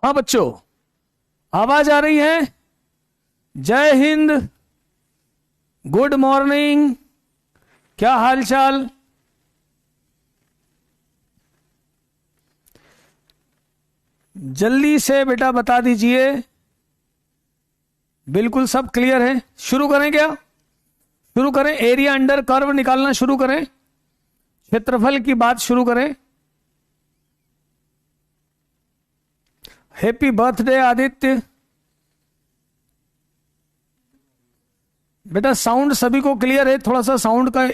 हाँ बच्चों, आवाज आ रही है? जय हिंद, गुड मॉर्निंग, क्या हाल चाल? जल्दी से बेटा बता दीजिए। बिल्कुल सब क्लियर है? शुरू करें क्या? शुरू करें, एरिया अंडर कर्व निकालना शुरू करें, क्षेत्रफल की बात शुरू करें। Happy birthday Aditya. बेटा साउंड सभी को क्लियर है? थोड़ा सा साउंड का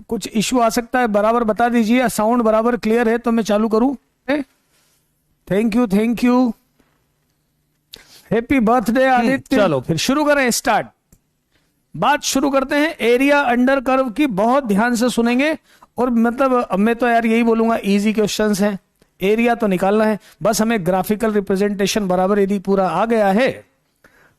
कुछ इश्यू आ सकता है, बराबर बता दीजिए। साउंड बराबर क्लियर है तो मैं चालू करूं? Thank you, thank you, happy birthday Aditya. चलो फिर शुरू करें, स्टार्ट। बात शुरू करते हैं एरिया अंडर कर्व की। बहुत ध्यान से सुनेंगे और मतलब मैं तो यार यही बोलूंगा, इजी क्वेश्चंस हैं, एरिया तो निकालना है, बस हमें ग्राफिकल रिप्रेजेंटेशन बराबर यदि पूरा आ गया है,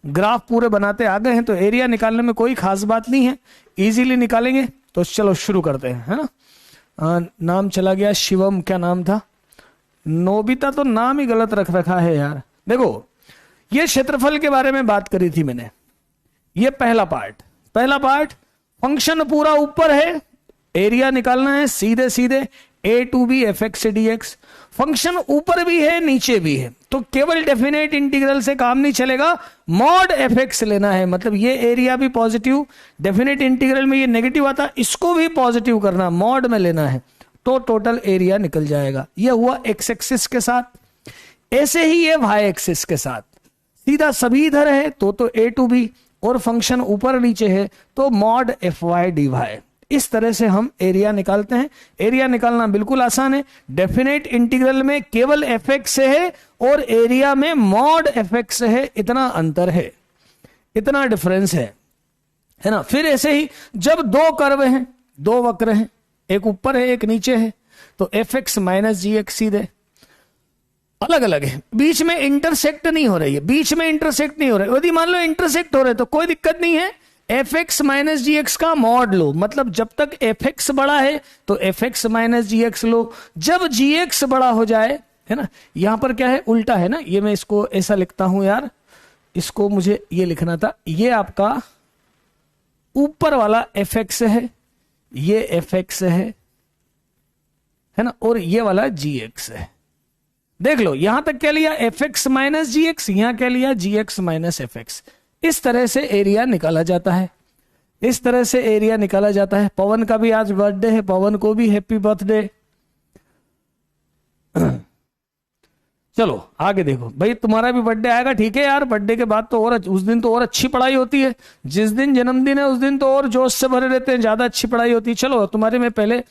ग्राफ पूरे बनाते आ गए हैं, तो एरिया निकालने में कोई खास बात नहीं है, इजीली निकालेंगे। तो चलो शुरू करते हैं, है ना। नाम चला गया शिवम, क्या नाम था? नोबिता तो नाम ही गलत रख रखा है यार। देखो ये क्षेत्रफल के बारे में बात करी थी मैंने, ये पहला पार्ट फंक्शन पूरा ऊपर है, एरिया निकालना है सीधे सीधे, A to B F X D X. Function ऊपर भी है नीचे भी है, तो केवल डेफिनेट इंटीग्रल से काम नहीं चलेगा, मॉड एफ एक्स लेना है। मतलब ये एरिया भी पॉजिटिव, डेफिनेट इंटीग्रल में ये नेगेटिव आता, इसको भी पॉजिटिव करना, मॉड में लेना है, तो टोटल एरिया निकल जाएगा। ये हुआ एक्स एक्सिस के साथ, ऐसे ही ये वाई एक्सिस के साथ सीधा सभी इधर है तो ए टू बी, और फंक्शन ऊपर नीचे है तो mod f y d y. इस तरह से हम एरिया निकालते हैं। एरिया निकालना बिल्कुल आसान है, डेफिनेट इंटीग्रल में केवल एफ एक्स है और एरिया में मॉड एफ एक्स है, इतना अंतर है, इतना डिफरेंस है ना। फिर ऐसे ही जब दो कर्व हैं, दो वक्र हैं, एक ऊपर है एक नीचे है, तो एफ एक्स माइनस जी एक्स सीधे अलग अलग है, बीच में इंटरसेक्ट नहीं हो रही है, बीच में इंटरसेक्ट नहीं हो रहा है। यदि मान लो इंटरसेक्ट हो रहे तो कोई दिक्कत नहीं है, एफ एक्स माइनस जी एक्स का मॉड लो, मतलब जब तक एफ एक्स बड़ा है तो एफ एक्स माइनस जी एक्स लो, जब जी एक्स बड़ा हो जाए, है ना। यहां पर क्या है, उल्टा है ना, ये मैं इसको ऐसा लिखता हूं यार, इसको मुझे ये लिखना था, ये आपका ऊपर वाला एफ एक्स है, ये एफ एक्स है ना, और ये वाला जी एक्स है। देख लो यहां तक क्या लिया, एफ एक्स माइनस जी एक्स, यहां क्या लिया, जी एक्स माइनस एफ एक्स। इस तरह से एरिया निकाला जाता है, इस तरह से एरिया निकाला जाता है। पवन का भी आज बर्थडे है, पवन को भी हैप्पी बर्थडे। चलो आगे देखो भाई, तुम्हारा भी बर्थडे आएगा, ठीक है यार। बर्थडे के बाद तो और उस दिन तो और अच्छी पढ़ाई होती है, जिस दिन जन्मदिन है उस दिन तो और जोश से भरे रहते हैं, ज्यादा अच्छी पढ़ाई होती है। चलो तुम्हारे में पहले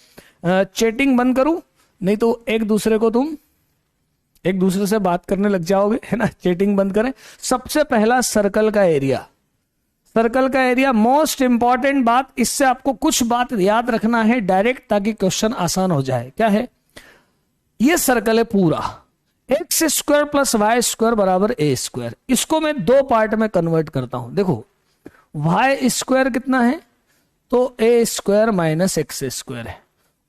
चैटिंग बंद करूं, नहीं तो एक दूसरे को तुम एक दूसरे से बात करने लग जाओगे, है ना। चैटिंग बंद करें। सबसे पहला सर्कल का एरिया, सर्कल का एरिया मोस्ट इंपॉर्टेंट बात, इससे आपको कुछ बात याद रखना है डायरेक्ट, ताकि क्वेश्चन आसान हो जाए। क्या है ये सर्कल है पूरा, x square plus Y square बराबर ए स्क्वायर। इसको मैं दो पार्ट में कन्वर्ट करता हूं। देखो वाई स्क्वायर कितना है, तो ए स्क्वायर माइनस एक्स स्क्वायर है,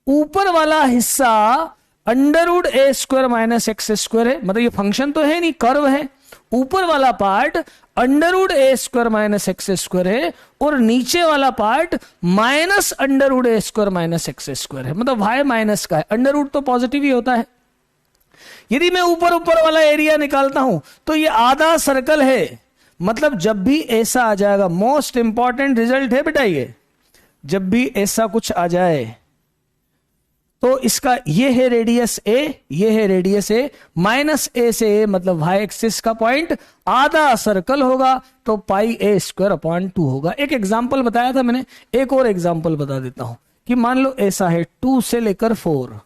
ऊपर वाला हिस्सा अंडर रूट ए स्क्वायर माइनस एक्स स्क्वायर है, मतलब ये फंक्शन तो है नहीं, कर्व है। ऊपर वाला पार्ट अंडर रूट ए स्क्वायर माइनस एक्स स्क्वायर है, और नीचे वाला पार्ट माइनस अंडर रूट ए स्क्वायर माइनस एक्स स्क्वायर है, मतलब वाई माइनस का है, अंडर रूट तो पॉजिटिव ही होता है। यदि मैं ऊपर ऊपर वाला एरिया निकालता हूं तो ये आधा सर्कल है, मतलब जब भी ऐसा आ जाएगा, मोस्ट इंपॉर्टेंट रिजल्ट है बेटा ये, जब भी ऐसा कुछ आ जाए तो इसका ये है रेडियस ए, ये है रेडियस ए, माइनस ए से ए मतलब वाई एक्सिस का पॉइंट, आधा सर्कल होगा तो पाई ए स्क्वायर अपॉन 2 होगा। एक एग्जांपल बताया था मैंने, एक और एग्जांपल बता देता हूं कि मान लो ऐसा है 2 से लेकर 4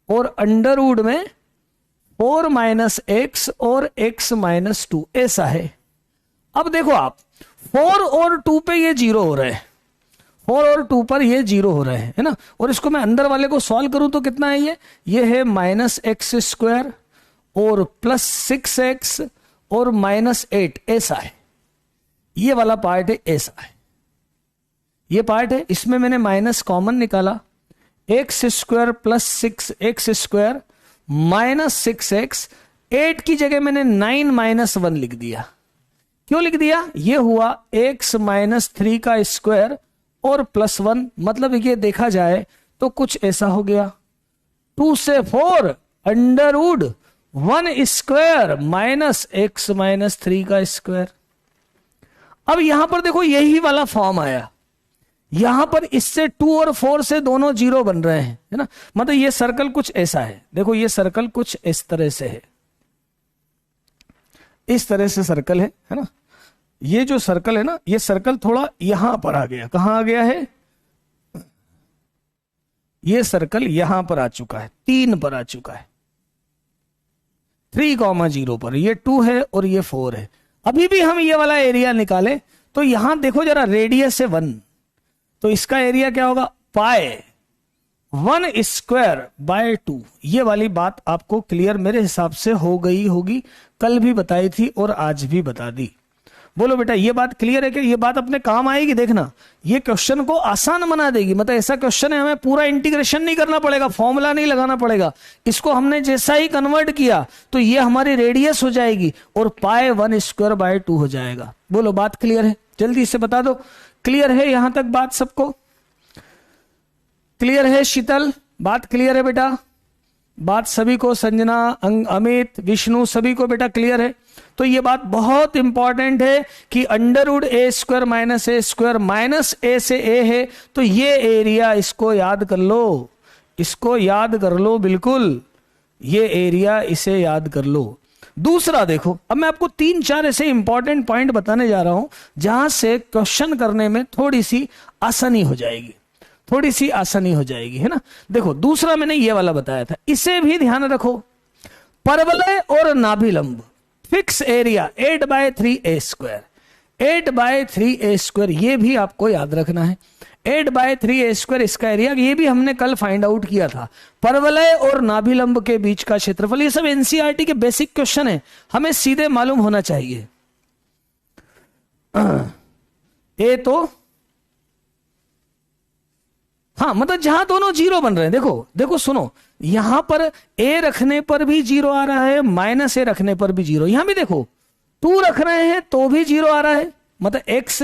और अंडर रूट में 4 माइनस एक्स और x माइनस 2, ऐसा है। अब देखो आप 4 और 2 पे ये 0 हो रहे हैं, 4 और 2 पर ये 0 हो रहे हैं, है ना। और इसको मैं अंदर वाले को सॉल्व करूं तो कितना है, ये है माइनस एक्स स्क्वायर और प्लस 6x और माइनस 8, ऐसा है। ये वाला पार्ट है, ऐसा है ये पार्ट है। इसमें मैंने माइनस कॉमन निकाला, x square plus 6x square minus 6x, 8 की जगह मैंने 9 माइनस 1 लिख दिया। क्यों लिख दिया? ये हुआ x माइनस 3 का स्क्वायर और प्लस 1, मतलब ये देखा जाए तो कुछ ऐसा हो गया। 2 से 4 under root 1 square minus x minus 3 का स्क्वायर। अब यहां पर देखो यही वाला फॉर्म आया, यहां पर इससे 2 और 4 से दोनों 0 बन रहे हैं, है ना। मतलब ये सर्कल कुछ ऐसा है, देखो ये सर्कल कुछ इस तरह से है, इस तरह से सर्कल है ना। ये जो सर्कल है ना, ये सर्कल थोड़ा यहां पर आ गया। कहां आ गया है? ये सर्कल यहां पर आ चुका है, 3 पर आ चुका है, 3,0 पर। ये 2 है और ये 4 है। अभी भी हम ये वाला एरिया निकालें तो यहां देखो जरा, रेडियस है 1, तो इसका एरिया क्या होगा? पाई 1 स्क्वायर बाय 2। ये वाली बात आपको क्लियर मेरे हिसाब से हो गई होगी, कल भी बताई थी और आज भी बता दी। बोलो बेटा ये बात क्लियर है कि ये बात अपने काम आएगी? देखना ये क्वेश्चन को आसान बना देगी। मतलब ऐसा क्वेश्चन है, हमें पूरा इंटीग्रेशन नहीं करना पड़ेगा, फॉर्मूला नहीं लगाना पड़ेगा। इसको हमने जैसा ही कन्वर्ट किया तो ये हमारी रेडियस हो जाएगी और पाई 1 स्क्वायर बाय 2 हो जाएगा। बोलो बात क्लियर है? जल्दी से बता दो, क्लियर है यहां तक बात? सबको क्लियर है? शीतल बात क्लियर है बेटा? बात सभी को, संजना, अमित, विष्णु, सभी को बेटा क्लियर है? तो ये बात बहुत इंपॉर्टेंट है कि under root A square minus A square minus A से ए है, तो ये एरिया इसको याद कर लो, इसको याद कर लो, बिल्कुल ये एरिया इसे याद कर लो। दूसरा देखो, अब मैं आपको 3-4 ऐसे इंपॉर्टेंट पॉइंट बताने जा रहा हूं जहां से क्वेश्चन करने में थोड़ी सी आसानी हो जाएगी, थोड़ी सी आसानी हो जाएगी, है ना। देखो दूसरा मैंने ये वाला बताया था, इसे भी ध्यान रखो। परवलय और नाभिलंब, फिक्स एरिया 8/3 स्क्वायर, 8/3 स्क्वायर, ये भी आपको याद रखना है। 8/3 स्क्वायर इसका एरिया, ये भी हमने कल फाइंड आउट किया था। परवलय और नाभिलंब के बीच का क्षेत्रफल, ये सब एनसीईआरटी के बेसिक क्वेश्चन है, हमें सीधे मालूम होना चाहिए। ए तो हाँ, मतलब जहां दोनों 0 बन रहे हैं, देखो देखो सुनो, यहां पर ए रखने पर भी 0 आ रहा है, माइनस ए रखने पर भी 0। यहां भी देखो 2 रख रहे हैं तो भी 0 आ रहा है, मतलब एक्स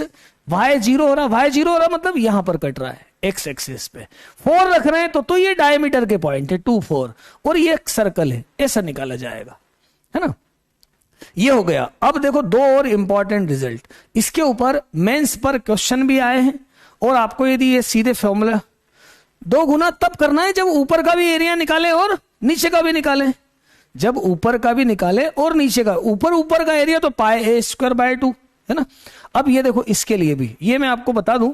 वाई 0 हो रहा, वाई 0 हो रहा, मतलब यहां पर कट रहा है एक्स एक्सिस पे। 4 रख रहे हैं तो ये डायमीटर के पॉइंट है 2, 4, और ये एक सर्कल है, ऐसा निकाला जाएगा, है ना। ये हो गया। अब देखो 2 और इंपॉर्टेंट रिजल्ट, इसके ऊपर मेंस पर क्वेश्चन भी आए हैं, और आपको यदि ये सीधे फॉर्मूला 2 गुना तब करना है जब ऊपर का भी एरिया निकाले और नीचे का भी निकाले। जब ऊपर का भी निकाले और नीचे का, ऊपर का एरिया तो पाई ए स्क्वायर बाय 2, है ना। अब ये देखो इसके लिए भी, ये मैं आपको बता दूं,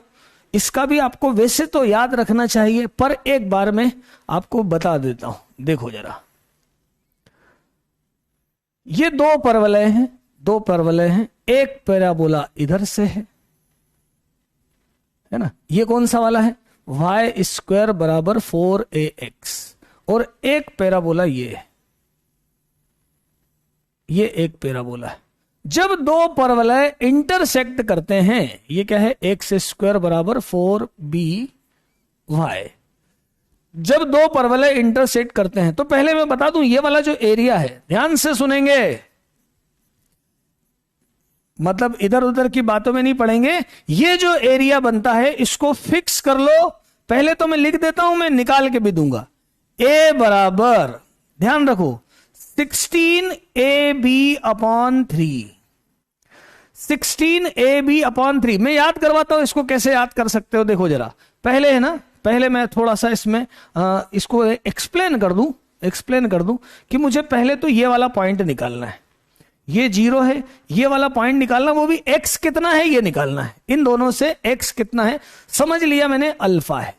इसका भी आपको वैसे तो याद रखना चाहिए, पर एक बार में आपको बता देता हूं। देखो जरा, ये 2 परवलय हैं, 2 परवलय हैं, एक पैराबोला इधर से है ना। ये कौन सा वाला है? y स्क्वायर बराबर 4ax, और एक पैराबोला ये है, ये एक पैराबोला है। जब 2 परवलय इंटरसेक्ट करते हैं, ये क्या है? x स्क्वायर बराबर 4by। जब 2 परवलय इंटरसेक्ट करते हैं, तो पहले मैं बता दूं, ये वाला जो एरिया है, ध्यान से सुनेंगे, मतलब इधर उधर की बातों में नहीं पड़ेंगे। ये जो एरिया बनता है इसको फिक्स कर लो। पहले तो मैं लिख देता हूं, मैं निकाल के भी दूंगा। ए बराबर, ध्यान रखो, 16ab/3, 16ab/3। मैं याद करवाता हूं इसको, कैसे याद कर सकते हो। देखो जरा, पहले है ना, पहले मैं थोड़ा सा इसमें इसको एक्सप्लेन कर दूं कि मुझे पहले तो ये वाला पॉइंट निकालना है। ये 0 है, ये वाला पॉइंट निकालना, वो भी x कितना है ये निकालना है। इन दोनों से x कितना है समझ लिया मैंने, अल्फा है।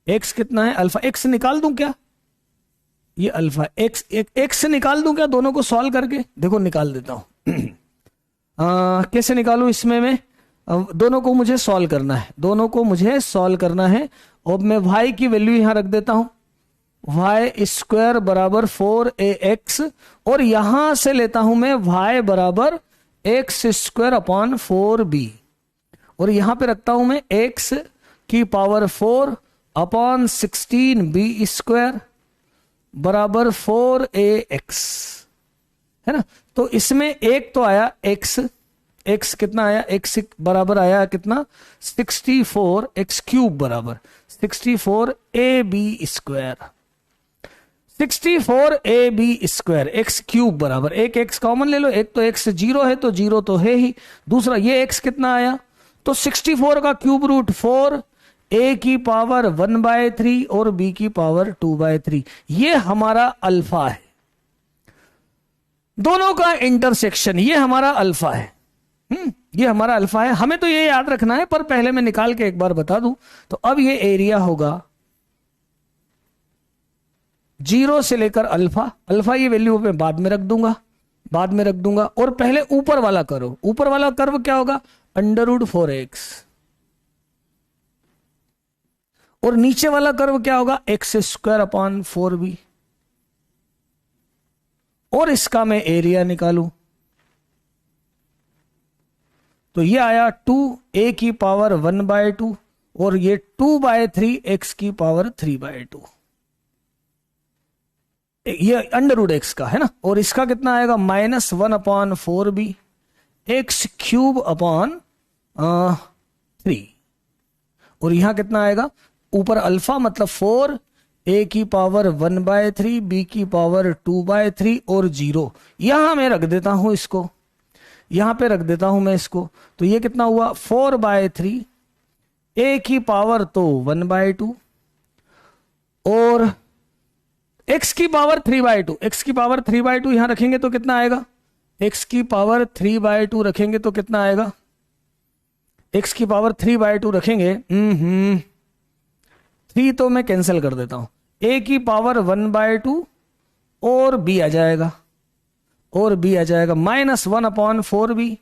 x कितना है? अल्फा। x निकाल दूं क्या? ये अल्फा x निकाल दूं क्या दोनों को सॉल्व करके? देखो निकाल देता हूं। कैसे निकालूं? इसमें मैं दोनों को मुझे सॉल्व करना है, दोनों को मुझे सॉल्व करना है। और मैं y की वैल्यू यहां रख देता हूं, y स्क्वायर बराबर 4ax, और यहां से लेता हूं मैं y बराबर x स्क्वायर अपॉन 4b, और यहां पे रखता हूं मैं x की पावर 4 अपॉन 16b स्क्वायर बराबर 4ax। है ना। तो इसमें एक तो आया x, x कितना आया, x बराबर आया कितना 64, x क्यूब बराबर 64 ab square, 64 ab square, x cube बराबर, एक x कॉमन ले लो, एक तो x 0 है तो 0 तो है ही, दूसरा ये x कितना आया तो 64 का क्यूब रूट 4, a की पावर 1/3 और b की पावर 2/3, ये हमारा अल्फा है, दोनों का इंटरसेक्शन, ये हमारा अल्फा है। ये हमारा अल्फा है, हमें तो ये याद रखना है, पर पहले मैं निकाल के एक बार बता दूं। तो अब ये एरिया होगा 0 से लेकर अल्फा, अल्फा ये वैल्यू मैं बाद में रख दूंगा, और पहले ऊपर वाला कर्व, ऊपर वाला कर्व क्या होगा √4x, और नीचे वाला कर्व क्या होगा x²/4b, और इसका मैं एरिया निकालूं तो ये आया 2a की पावर 1/2 और ये 2/3 x की पावर 3/2, ये √x का है ना, और इसका कितना आएगा -1/4b x³/3, और यहां कितना आएगा ऊपर अल्फा मतलब 4, a की पावर 1/3, b की पावर 2/3 और 0, यहां मैं रख देता हूं इसको, यहां पे रख देता हूं मैं इसको, तो ये कितना हुआ 4/3, a की पावर तो 1/2 और x की पावर 3/2, x की पावर 3/2 यहां रखेंगे तो कितना आएगा, x की पावर 3/2 रखेंगे तो कितना आएगा, x की पावर 3/2 रखेंगे 3 तो मैं कैंसिल कर देता हूं, a की पावर 1/2 और b आ जाएगा, -1/4b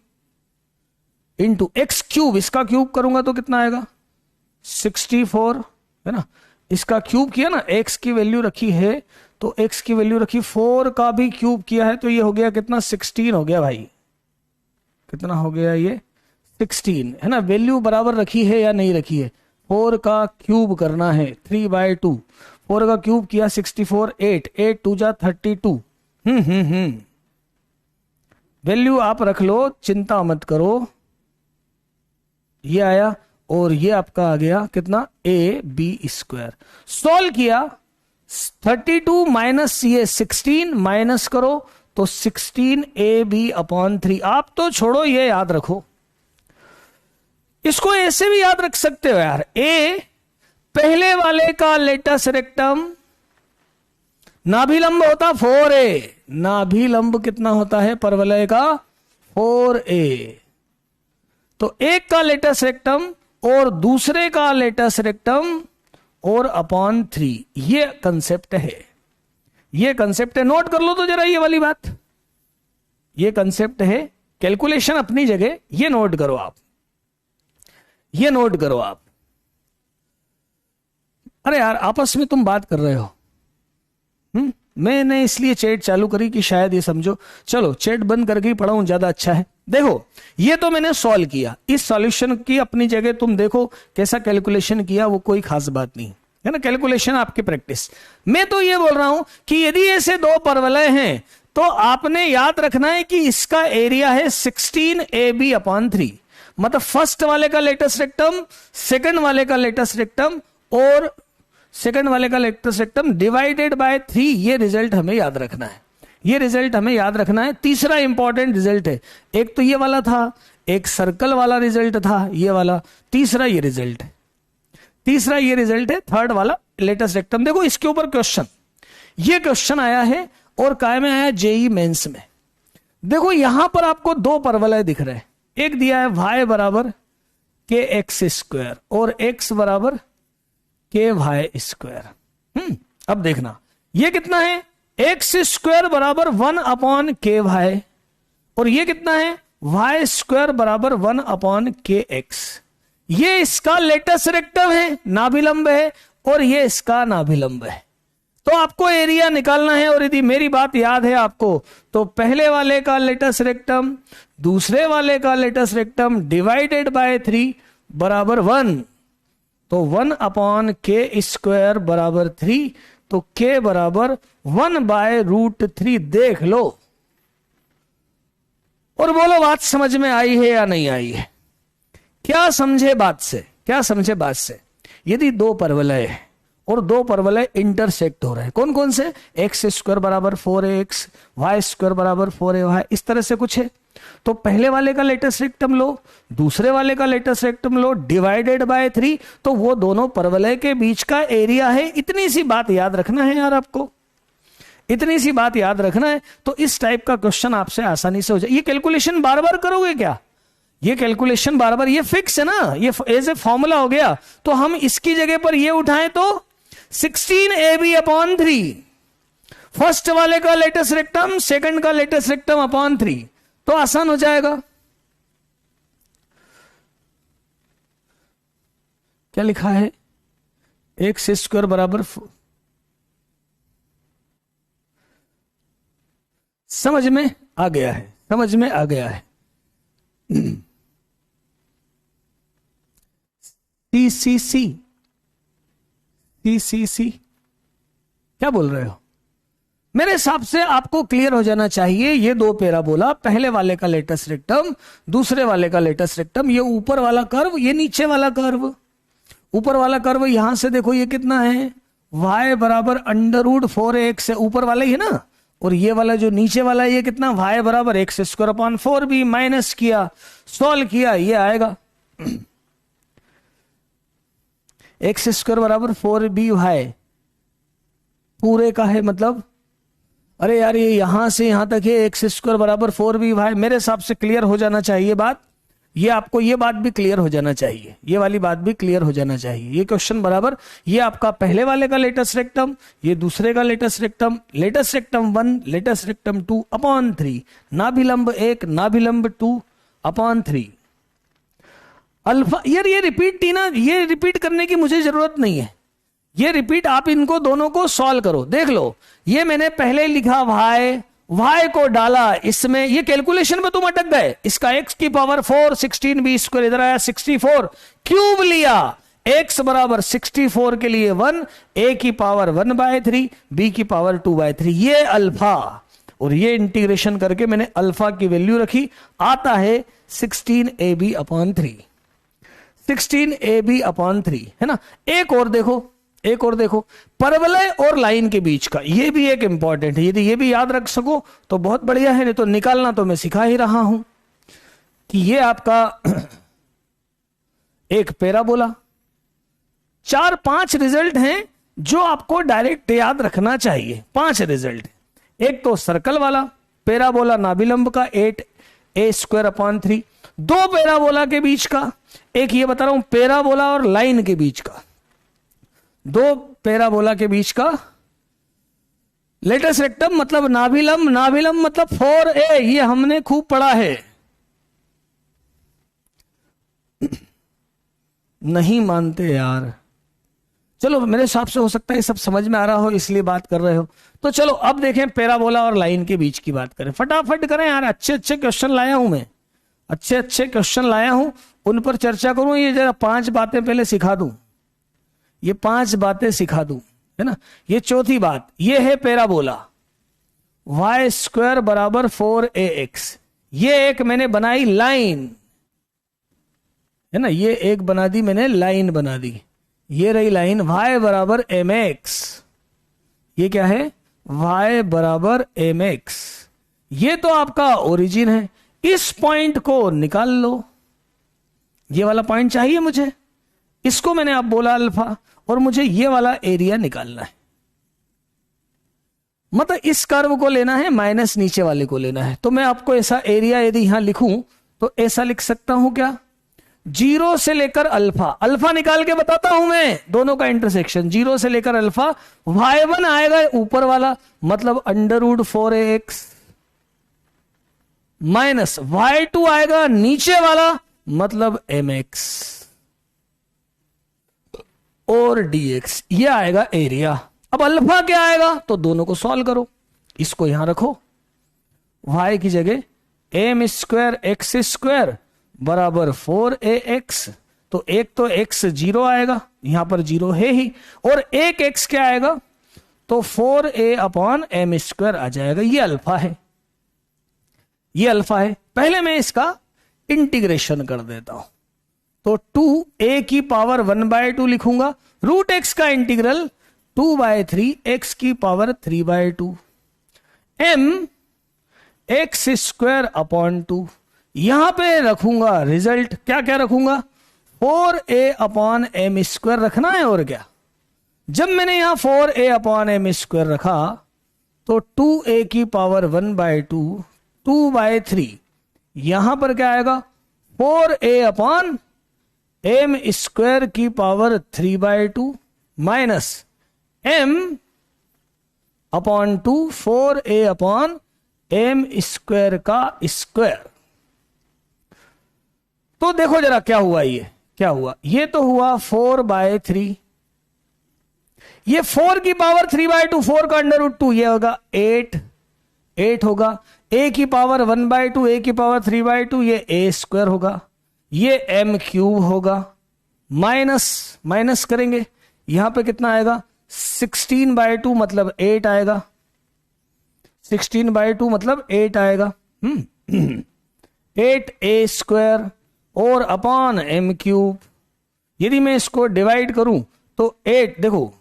इंटू एक्स क्यूब, इसका क्यूब करूंगा तो कितना आएगा 64, है ना, इसका क्यूब किया ना, x की वैल्यू रखी है तो x की वैल्यू रखी, 4 का भी क्यूब किया है तो ये हो गया कितना 16 हो गया भाई, कितना हो गया ये 16, है ना, वैल्यू बराबर रखी है या नहीं रखी है, 4 का क्यूब करना है 3/2, 4 का क्यूब किया 64, 8 2 जा 32, वैल्यू आप रख लो, चिंता मत करो, ये आया और ये आपका आ गया कितना ab², सॉल्व किया 32 माइनस ये 16 माइनस करो तो 16ab/3, आप तो छोड़ो ये याद रखो, इसको ऐसे भी याद रख सकते हो यार, a पहले वाले का लेटस रेक्टम, नाभिलंब होता 4a, नाभिलंब कितना होता है परवलय का 4a, तो एक का लेटस रेक्टम और दूसरे का लेटस रेक्टम और /3, ये कंसेप्ट है, ये कंसेप्ट है, नोट कर लो तो जरा ये वाली बात, ये कंसेप्ट है, कैलकुलेशन अपनी जगह, ये नोट करो आप, ये नोट करो आप। अरे यार आपस में तुम बात कर रहे हो, मैंने इसलिए चैट चालू करी कि शायद ये समझो, चलो चैट बंद करके ही पढ़ाऊं ज्यादा अच्छा है। देखो ये तो मैंने सॉल्व किया, इस सॉल्यूशन की अपनी जगह तुम देखो कैसा कैलकुलेशन किया, वो कोई खास बात नहीं है ना, कैलकुलेशन आपकी प्रैक्टिस। मैं तो ये बोल रहा हूं कि यदि ऐसे दो परवलय हैं तो आपने याद रखना है कि इसका एरिया है 16ab/3, मतलब फर्स्ट वाले का लेटस रेक्टम, सेकंड वाले का लेटस रेक्टम और सेकंड वाले का लेटस रेक्टम डिवाइडेड बाय 3, ये रिजल्ट हमें याद रखना है, ये रिजल्ट हमें याद रखना है। तीसरा इंपॉर्टेंट रिजल्ट है, एक तो ये वाला था, एक सर्कल वाला रिजल्ट था ये वाला, तीसरा ये रिजल्ट है, तीसरा ये रिजल्ट है, थर्ड वाला लेटस रेक्टम। देखो इसके ऊपर क्वेश्चन, ये क्वेश्चन आया है और काय में आया जेई मेंस में। देखो यहां पर आपको दो परवलय दिख रहे हैं, एक दिया है y बराबर kx² और x बराबर ky²। अब देखना ये कितना है, x² बराबर 1/ky और ये कितना है y² बराबर 1/kx। ये इसका लेटस रेक्टम है, नाभिलंब है, और ये इसका नाभिलंब है। तो आपको एरिया निकालना है, और यदि मेरी बात याद है आपको तो पहले वाले का लेटस रेक्टम दूसरे वाले का लेटस रेक्टम डिवाइडेड बाय 3 बराबर 1, तो 1/k² बराबर 3, तो k बराबर 1/√3। देख लो और बोलो बात समझ में आई है या नहीं आई है? क्या समझे बात से, क्या समझे बात से? यदि दो परवलय है और दो परवलय इंटरसेक्ट हो रहे हैं, कौन कौन से? एक्स स्क्वायर बराबर 4x, वाई स्क्वायर बराबर 4ay, इस तरह से कुछ है, तो पहले वाले का लेटेस्ट रेक्टम लो, दूसरे वाले का latus rectum low, divided by 3, तो वो दोनों परवलय के बीच का एरिया है। इतनी सी बात याद रखना है यार, आपको इतनी सी बात याद रखना है। तो इस टाइप का क्वेश्चन आपसे आसानी से हो जाए। ये कैलकुलेशन बार बार करोगे क्या? ये कैलकुलेशन बार बार, ये फिक्स है ना, ये एज ए फॉर्मूला हो गया। तो हम इसकी जगह पर ये उठाएं तो 16ab/3, फर्स्ट वाले का लेटेस्ट रेक्टम, सेकंड का लेटेस्ट रेक्टम अपॉन 3, तो आसान हो जाएगा। क्या लिखा है? एक्स स्क्वायर बराबर, समझ में आ गया है, समझ में आ गया है। सी क्या बोल रहे हो? मेरे हिसाब से आपको क्लियर हो जाना चाहिए। ये दो पैराबोला, पहले वाले का लेटेस्ट रेक्टम, दूसरे वाले का लेटेस्ट रेक्टम, ये ऊपर वाला कर्व, ये नीचे वाला कर्व। ऊपर वाला कर्व यहां से देखो ये कितना है, y बराबर √4ax है, ऊपर वाला ही है ना। और ये वाला जो नीचे वाला ये कितना, y बराबर x square upon 4b, minus किया, सॉल्व किया, ये आएगा एक्स स्क्वायर बराबर 4by, पूरे का है मतलब, अरे यार ये यहां से यहां तक है, एक्स स्क्वायर बराबर 4by। मेरे हिसाब से क्लियर हो जाना चाहिए बात। ये आपको ये बात भी क्लियर हो जाना चाहिए, ये वाली बात भी क्लियर हो जाना चाहिए। ये क्वेश्चन बराबर, ये आपका पहले वाले का लेटेस्ट रेक्टम, ये दूसरे का latus rectum, latus rectum 1, latus rectum 2 upon 3, नाभिलंब 1, नाभिलंब 2 upon 3। Alpha, यार ये रिपीट थी ना, ये रिपीट करने की मुझे जरूरत नहीं है। ये रिपीट आप इनको दोनों को सॉल्व करो, देख लो। ये मैंने पहले लिखा y को डाला इसमें, ये कैलकुलेशन में तुम अटक गए। इसका x की पावर 4, 16b स्क्वायर, इधर आया 64, क्यूब लिया, x बराबर 64 के लिए 1, a की पावर 1/3, b की पावर 2/3, ये अल्फा। और ये इंटीग्रेशन करके मैंने अल्फा की वैल्यू रखी, आता है 16ab/3, 16ab/3 है ना। एक और देखो, एक और देखो, परवलय और लाइन के बीच का, ये भी एक इंपॉर्टेंट है। यदि ये भी याद रख सको तो बहुत बढ़िया है, नहीं तो निकालना तो मैं सिखा ही रहा हूं कि ये आपका एक पैराबोला, 4-5 रिजल्ट हैं जो आपको डायरेक्ट याद रखना चाहिए। 5 रिजल्ट, एक तो सर्कल वाला पैराबोला नाभिलंब का 8a²/3, 2 पैराबोला के बीच का, एक ये बता रहा हूं पैराबोला और लाइन के बीच का, 2 पैराबोला के बीच का लेटेस्ट रेक्टम मतलब नाभिलंब, नाभिलंब मतलब 4a, ये हमने खूब पढ़ा है। नहीं मानते यार, चलो मेरे हिसाब से हो सकता है सब समझ में आ रहा हो इसलिए बात कर रहे हो। तो चलो अब देखें पैराबोला और लाइन के बीच की बात करें, फटाफट करें यार। अच्छे अच्छे क्वेश्चन लाया हूं मैं, अच्छे अच्छे क्वेश्चन लाया हूं, उन पर चर्चा करूं। ये जरा 5 बातें पहले सिखा दूं, ये 5 बातें सिखा दूं, है ना। ये चौथी बात, ये है पैराबोला, y² बराबर 4ax, ये एक मैंने बनाई लाइन, है ना, ये एक बना दी मैंने, लाइन बना दी, ये रही लाइन, y बराबर mx, ये क्या है, y बराबर mx, ये तो आपका ओरिजिन है। इस पॉइंट को निकाल लो, ये वाला पॉइंट चाहिए मुझे, इसको मैंने आप बोला अल्फा, और मुझे ये वाला एरिया निकालना है। मतलब इस कर्व को लेना है माइनस नीचे वाले को लेना है। तो मैं आपको ऐसा एरिया यदि यहां लिखूं तो ऐसा लिख सकता हूं क्या, 0 से लेकर अल्फा, अल्फा निकाल के बताता हूं मैं, दोनों का इंटरसेक्शन 0 से लेकर अल्फा, y1 आएगा ऊपर वाला मतलब √4ax, माइनस y2 आएगा नीचे वाला मतलब mx और dx, ये आएगा एरिया। अब अल्फा क्या आएगा, तो दोनों को सॉल्व करो, इसको यहां रखो, y की जगह m² x² बराबर 4ax, तो एक तो x 0 आएगा, यहां पर 0 है ही, और एक x क्या आएगा, तो 4a/m² आ जाएगा, ये अल्फा है। ये अल्फा है। पहले मैं इसका इंटीग्रेशन कर देता हूं, तो 2a की पावर 1/2 लिखूंगा, रूट एक्स का इंटीग्रल 2/3 x की power 3/2 m x square upon 2। यहां पे रखूंगा रिजल्ट, क्या क्या रखूंगा, 4a अपॉन एम स्क्वायर रखना है। और क्या, जब मैंने यहां 4a अपॉन एम स्क्वायर रखा तो 2a की पावर 1/2 2/3, यहां पर क्या आएगा 4a अपॉन एम स्क्वायर की power 3/2 minus m upon 2 4a upon m square का स्क्वायर। तो देखो जरा क्या हुआ, ये क्या हुआ, ये तो हुआ 4/3, ये 4 की पावर 3/2, 4 का अंडर रूट 2, ये होगा 8 होगा, a की पावर 1/2 a की पावर 3/2, ये a स्क्वायर होगा, ये m क्यूब होगा, माइनस करेंगे, यहां पे कितना आएगा 16/2 मतलब 8 आएगा, 16/2 मतलब 8 आएगा, 8a स्क्वायर और अपॉन m क्यूब। यदि मैं इसको डिवाइड करूं तो 8, देखो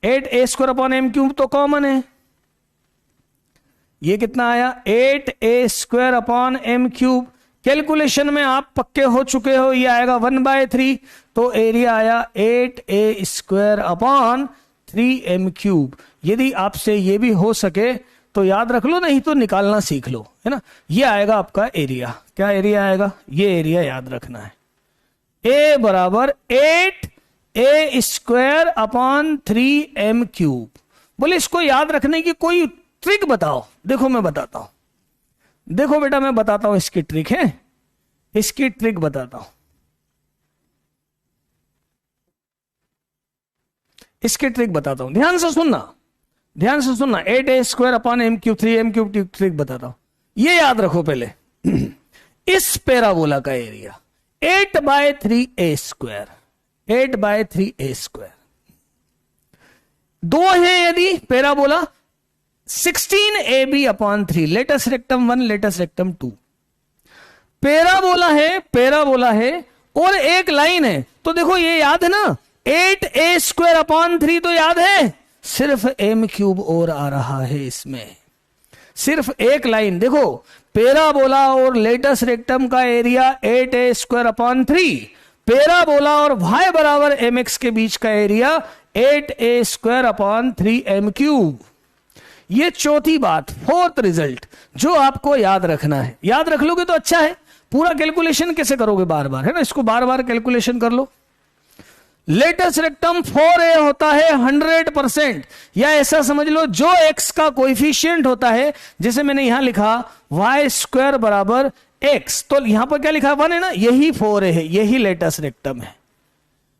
8a square upon m cube तो कॉमन है, ये कितना आया 8a square upon m cube. Calculation में आप पक्के हो चुके हो, ये आएगा 1/3, तो एरिया आया 8a square upon 3m cube. यदि आपसे ये भी हो सके तो याद रख लो, नहीं तो निकालना सीख लो, है ना। ये आएगा आपका एरिया, क्या एरिया आएगा, ये एरिया याद रखना है, a बराबर 8a square upon 3m cube. बोले इसको याद रखने की कोई ट्रिक बताओ। देखो मैं बताता हूं, देखो बेटा मैं बताता हूं, इसकी ट्रिक है, इसकी ट्रिक बताता हूं, इसकी ट्रिक बताता हूं, ध्यान से सुनना, ध्यान से सुनना। 8a square upon m cube 3m cube trick बताता हूं, ये याद रखो पहले। इस पैराबोला का area 8/3a square, 8/3a square, दो है यदि parabola 16ab upon 3, latus rectum 1 latus rectum 2, parabola है, पैराबोला है और एक लाइन है, तो देखो ये याद है ना 8a स्क्वायर अपॉन 3 तो याद है, सिर्फ m क्यूब और आ रहा है इसमें, सिर्फ एक लाइन। देखो पैराबोला और लेटस रेक्टम का area 8a square upon 3, parabola और y बराबर mx के बीच का area 8a square upon 3m cube. ये चौथी बात, फोर्थ रिजल्ट जो आपको याद रखना है, याद रख लोगे तो अच्छा है। पूरा कैलकुलेशन कैसे करोगे बार बार, है ना, इसको बार बार कैलकुलेशन कर लो। लेटस रेक्टम 4a होता है 100%, या ऐसा समझ लो जो x का कोएफिशिएंट होता है, जैसे मैंने यहां लिखा y स्क्वायर बराबर x, तो यहां पर क्या लिखा 1 है ना, यही 4a है, यही लेटस रेक्टम है।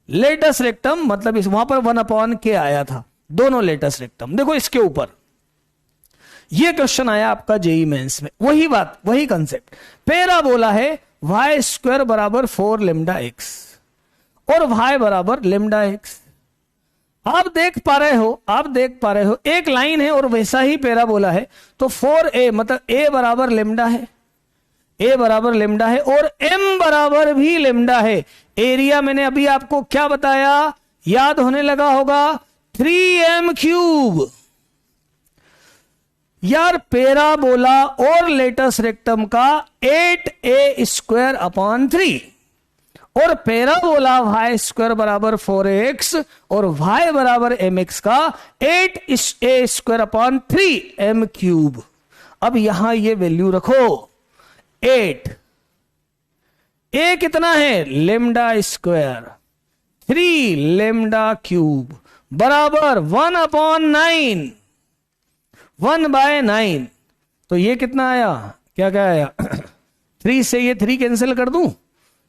लेटस रेक्टम मतलब इस वहां पर 1/k आया था, दोनों लेटस रेक्टम। देखो इसके ऊपर ये क्वेश्चन आया आपका जेई मेंस में, वही बात, वही कंसेप्ट। पैराबोला है y स्क्वायर बराबर 4 लैम्डा x और y बराबर लैम्डा x। आप देख पा रहे हो, आप देख पा रहे हो एक लाइन है और वैसा ही पैराबोला है, तो 4a मतलब a बराबर लैम्डा है, a बराबर लैम्डा है और m बराबर भी लैम्डा है। एरिया मैंने अभी आपको क्या बताया, याद होने लगा होगा, 3m क्यूब। यार पैराबोला और लेटस रेक्टम का 8a स्क्वायर अपॉन 3 और पैराबोला y स्क्वायर बराबर 4ax और y बराबर mx का 8a square upon 3m cube. अब यहां ये वैल्यू रखो 8, a कितना है लेम्डा स्क्वायर, 3 लेम्डा क्यूब बराबर 1/9, 1/9। तो ये कितना आया, क्या क्या आया 3 से ये 3 कैंसिल कर दूं,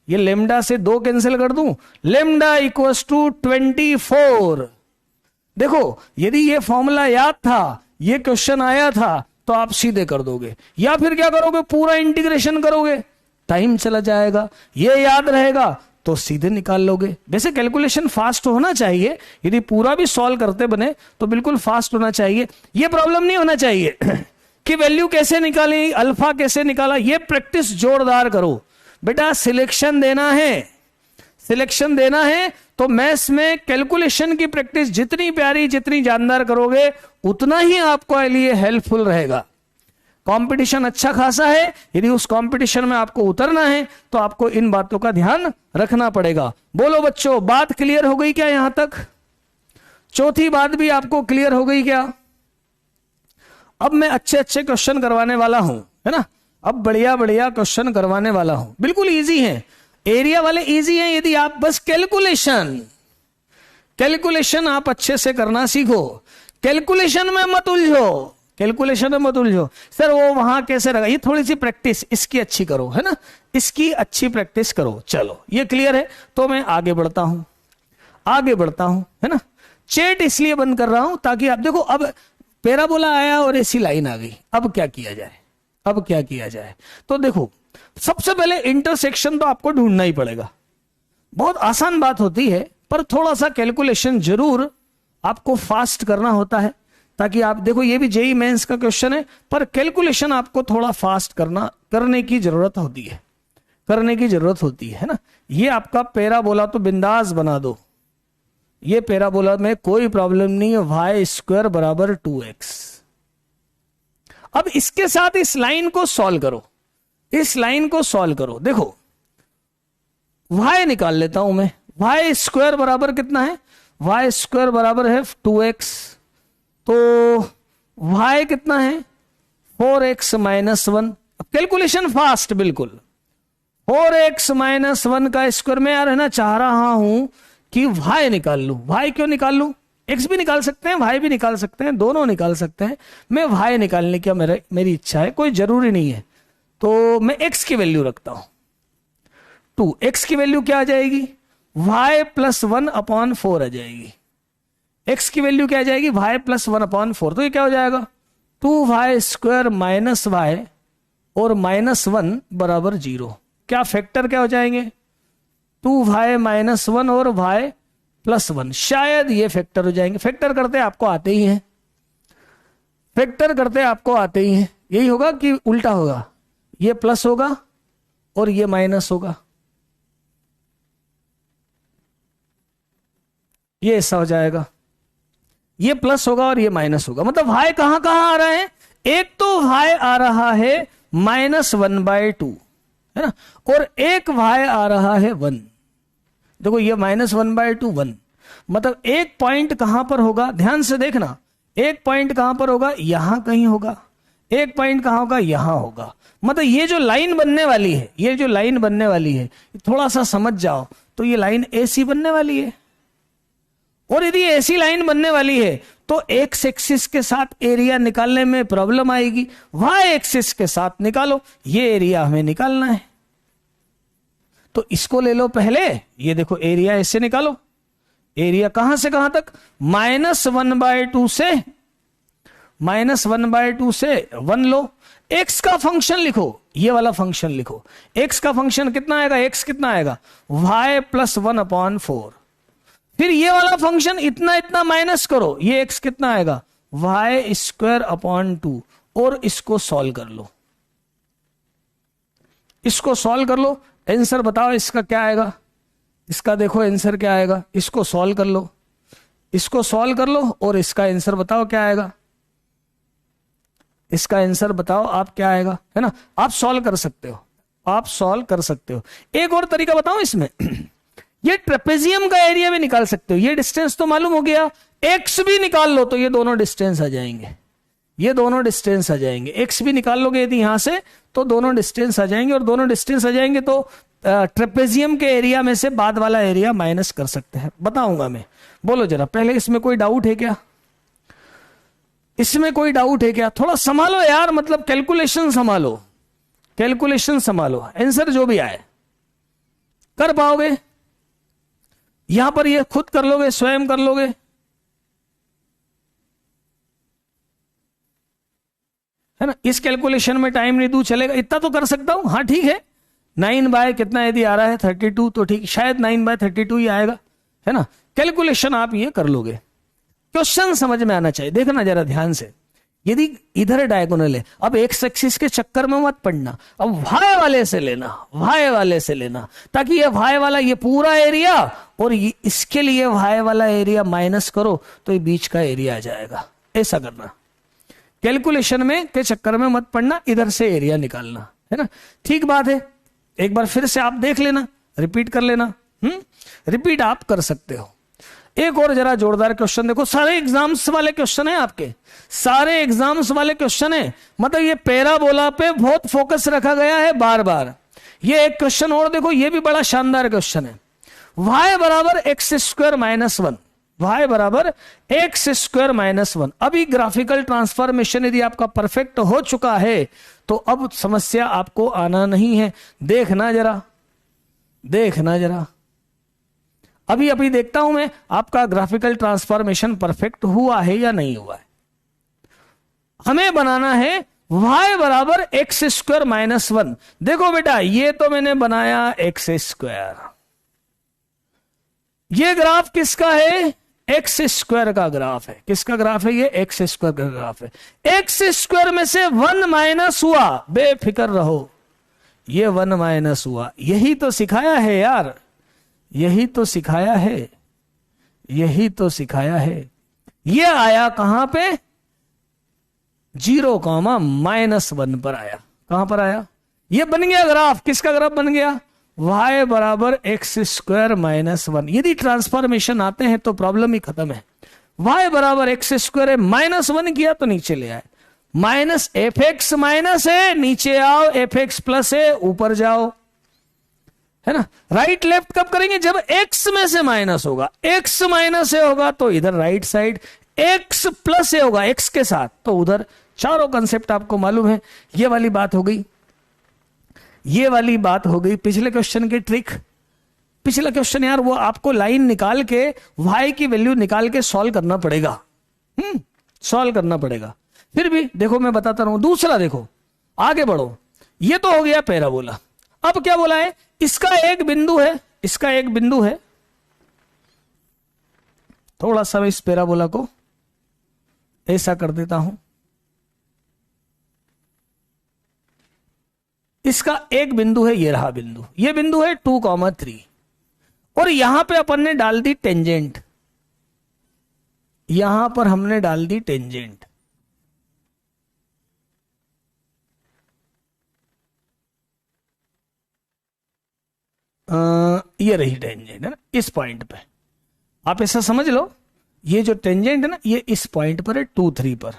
ये लेम्डा से 2 कैंसिल कर दूं, लेम्डा इक्वल्स टू 24। देखो यदि ये फॉर्मूला याद था, ये क्वेश्चन आया था, तो आप सीधे कर दोगे, या फिर क्या करोगे पूरा इंटीग्रेशन करोगे, टाइम चला जाएगा। ये याद रहेगा तो सीधे निकाल लोगे। वैसे कैलकुलेशन फास्ट होना चाहिए, यदि पूरा भी सॉल्व करते बने तो बिल्कुल फास्ट होना चाहिए, ये प्रॉब्लम नहीं होना चाहिए की वैल्यू कैसे निकाली, अल्फा कैसे निकाला, ये प्रैक्टिस जोरदार करो बेटा। सिलेक्शन देना है, सिलेक्शन देना है तो मैथ्स में कैलकुलेशन की प्रैक्टिस जितनी प्यारी, जितनी जानदार करोगे उतना ही आपको लिए हेल्पफुल रहेगा। कंपटीशन अच्छा खासा है, यदि उस कंपटीशन में आपको उतरना है तो आपको इन बातों का ध्यान रखना पड़ेगा। बोलो बच्चों, बात क्लियर हो गई क्या यहां तक? चौथी बात भी आपको क्लियर हो गई क्या? अब मैं अच्छे अच्छे क्वेश्चन करवाने वाला हूं, है ना। अब बढ़िया बढ़िया क्वेश्चन करवाने वाला हूं, बिल्कुल इजी है, एरिया वाले इजी हैं। यदि आप बस कैलकुलेशन आप अच्छे से करना सीखो, कैलकुलेशन में मत उलझो, कैलकुलेशन में मत उलझो। सर वो वहां कैसे रखा, ये थोड़ी सी प्रैक्टिस इसकी अच्छी करो, है ना, इसकी अच्छी प्रैक्टिस करो। चलो ये क्लियर है तो मैं आगे बढ़ता हूं, आगे बढ़ता हूं, है ना। चैट इसलिए बंद कर रहा हूं ताकि आप देखो, अब पैराबोला आया और ऐसी लाइन आ गई, अब क्या किया जाए, अब क्या किया जाए। तो देखो सबसे पहले इंटरसेक्शन तो आपको ढूंढना ही पड़ेगा। बहुत आसान बात होती है पर थोड़ा सा कैलकुलेशन जरूर आपको फास्ट करना होता है, ताकि आप देखो ये भी जेईई मेंस का क्वेश्चन है पर कैलकुलेशन आपको थोड़ा फास्ट करने की जरूरत होती है, करने की जरूरत होती है ना। ये आपका पैराबोला तो बिंदास बना दो, ये पैराबोला में कोई प्रॉब्लम नहीं है, वाई स्क्वायर बराबर 2x। अब इसके साथ इस लाइन को सॉल्व करो, इस लाइन को सॉल्व करो। देखो y निकाल लेता हूं मैं, वाई स्क्वायर बराबर कितना है, वाई स्क्वायर बराबर है 2x, तो y कितना है 4x माइनस 1। कैलकुलेशन फास्ट बिल्कुल, 4x माइनस 1 का स्क्वायर। मैं यार है ना चाह रहा हूं कि y निकाल लूं, y क्यों निकाल लूं, x भी निकाल सकते हैं, y भी निकाल सकते हैं, दोनों निकाल सकते हैं। मैं y निकालने की मेरी इच्छा है, कोई जरूरी नहीं है, तो मैं x की वैल्यू रखता हूं 2। x की वैल्यू क्या आ जाएगी, y प्लस 1 अपॉन 4 आ जाएगी। x की वैल्यू क्या आ जाएगी, y प्लस 1 अपॉन 4, तो ये क्या हो जाएगा 2y स्क्वायर माइनस y और माइनस 1 बराबर 0। क्या फैक्टर क्या हो जाएंगे, 2y माइनस 1 और y प्लस 1, शायद ये फैक्टर हो जाएंगे। फैक्टर करते आपको आते ही हैं, फैक्टर करते आपको आते ही हैं। यही होगा कि उल्टा होगा, ये प्लस होगा और ये माइनस होगा, ये ऐसा हो जाएगा, ये प्लस होगा और ये माइनस होगा। मतलब y कहां कहां आ रहा है, एक तो y आ रहा है -1/2, है ना, और एक y आ रहा है 1। देखो ये -1/2 1, मतलब एक पॉइंट कहां पर होगा, ध्यान से देखना, एक पॉइंट कहां पर होगा, यहां कहीं होगा, एक पॉइंट कहां होगा, यहां होगा। मतलब ये जो लाइन बनने वाली है, ये जो लाइन बनने वाली है, थोड़ा सा समझ जाओ तो ये लाइन ऐसी बनने वाली है। और यदि ऐसी लाइन बनने वाली है तो एक्स एक्सिस के साथ एरिया निकालने में प्रॉब्लम आएगी, वाई एक्सिस के साथ निकालो, ये एरिया हमें निकालना है। तो इसको ले लो पहले, ये देखो एरिया ऐसे निकालो, एरिया कहां से कहां तक, -1/2 से -1/2 से 1 लो। एक्स का फंक्शन लिखो, ये वाला फंक्शन लिखो, एक्स का फंक्शन कितना आएगा, एक्स कितना आएगा y प्लस 1 अपॉन 4। फिर ये वाला फंक्शन इतना इतना माइनस करो, ये x कितना आएगा y स्क्वायर अपॉन 2, और इसको सॉल्व कर लो, इसको सॉल्व कर लो। आंसर बताओ इसका क्या आएगा, इसका देखो आंसर क्या आएगा, इसको सॉल्व कर लो, इसको सॉल्व कर लो और इसका आंसर बताओ क्या आएगा, इसका आंसर बताओ आप क्या आएगा, है ना। आप सॉल्व कर सकते हो, आप सॉल्व कर सकते हो। एक और तरीका बताऊं इसमें ये ट्रेपेजियम का एरिया भी निकाल सकते हो। ये डिस्टेंस तो मालूम हो गया, एक्स भी निकाल लो तो ये दोनों डिस्टेंस आ जाएंगे, ये दोनों डिस्टेंस आ जाएंगे। एक्स भी निकाल लोगे यदि यहां से तो दोनों डिस्टेंस आ जाएंगे, और दोनों डिस्टेंस आ जाएंगे तो ट्रेपेजियम के एरिया में से बाद वाला एरिया माइनस कर सकते हैं, बताऊंगा मैं। बोलो जरा पहले, इसमें कोई डाउट है क्या, इसमें कोई डाउट है क्या? थोड़ा संभालो यार, मतलब कैलकुलेशन संभालो, कैलकुलेशन संभालो, आंसर जो भी आए कर पाओगे। यहां पर ये खुद कर लोगे, स्वयं कर लोगे, है ना। इस कैलकुलेशन में टाइम नहीं दूं चलेगा, इतना तो कर सकता हूं, हाँ ठीक है। 9 बाय कितना यदि आ रहा है 32, तो ठीक, शायद 9/32 ही आएगा, है ना। कैलकुलेशन आप ये कर लोगे, क्वेश्चन समझ में आना चाहिए। देखना जरा ध्यान से, यदि इधर डायगोनल है, अब एक्स एक्सिस के चक्कर में मत पड़ना, अब वाई वाले से लेना, वाई वाले से लेना, ताकि ये वाई वाला ये पूरा एरिया और ये इसके लिए वाई वाला एरिया माइनस करो तो ये बीच का एरिया आ जाएगा। ऐसा करना, कैलकुलेशन में के चक्कर में मत पड़ना, इधर से एरिया निकालना, है ना। ठीक बात है, एक बार फिर से आप देख लेना, रिपीट कर लेना। रिपीट आप कर सकते हो। एक और जरा जोरदार क्वेश्चन देखो, सारे एग्जाम्स वाले क्वेश्चन है आपके, सारे एग्जाम्स वाले क्वेश्चन है, मतलब ये पैराबोला पे बहुत फोकस रखा गया है बार बार। ये एक क्वेश्चन और देखो, ये भी बड़ा शानदार क्वेश्चन है। y बराबर x square minus one, y बराबर एक्स स्क्वायर माइनस वन। अभी ग्राफिकल ट्रांसफॉर्मेशन यदि आपका परफेक्ट हो चुका है तो अब समस्या आपको आना नहीं है। देखना जरा, देखना जरा, अभी अभी देखता हूं मैं आपका ग्राफिकल ट्रांसफॉर्मेशन परफेक्ट हुआ है या नहीं हुआ है। हमें बनाना है y बराबर एक्स स्क्वायर माइनस वन। देखो बेटा, ये तो मैंने बनाया एक्स स्क्वायर, ये ग्राफ किसका है? एक्स स्क्वायर का ग्राफ है। किसका ग्राफ है? ये एक्स स्क्वायर का ग्राफ है। एक्स स्क्वायर में से वन माइनस हुआ, बेफिक्र रहो, ये वन माइनस हुआ। यही तो सिखाया है यार, यही तो सिखाया है, यही तो सिखाया है। ये आया कहां पे? 0,-1 पर आया। कहां पर आया? ये बन गया ग्राफ। किसका ग्राफ बन गया? y बराबर एक्स स्क्वायर माइनस वन। यदि ट्रांसफॉर्मेशन आते हैं तो प्रॉब्लम ही खत्म है। y बराबर एक्स स्क्वायर है, माइनस वन किया तो नीचे ले आए, माइनस एफ एक्स माइनस है, नीचे आओ, एफ एक्स प्लस है, ऊपर जाओ, है ना। राइट लेफ्ट कब करेंगे? जब x में से माइनस होगा। x माइनस से होगा तो इधर राइट साइड, x प्लस से होगा x के साथ तो उधर। चारों कंसेप्ट आपको मालूम है। ये वाली बात हो गई, ये वाली बात हो गई। पिछले क्वेश्चन की ट्रिक, पिछला क्वेश्चन यार वो आपको लाइन निकाल के y की वैल्यू निकाल के सॉल्व करना पड़ेगा, सॉल्व करना पड़ेगा। फिर भी देखो मैं बताता रहूं। दूसरा देखो, आगे बढ़ो। ये तो हो गया पैराबोला। अब क्या बोला है? इसका एक बिंदु है, इसका एक बिंदु है। थोड़ा सा मैं इस पैराबोला को ऐसा कर देता हूं। इसका एक बिंदु है, ये रहा बिंदु, ये बिंदु है 2,3 और यहां पे अपन ने डाल दी टेंजेंट, यहां पर हमने डाल दी टेंजेंट। ये रही टेंजेंट, है ना, इस पॉइंट पे। आप ऐसा समझ लो, ये जो टेंजेंट है ना, ये इस पॉइंट पर है 2,3 पर।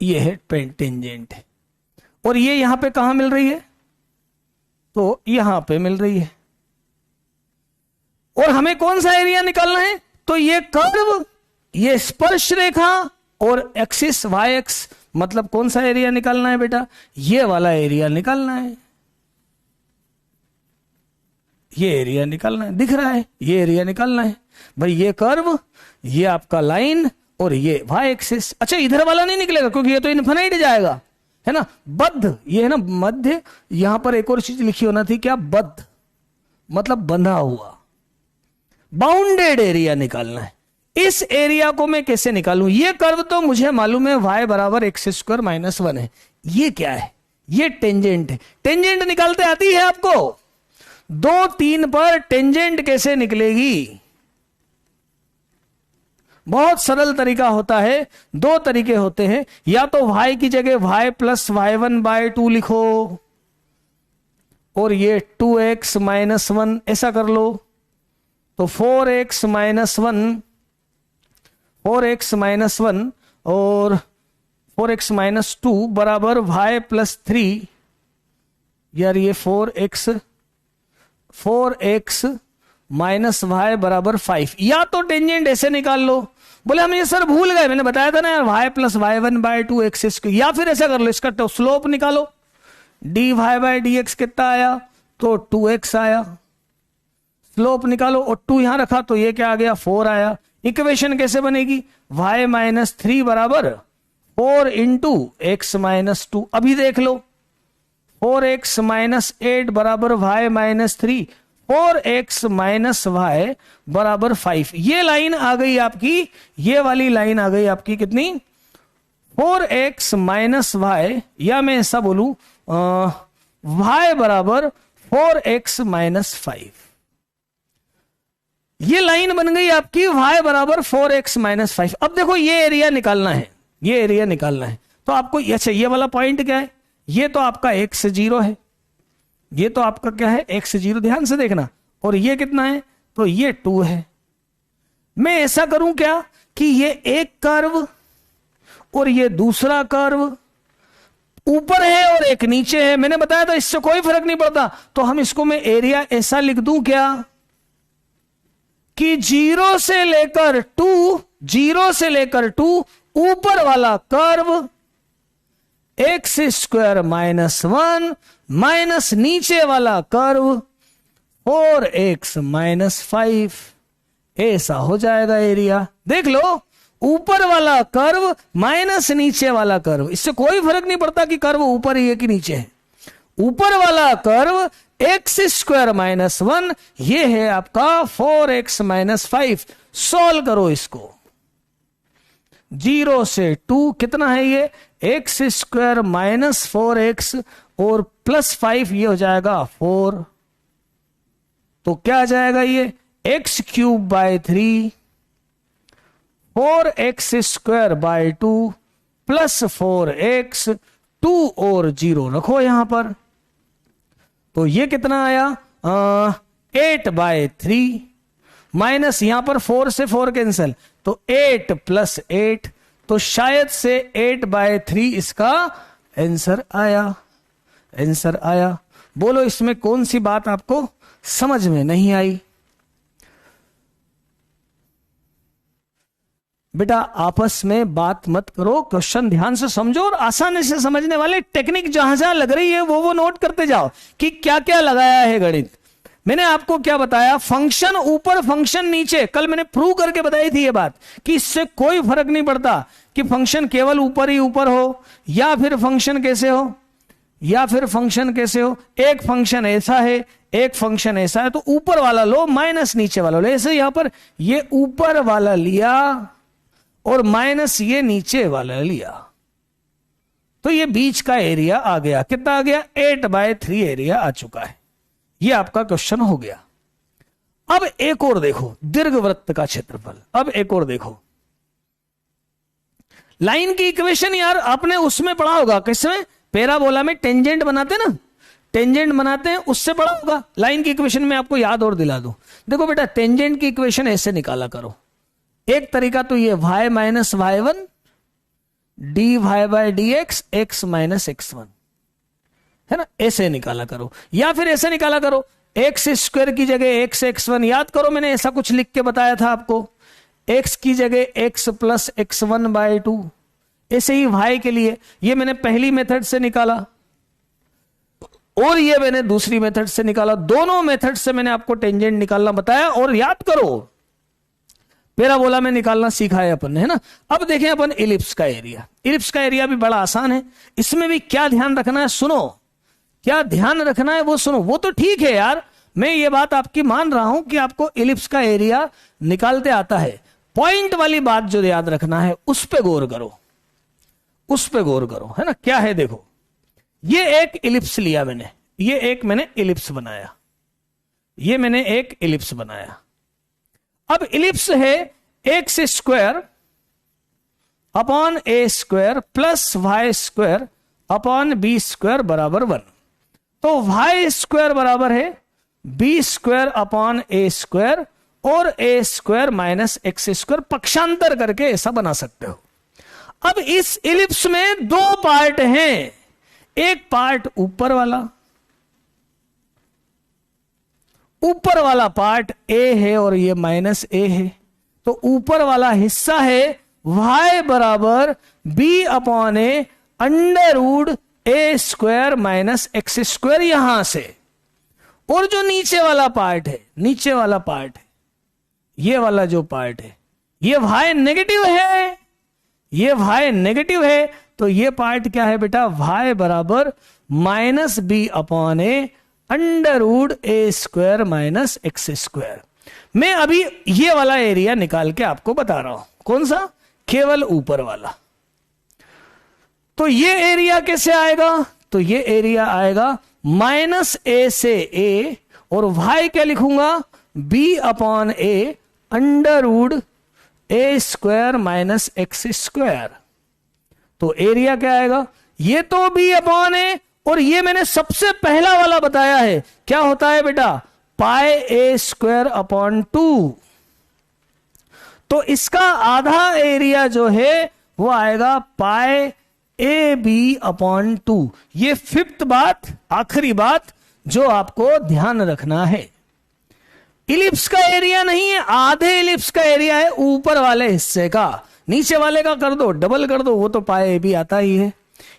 ये है टेंजेंट है और ये यहां पे कहां मिल रही है? तो यहां पे मिल रही है। और हमें कौन सा एरिया निकालना है? तो ये कर्व, ये स्पर्श रेखा और एक्सिस वाई एक्स, मतलब कौन सा एरिया निकालना है बेटा? ये वाला एरिया निकालना है। ये एरिया निकालना है, दिख रहा है, ये एरिया निकालना है भाई। ये कर्व, ये आपका लाइन और ये वाई एक्सिस। अच्छा, इधर वाला नहीं निकलेगा क्योंकि ये तो इनफिनिट जाएगा, है ना। बद्ध, ये है ना मध्य। यहां पर एक और चीज लिखी होना थी, क्या? बद्ध मतलब बंधा हुआ। बाउंडेड एरिया निकालना है। इस एरिया को मैं कैसे निकालूं? ये कर्व तो मुझे मालूम है y बराबर एक्स स्क्वायर माइनस वन है। ये क्या है? ये टेंजेंट है। टेंजेंट निकालते आती है आपको? 2-3 पर टेंजेंट कैसे निकलेगी? बहुत सरल तरीका होता है। दो तरीके होते हैं, या तो y की जगह y प्लस y1/2 लिखो और ये 2x माइनस वन ऐसा कर लो, तो 4x minus one, 4x minus one और 4x माइनस 2 बराबर y प्लस 3। यार ये 4x माइनस y बराबर 5। या तो टेंजेंट ऐसे निकाल लो। बोले हम ये सर भूल गए, मैंने बताया था ना यार, y प्लस y1/2 एक्स। या फिर ऐसा कर लो, इसका तो स्लोप निकालो, dy/dx कितना आया? तो 2x आया। स्लोप निकालो और 2 यहां रखा तो ये क्या आ गया? 4 आया। इक्वेशन कैसे बनेगी? y माइनस 3 बराबर 4 इंटू एक्स माइनस 2। अभी देख लो, 4x माइनस 8 बराबर y minus 3। 4x minus Y बराबर 5। ये लाइन आ गई आपकी, ये वाली लाइन आ गई आपकी कितनी, 4x माइनस वाई, या मैं ऐसा बोलूं y बराबर 4x माइनस 5। ये लाइन बन गई आपकी y बराबर 4x माइनस 5। अब देखो ये एरिया निकालना है, ये एरिया निकालना है, तो आपको अच्छा ये वाला पॉइंट क्या है, ये तो आपका x 0 है, ये तो आपका क्या है x 0, ध्यान से देखना, और ये कितना है, तो ये 2 है। मैं ऐसा करूं क्या कि ये एक कर्व और ये दूसरा कर्व ऊपर है और एक नीचे है, मैंने बताया था इससे कोई फर्क नहीं पड़ता, तो हम इसको मैं एरिया ऐसा लिख दूं क्या कि 0 से लेकर 2 ऊपर वाला curve x square minus 1 minus नीचे वाला कर्व 4x माइनस 5, ऐसा हो जाएगा एरिया। देख लो, ऊपर वाला कर्व माइनस नीचे वाला कर्व, इससे कोई फर्क नहीं पड़ता कि कर्व ऊपर ही है कि नीचे है। ऊपर वाला कर्व एक्स स्क्वायर माइनस 1, ये है आपका 4x माइनस 5। सॉल्व करो इसको, 0 से 2 कितना है ये, एक्स स्क्वायर माइनस 4x और प्लस 5, ये हो जाएगा 4। तो क्या आ जाएगा ये, x cube by 3, 4x square by 2 plus 4x, 2 और 0 रखो यहां पर, तो ये कितना आया 8 बाय 3 माइनस यहां पर 4 से 4 कैंसिल, तो 8 प्लस 8, तो शायद से 8 बाय 3 इसका आंसर आया, आंसर आया। बोलो इसमें कौन सी बात आपको समझ में नहीं आई। बेटा आपस में बात मत करो, क्वेश्चन ध्यान से समझो और आसानी से समझने वाले टेक्निक जहां जहां लग रही है वो नोट करते जाओ कि क्या क्या लगाया है गणित। मैंने आपको क्या बताया, फंक्शन ऊपर फंक्शन नीचे, कल मैंने प्रूव करके बताई थी ये बात कि इससे कोई फर्क नहीं पड़ता कि फंक्शन केवल ऊपर ही ऊपर हो या फिर फंक्शन कैसे हो, या फिर फंक्शन कैसे हो, एक फंक्शन ऐसा है एक फंक्शन ऐसा है, तो ऊपर वाला लो माइनस नीचे वाला लो। ऐसे यहां पर ये ऊपर वाला लिया और माइनस ये नीचे वाला लिया, तो ये बीच का एरिया आ गया, कितना आ गया 8 बाय 3 एरिया आ चुका है। ये आपका क्वेश्चन हो गया। अब एक और देखो, दीर्घवृत्त का क्षेत्रफल। अब एक और देखो, लाइन की इक्वेशन यार आपने उसमें पढ़ा होगा, किसमें, पैराबोला में टेंजेंट बनाते ना, टेंजेंट बनाते हैं, उससे पढ़ा होगा। लाइन की इक्वेशन में आपको याद और दिला दूं, देखो बेटा टेंजेंट की इक्वेशन ऐसे निकाला करो। एक तरीका तो ये y minus y1 dy by dx x minus x1 है ना, ऐसे निकाला करो, या फिर ऐसे निकाला करो एक्स स्क्वायर की जगह एक्स x1, याद करो मैंने ऐसा कुछ लिख के बताया था आपको, x की जगह x प्लस x1 बाय 2। ऐसे ही y के लिए ये मैंने पहली मेथड से निकाला और ये मैंने दूसरी मेथड से निकाला, दोनों मेथड से मैंने आपको टेंजेंट निकालना बताया। और याद करो पैराबोला में निकालना सीखा है अपन ने, है ना। अब देखें अपन इलिप्स का एरिया। इलिप्स का एरिया भी बड़ा आसान है, इसमें भी क्या ध्यान रखना है सुनो, क्या ध्यान रखना है वो सुनो। वो तो ठीक है यार, मैं ये बात आपकी मान रहा हूं कि आपको इलिप्स का एरिया निकालते आता है, पॉइंट वाली बात जो याद रखना है उस पे गौर करो, उस पे गौर करो, है ना। क्या है देखो, ये एक इलिप्स लिया मैंने, ये एक मैंने इलिप्स बनाया, ये मैंने एक इलिप्स बनाया। अब इलिप्स है X square upon A square plus Y square upon B square बराबर 1। तो वाई स्क्वायर बराबर है B square upon A square और A square minus X square, पक्षांतर करके ऐसा बना सकते हो। अब इस इलिप्स में दो पार्ट हैं, एक पार्ट ऊपर वाला, ऊपर वाला पार्ट ए है और ये माइनस ए है, तो ऊपर वाला हिस्सा है y बराबर B upon A under root A square minus X square यहां से। और जो नीचे वाला पार्ट है, नीचे वाला पार्ट है, ये वाला जो पार्ट है, ये y नेगेटिव है, ये y नेगेटिव है, तो ये पार्ट क्या है बेटा, y बराबर माइनस बी अपॉन ए √a² माइनस x²। मैं अभी ये वाला एरिया निकाल के आपको बता रहा हूं। कौन सा? केवल ऊपर वाला। तो ये एरिया कैसे आएगा? तो ये एरिया आएगा -a से a, और y क्या लिखूंगा? b/a √a² minus x²। तो एरिया क्या आएगा? ये तो b/a, और ये मैंने सबसे पहला वाला बताया है, क्या होता है बेटा? πa²/2। तो इसका आधा एरिया जो है वो आएगा πab/2। ये फिफ्थ बात, आखिरी बात जो आपको ध्यान रखना है। इलिप्स का एरिया नहीं है, आधे इलिप्स का एरिया है ऊपर वाले हिस्से का। नीचे वाले का कर दो, डबल कर दो, वो तो πab आता ही है।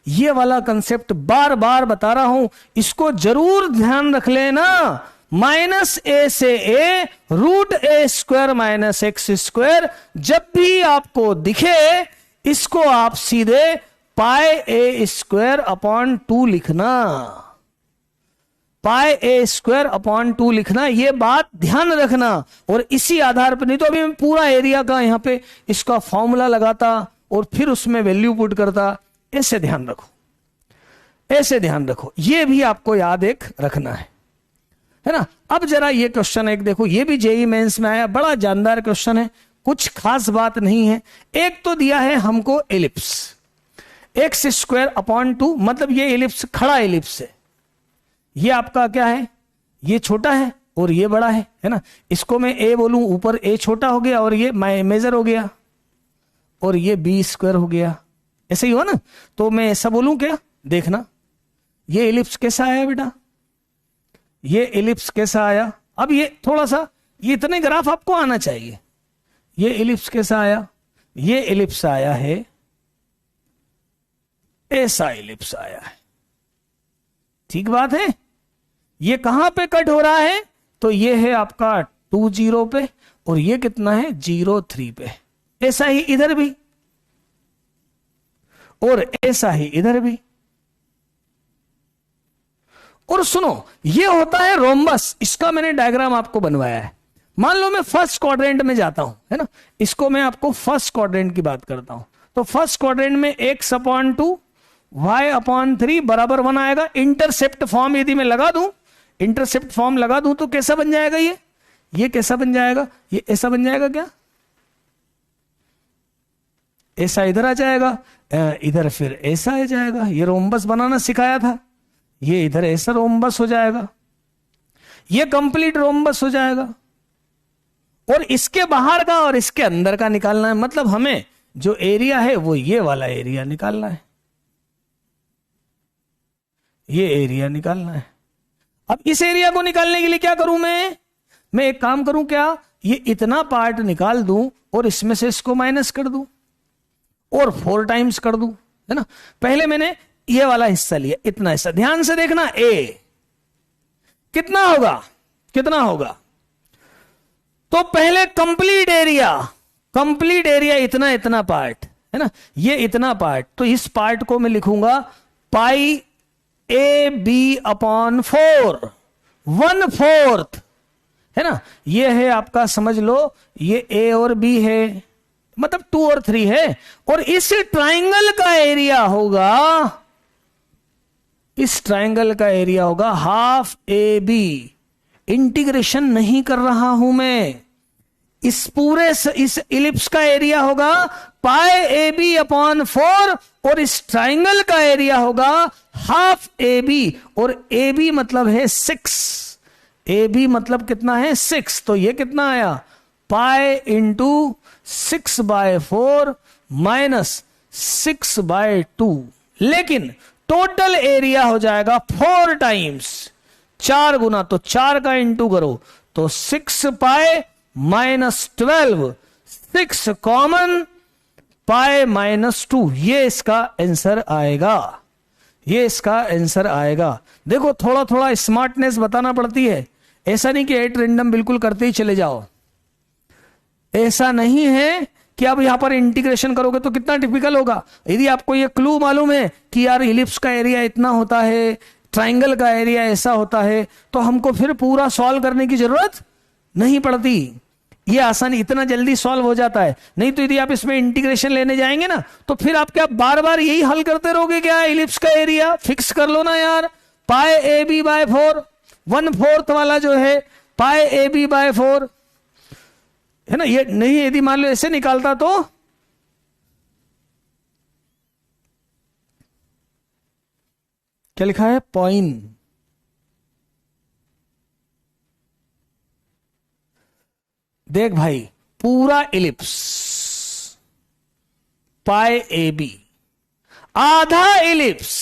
ये वाला कंसेप्ट बार बार बता रहा हूं, इसको जरूर ध्यान रख लेना। -a से a √a² माइनस x², जब भी आपको दिखे इसको आप सीधे πa²/2 लिखना। πa²/2 लिखना, ये बात ध्यान रखना। और इसी आधार पर, नहीं तो अभी मैं पूरा एरिया का यहां पे इसका फॉर्मूला लगाता और फिर उसमें वैल्यू पुट करता। ऐसे ध्यान रखो, ऐसे ध्यान रखो, ये भी आपको याद एक रखना है ना। अब जरा ये क्वेश्चन एक देखो, ये भी जेईई मेंस में आया, बड़ा जानदार क्वेश्चन है, कुछ खास बात नहीं है। एक तो दिया है हमको एलिप्स x²/2, मतलब ये एलिप्स खड़ा एलिप्स है। ये आपका क्या है? ये छोटा है और ये बड़ा है ना। इसको मैं a बोलूं, ऊपर a छोटा हो गया और ये मेजर हो गया, और ये b² हो गया। ऐसे ही हो ना। तो मैं ऐसा बोलूं क्या? देखना, ये एलिप्स कैसा आया बेटा? ये एलिप्स कैसा आया? अब ये थोड़ा सा, ये इतने ग्राफ आपको आना चाहिए। ये एलिप्स कैसा आया? ये एलिप्स आया है, ऐसा एलिप्स आया है। ठीक बात है। ये कहां पे कट हो रहा है? तो ये है आपका 2 0 पे, और ये कितना है? 0 3 पे। ऐसा ही इधर भी, और ऐसा ही इधर भी। और सुनो, ये होता है रोम्बस। इसका मैंने डायग्राम आपको बनवाया है। मान लो मैं फर्स्ट क्वाड्रेंट में जाता हूं, है ना। इसको मैं आपको फर्स्ट क्वाड्रेंट की बात करता हूं। तो फर्स्ट क्वाड्रेंट में x/2 y/3 बराबर 1 आएगा। इंटरसेप्ट फॉर्म यदि मैं लगा दूं, इंटरसेप्ट फॉर्म लगा दूं, तो कैसा बन जाएगा? ये कैसा बन जाएगा? ये ऐसा बन जाएगा क्या? ऐसा इधर आ जाएगा, इधर फिर ऐसा आ जाएगा। ये रोम्बस बनाना सिखाया था, ये इधर ऐसा रोम्बस हो जाएगा, ये कंप्लीट रोम्बस हो जाएगा। और इसके बाहर का और इसके अंदर का निकालना है, मतलब हमें जो एरिया है वो ये वाला एरिया निकालना है, ये एरिया निकालना है। अब इस एरिया को निकालने के लिए क्या करूं मैं एक काम करूं क्या? ये इतना पार्ट निकाल दूं और इसमें से इसको माइनस कर दूं और 4 टाइम्स कर दूं, है ना। पहले मैंने ये वाला हिस्सा लिया, इतना हिस्सा। ध्यान से देखना, a कितना होगा? कितना होगा? तो पहले कंप्लीट एरिया इतना इतना पार्ट, है ना, ये इतना पार्ट। तो इस पार्ट को मैं लिखूंगा πab/4, 1/4, है ना। ये है आपका, समझ लो, ये a और b है, मतलब 2 और 3 है। और इस ट्राइंगल का एरिया होगा, इस ट्राइंगल का एरिया होगा ½ AB। इंटीग्रेशन नहीं कर रहा हूं मैं, इस पूरे इस इलिप्स का एरिया होगा πab/4, और इस ट्राइंगल का एरिया होगा ½ AB। और AB मतलब है 6, AB मतलब कितना है? 6। तो ये कितना आया? π × 6/4 माइनस 6/2। लेकिन टोटल एरिया हो जाएगा 4 टाइम्स, 4 गुना, तो 4 का इंटू करो तो 6π - 12, 6 कॉमन, π - 2। ये इसका आंसर आएगा, ये इसका आंसर आएगा। देखो, थोड़ा थोड़ा स्मार्टनेस बताना पड़ती है। ऐसा नहीं कि 8 रैंडम बिल्कुल करते ही चले जाओ, ऐसा नहीं है कि आप यहां पर इंटीग्रेशन करोगे तो कितना टिपिकल होगा। यदि आपको ये क्लू मालूम है कि यार इलिप्स का एरिया इतना होता है, ट्राइंगल का एरिया ऐसा होता है, तो हमको फिर पूरा सॉल्व करने की जरूरत नहीं पड़ती, ये आसानी इतना जल्दी सॉल्व हो जाता है। नहीं तो यदि आप इसमें इंटीग्रेशन लेने जाएंगे ना, तो फिर आप क्या बार बार यही हल करते रहोगे क्या? इलिप्स का एरिया फिक्स कर लो ना यार, पाई ए बी बाय 4, 1/4 वाला जो है पाई ए बी बाय 4 है ना। ये नहीं, यदि मान लो ऐसे निकालता तो क्या लिखा है? पॉइंट। देख भाई, पूरा इलिप्स पाई ए बी, आधा ellipse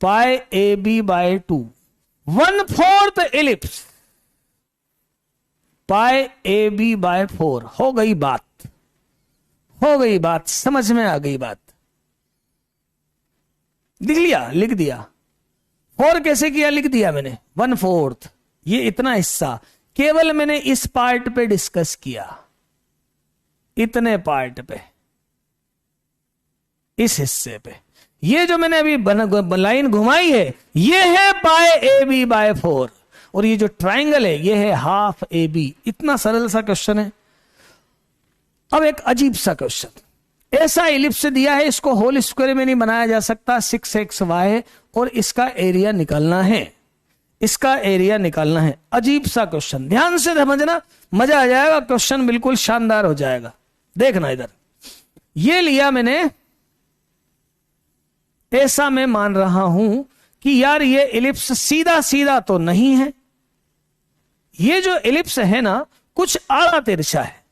pi a b by 2, 1/4 ellipse pi a b by 4। हो गई बात, हो गई बात, समझ में आ गई बात। लिख लिया, लिख दिया। 4 कैसे किया? लिख दिया मैंने, 1/4। ये इतना हिस्सा केवल मैंने इस पार्ट पे डिस्कस किया, इतने पार्ट पे, इस हिस्से पे। ये जो मैंने अभी लाइन घुमाई है, ये है पाई ए बी बाय 4, और ये जो ट्राइंगल है ये है हाफ ए बी। इतना सरल सा क्वेश्चन है। अब एक अजीब सा क्वेश्चन, ऐसा इलिप्स दिया है, इसको होल स्क्वायर में नहीं बनाया जा सकता, 6xy, और इसका एरिया निकालना है, इसका एरिया निकालना है। अजीब सा क्वेश्चन, ध्यान से समझना, मजा आ जाएगा, क्वेश्चन बिल्कुल शानदार हो जाएगा। देखना इधर, ये लिया मैंने, ऐसा मैं मान रहा हूं कि यार ये इलिप्स सीधा सीधा तो नहीं है, ये जो इलिप्स है ना कुछ आड़ा तिरछा है।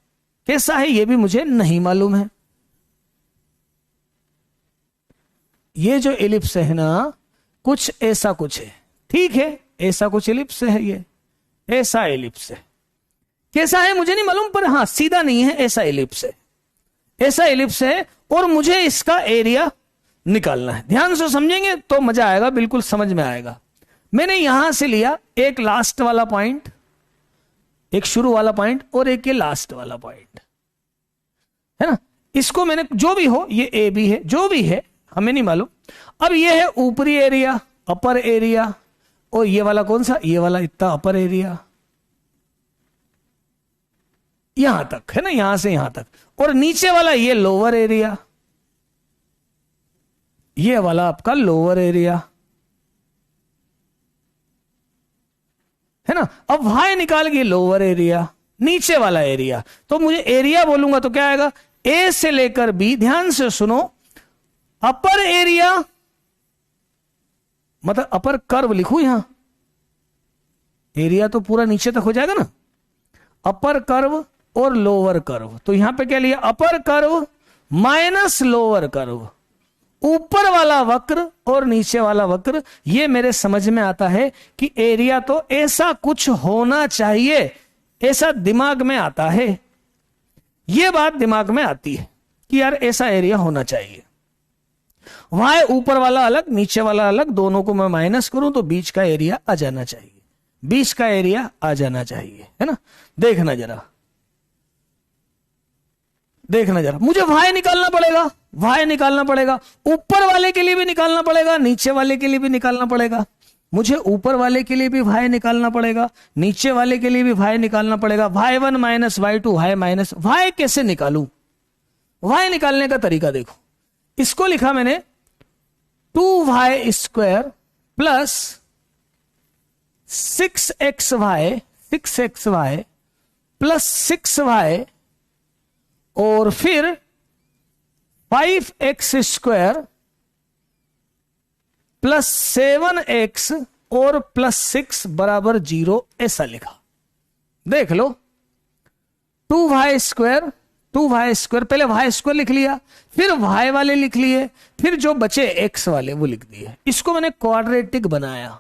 कैसा है ये भी मुझे नहीं मालूम है। ये जो इलिप्स है ना कुछ ऐसा कुछ है, ठीक है, ऐसा कुछ इलिप्स है, ये ऐसा इलिप्स है। कैसा है मुझे नहीं मालूम, पर हां सीधा नहीं है, ऐसा इलिप्स है, ऐसा इलिप्स है, और मुझे इसका एरिया निकालना है। ध्यान से समझेंगे तो मजा आएगा, बिल्कुल समझ में आएगा। मैंने यहां से लिया एक लास्ट वाला पॉइंट, एक शुरू वाला पॉइंट, और एक ये लास्ट वाला पॉइंट, है ना। इसको मैंने, जो भी हो, ये ए बी है, जो भी है हमें नहीं मालूम। अब ये है ऊपरी एरिया, अपर एरिया, और ये वाला कौन सा? ये वाला इतना अपर एरिया, यहां तक है ना, यहां से यहां तक, और नीचे वाला ये लोअर एरिया, ये वाला आपका लोअर एरिया, है ना। अब y निकाल के लोअर एरिया, नीचे वाला एरिया, तो मुझे एरिया बोलूंगा तो क्या आएगा? ए से लेकर बी, ध्यान से सुनो, अपर एरिया मतलब अपर कर्व लिखूं यहां, एरिया तो पूरा नीचे तक हो जाएगा ना, अपर कर्व और लोअर कर्व। तो यहां पे क्या लिया? Upper curve minus lower curve, ऊपर वाला वक्र और नीचे वाला वक्र। ये मेरे समझ में आता है कि एरिया तो ऐसा कुछ होना चाहिए, ऐसा दिमाग में आता है, ये बात दिमाग में आती है कि यार ऐसा एरिया होना चाहिए। वहां ऊपर वाला अलग, नीचे वाला अलग, दोनों को मैं माइनस करूं तो बीच का एरिया आ जाना चाहिए, बीच का एरिया आ जाना चाहिए, है ना। देखना जरा, देखना जरा, मुझे y निकालना पड़ेगा, y निकालना पड़ेगा, ऊपर वाले के लिए भी निकालना पड़ेगा, नीचे वाले के लिए भी निकालना पड़ेगा। मुझे ऊपर वाले के लिए भी y निकालना पड़ेगा, नीचे वाले के लिए भी y निकालना पड़ेगा। y1 minus y2 y minus y कैसे निकालूं? y निकालने का तरीका देखो, इसको लिखा मैंने 2y square plus 6xy plus 6y और फिर 5x स्क्वायर प्लस 7x और प्लस 6 बराबर 0, ऐसा लिखा। देख लो, 2y स्क्वायर पहले y स्क्वायर लिख लिया, फिर y वाले लिख लिए, फिर जो बचे x वाले वो लिख दिए। इसको मैंने क्वाड्रेटिक बनाया,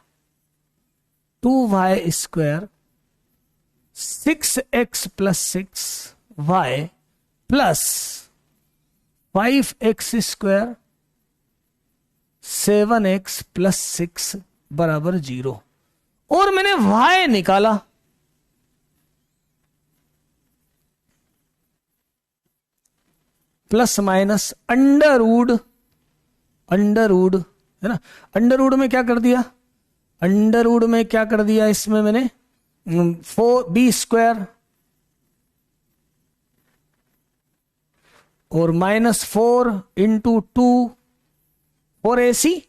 2y square 6x plus 6y plus 5x square 7x plus 6 बराबर 0, और मैंने y निकाला। प्लस माइनस अंडर रूड है ना। अंडरवुड में क्या कर दिया, अंडरवुड में क्या कर दिया, इसमें मैंने 4b² और -4 × 2 4ac,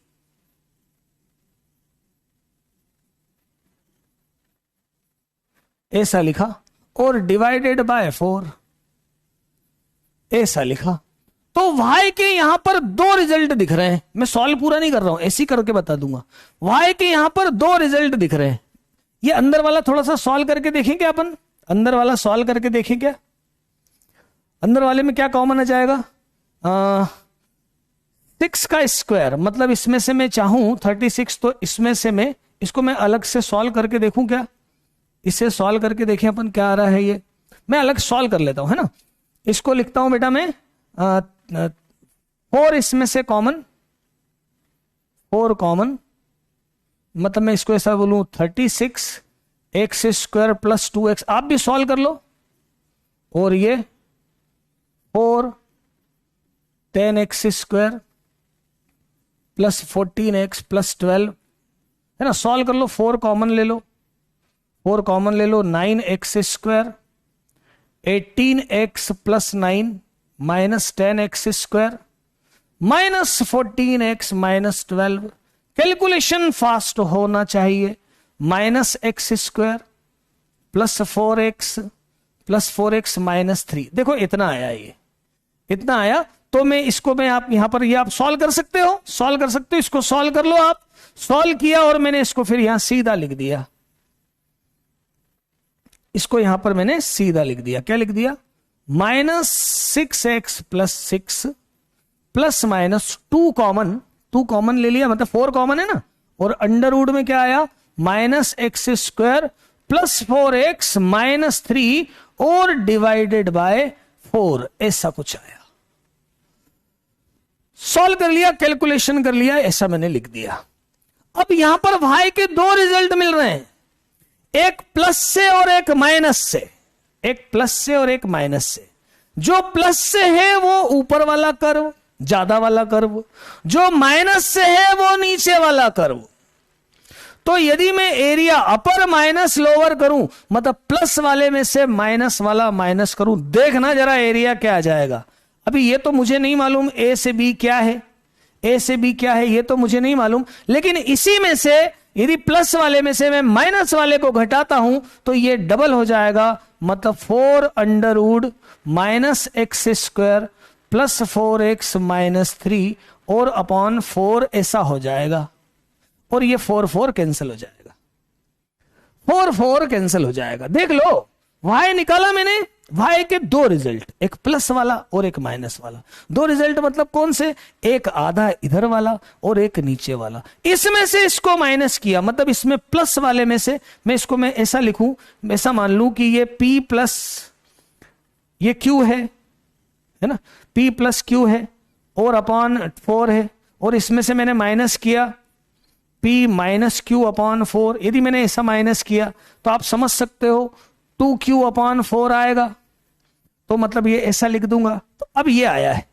ऐसा लिखा, और डिवाइडेड बाय 4 ऐसा लिखा। तो y के यहां पर दो रिजल्ट दिख रहे हैं, मैं सॉल्व पूरा नहीं कर रहा हूं, ऐसे करके बता दूंगा। y के यहां पर दो रिजल्ट दिख रहे हैं। ये अंदर वाला थोड़ा सा सॉल्व करके देखें क्या अपन, अंदर वाला सॉल्व करके देखें क्या। अंदर वाले में क्या कॉमन आ जाएगा, 6 का स्क्वायर, मतलब इसमें से मैं चाहूं 36, तो इसमें से मैं इसको मैं अलग से सॉल्व करके देखूं क्या, इसे सॉल्व करके देखें अपन क्या आ रहा है। ये मैं अलग सॉल्व कर लेता हूं, है ना। इसको लिखता हूं बेटा मैं 4 इसमें से कॉमन, 4 कॉमन, मतलब मैं इसको ऐसा बोलूं 36x² + 2x, आप भी सॉल्व कर लो। और ये 4 10x² + 14x + 12, है ना, सॉल्व कर लो। 4 कॉमन ले लो, 4 कॉमन ले लो, 9x², 18x + 9 -10x² -14x -12, calculation fast होना चाहिए, -x² + 4x + 4x -3, देखो इतना आया, ये इतना आया। तो मैं इसको मैं आप यहां पर ये आप सॉल्व कर सकते हो, सॉल्व कर सकते हो, इसको सॉल्व कर लो आप। सॉल्व किया और मैंने इसको फिर यहां सीधा लिख दिया, इसको यहां पर मैंने सीधा लिख दिया, क्या लिख दिया, -6x + 6 ± 2 कॉमन, 2 कॉमन ले लिया, मतलब 4 कॉमन है ना, और अंडरवुड में क्या आया, -x² + 4x -3 और डिवाइडेड बाय 4, ऐसा कुछ आया। सॉल्व कर लिया, कैलकुलेशन कर लिया, ऐसा मैंने लिख दिया। अब यहां पर y के दो रिजल्ट मिल रहे हैं, एक प्लस से और एक माइनस से, एक प्लस से और एक माइनस से। जो प्लस से है वो ऊपर वाला कर्व, ज्यादा वाला कर्व, जो माइनस से है वो नीचे वाला कर्व। तो यदि मैं एरिया अपर माइनस लोअर करूं, मतलब प्लस वाले में से माइनस वाला माइनस करूं, देखना जरा एरिया क्या आ जाएगा। अभी ये तो मुझे नहीं मालूम ए से बी क्या है, ए से बी क्या है ये तो मुझे नहीं मालूम, लेकिन इसी में से यदि प्लस वाले में से मैं माइनस वाले को घटाता हूं तो ये डबल हो जाएगा, मतलब 4√- x² + 4x -3 और अपॉन 4 ऐसा हो जाएगा। और ये 4 कैंसिल हो जाएगा, 4 कैंसिल हो जाएगा। देख लो y निकाला मैंने, y के दो रिजल्ट, एक प्लस वाला और एक माइनस वाला। दो रिजल्ट मतलब कौन से, एक आधा इधर वाला और एक नीचे वाला। इसमें से इसको माइनस किया, मतलब इसमें प्लस वाले में से मैं इसको मैं ऐसा लिखूं, ऐसा मान लूं कि ये p+ ये q है ना, p + q है और अपॉन 4 है, और इसमें से मैंने माइनस किया p - q अपॉन 4। यदि मैंने ऐसा माइनस किया तो आप समझ सकते हो 2q अपॉन 4 आएगा, तो मतलब ये ऐसा लिख दूंगा। तो अब ये आया है,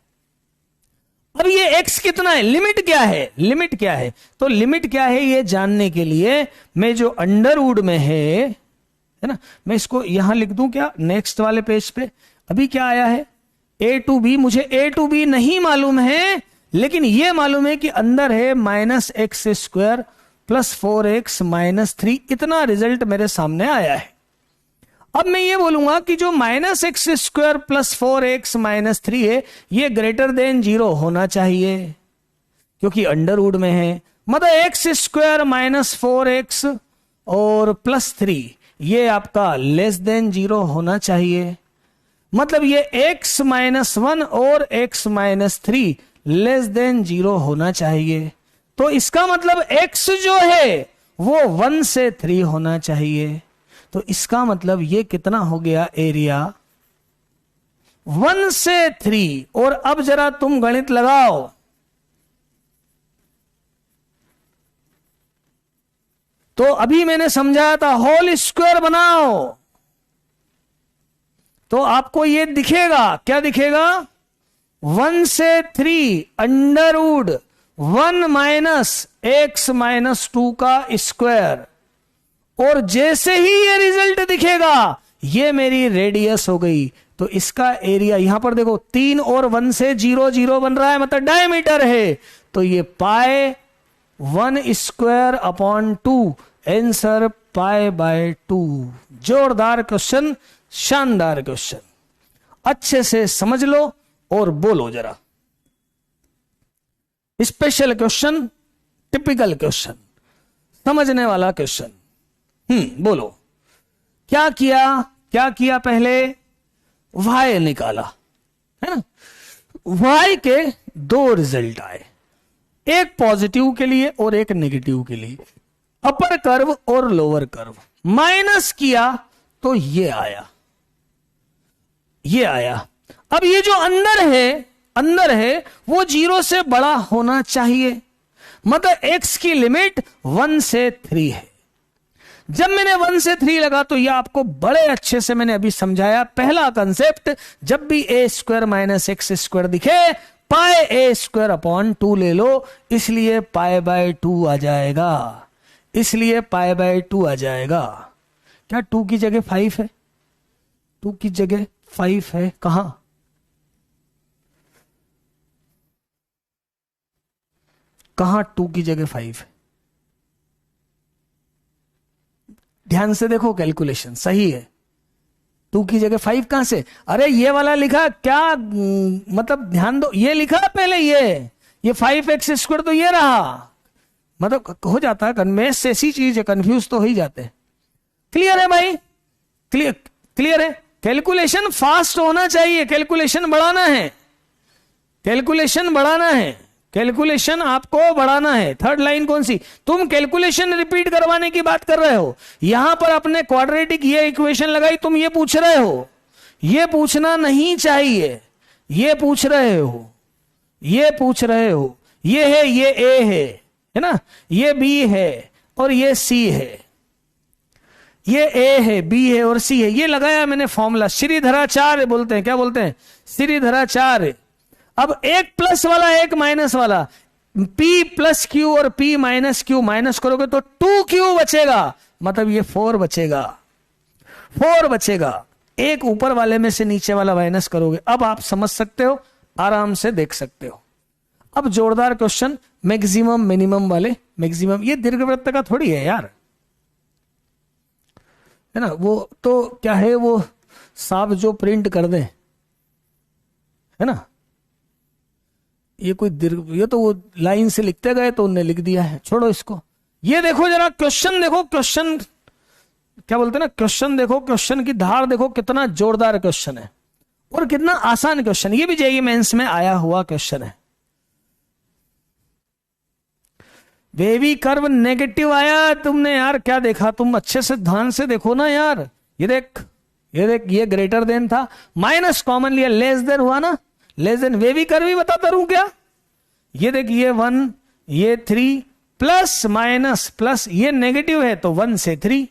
अब ये x कितना है, लिमिट क्या है, लिमिट क्या है। तो लिमिट क्या है ये जानने के लिए मैं जो अंडरवुड में है ना, मैं इसको यहां लिख दूं क्या, नेक्स्ट वाले पेज पे। अभी क्या आया है, a to b, मुझे a to b नहीं मालूम है, लेकिन ये मालूम है कि अंदर है -x² + 4x -3, इतना रिजल्ट मेरे सामने आया है। अब मैं ये बोलूंगा कि जो -x² + 4x -3 है ये ग्रेटर देन 0 होना चाहिए, क्योंकि अंडरवुड में है। मतलब x² - 4x और +3 ये आपका लेस देन 0 होना चाहिए। मतलब ये x - 1 और x -3 लेस देन 0 होना चाहिए। तो इसका मतलब x जो है वो 1 से 3 होना चाहिए। तो इसका मतलब ये कितना हो गया एरिया, 1 से 3। और अब जरा तुम गणित लगाओ, तो अभी मैंने समझाया था होल स्क्वायर बनाओ, तो आपको ये दिखेगा, क्या दिखेगा, 1 से 3 अंडरवुड 1 माइनस एक्स माइनस 2 का स्क्वायर, और जैसे ही ये रिजल्ट दिखेगा ये मेरी रेडियस हो गई, तो इसका एरिया यहां पर देखो 3 और 1 से 0 0 बन रहा है, मतलब डायमीटर है, तो ये पाई 1 square upon 2, answer pi by 2। जोरदार क्वेश्चन, शानदार क्वेश्चन, अच्छे से समझ लो और बोलो जरा। स्पेशल क्वेश्चन, टिपिकल क्वेश्चन, समझने वाला क्वेश्चन। बोलो क्या किया पहले, y निकाला, है ना। y के 2 रिजल्ट आए, एक पॉजिटिव के लिए और एक नेगेटिव के लिए, अपर कर्व और लोअर कर्व। माइनस किया तो ये आया। अब ये जो अंदर है वो 0 से बड़ा होना चाहिए, मतलब x की लिमिट 1 से 3 है। जब मैंने 1 से 3 लगा तो यह आपको बड़े अच्छे से मैंने अभी समझाया। पहला कंसेप्ट, जब भी a square minus X square दिखे, पाई a स्क्वायर अपॉन 2 ले लो, इसलिए पाई बाय 2 आ जाएगा, क्या 2 की जगह 5 है? 2 की जगह 5 है, कहां? कहां 2 की जगह 5 है? ध्यान से देखो, कैलकुलेशन सही है। 2 की जगह 5 कहां से? अरे ये वाला लिखा क्या, मतलब ध्यान दो, ये लिखा पहले, ये 5x स्क्वायर तो ये रहा, मतलब हो जाता है कन्वेंस, ऐसी चीज है, कंफ्यूज तो हो ही जाते हैं। क्लियर है भाई? क्लियर है। कैलकुलेशन फास्ट होना चाहिए, कैलकुलेशन बढ़ाना है, कैलकुलेशन आपको बढ़ाना है। थर्ड लाइन कौन सी? तुम कैलकुलेशन रिपीट करवाने की बात कर रहे हो, यहां पर अपने क्वाड्रेटिक ये इक्वेशन लगाई, तुम ये पूछ रहे हो, ये पूछना नहीं चाहिए, ये पूछ रहे हो, ये है, ये ए है ना, ये बी है और ये सी है, ये ए है, बी है और सी है, ये लगाया मैंने फॉर्मूला, श्रीधराचार्य बोलते हैं। क्या बोलते हैं? श्रीधराचार्य। अब एक प्लस वाला एक माइनस वाला, P प्लस क्यू और P माइनस क्यू माइनस करोगे तो 2Q बचेगा, मतलब ये 4 बचेगा। एक ऊपर वाले में से नीचे वाला माइनस करोगे। अब आप समझ सकते हो, आराम से देख सकते हो। अब जोरदार क्वेश्चन, मैक्सिमम मिनिमम वाले। मैक्सिमम ये दीर्घवृत्त का थोड़ी है यार, है ना, वो तो क्या है, वो साहब जो प्रिंट कर दे, है ना, ये कोई ये तो वो लाइन से लिखते गए तो उन्होंने लिख दिया है, छोड़ो इसको। ये देखो जरा क्वेश्चन देखो, क्वेश्चन क्या बोलते हैं ना, क्वेश्चन देखो, क्वेश्चन की धार देखो, कितना जोरदार क्वेश्चन है और कितना आसान क्वेश्चन। ये भी जेईई मेंस में आया हुआ क्वेश्चन है। वेवी कर्व नेगेटिव आया, तुमने यार क्या देखा? तुम अच्छे से ध्यान से देखो ना यार। ये देख, ये ग्रेटर देन था, माइनस कॉमन लिया, लेस देन हुआ ना, लेस देन। वेवी कर्व भी बताता रहूं क्या? ये देख, ये 1, ये 3, प्लस माइनस प्लस, ये नेगेटिव है तो 1 से 3।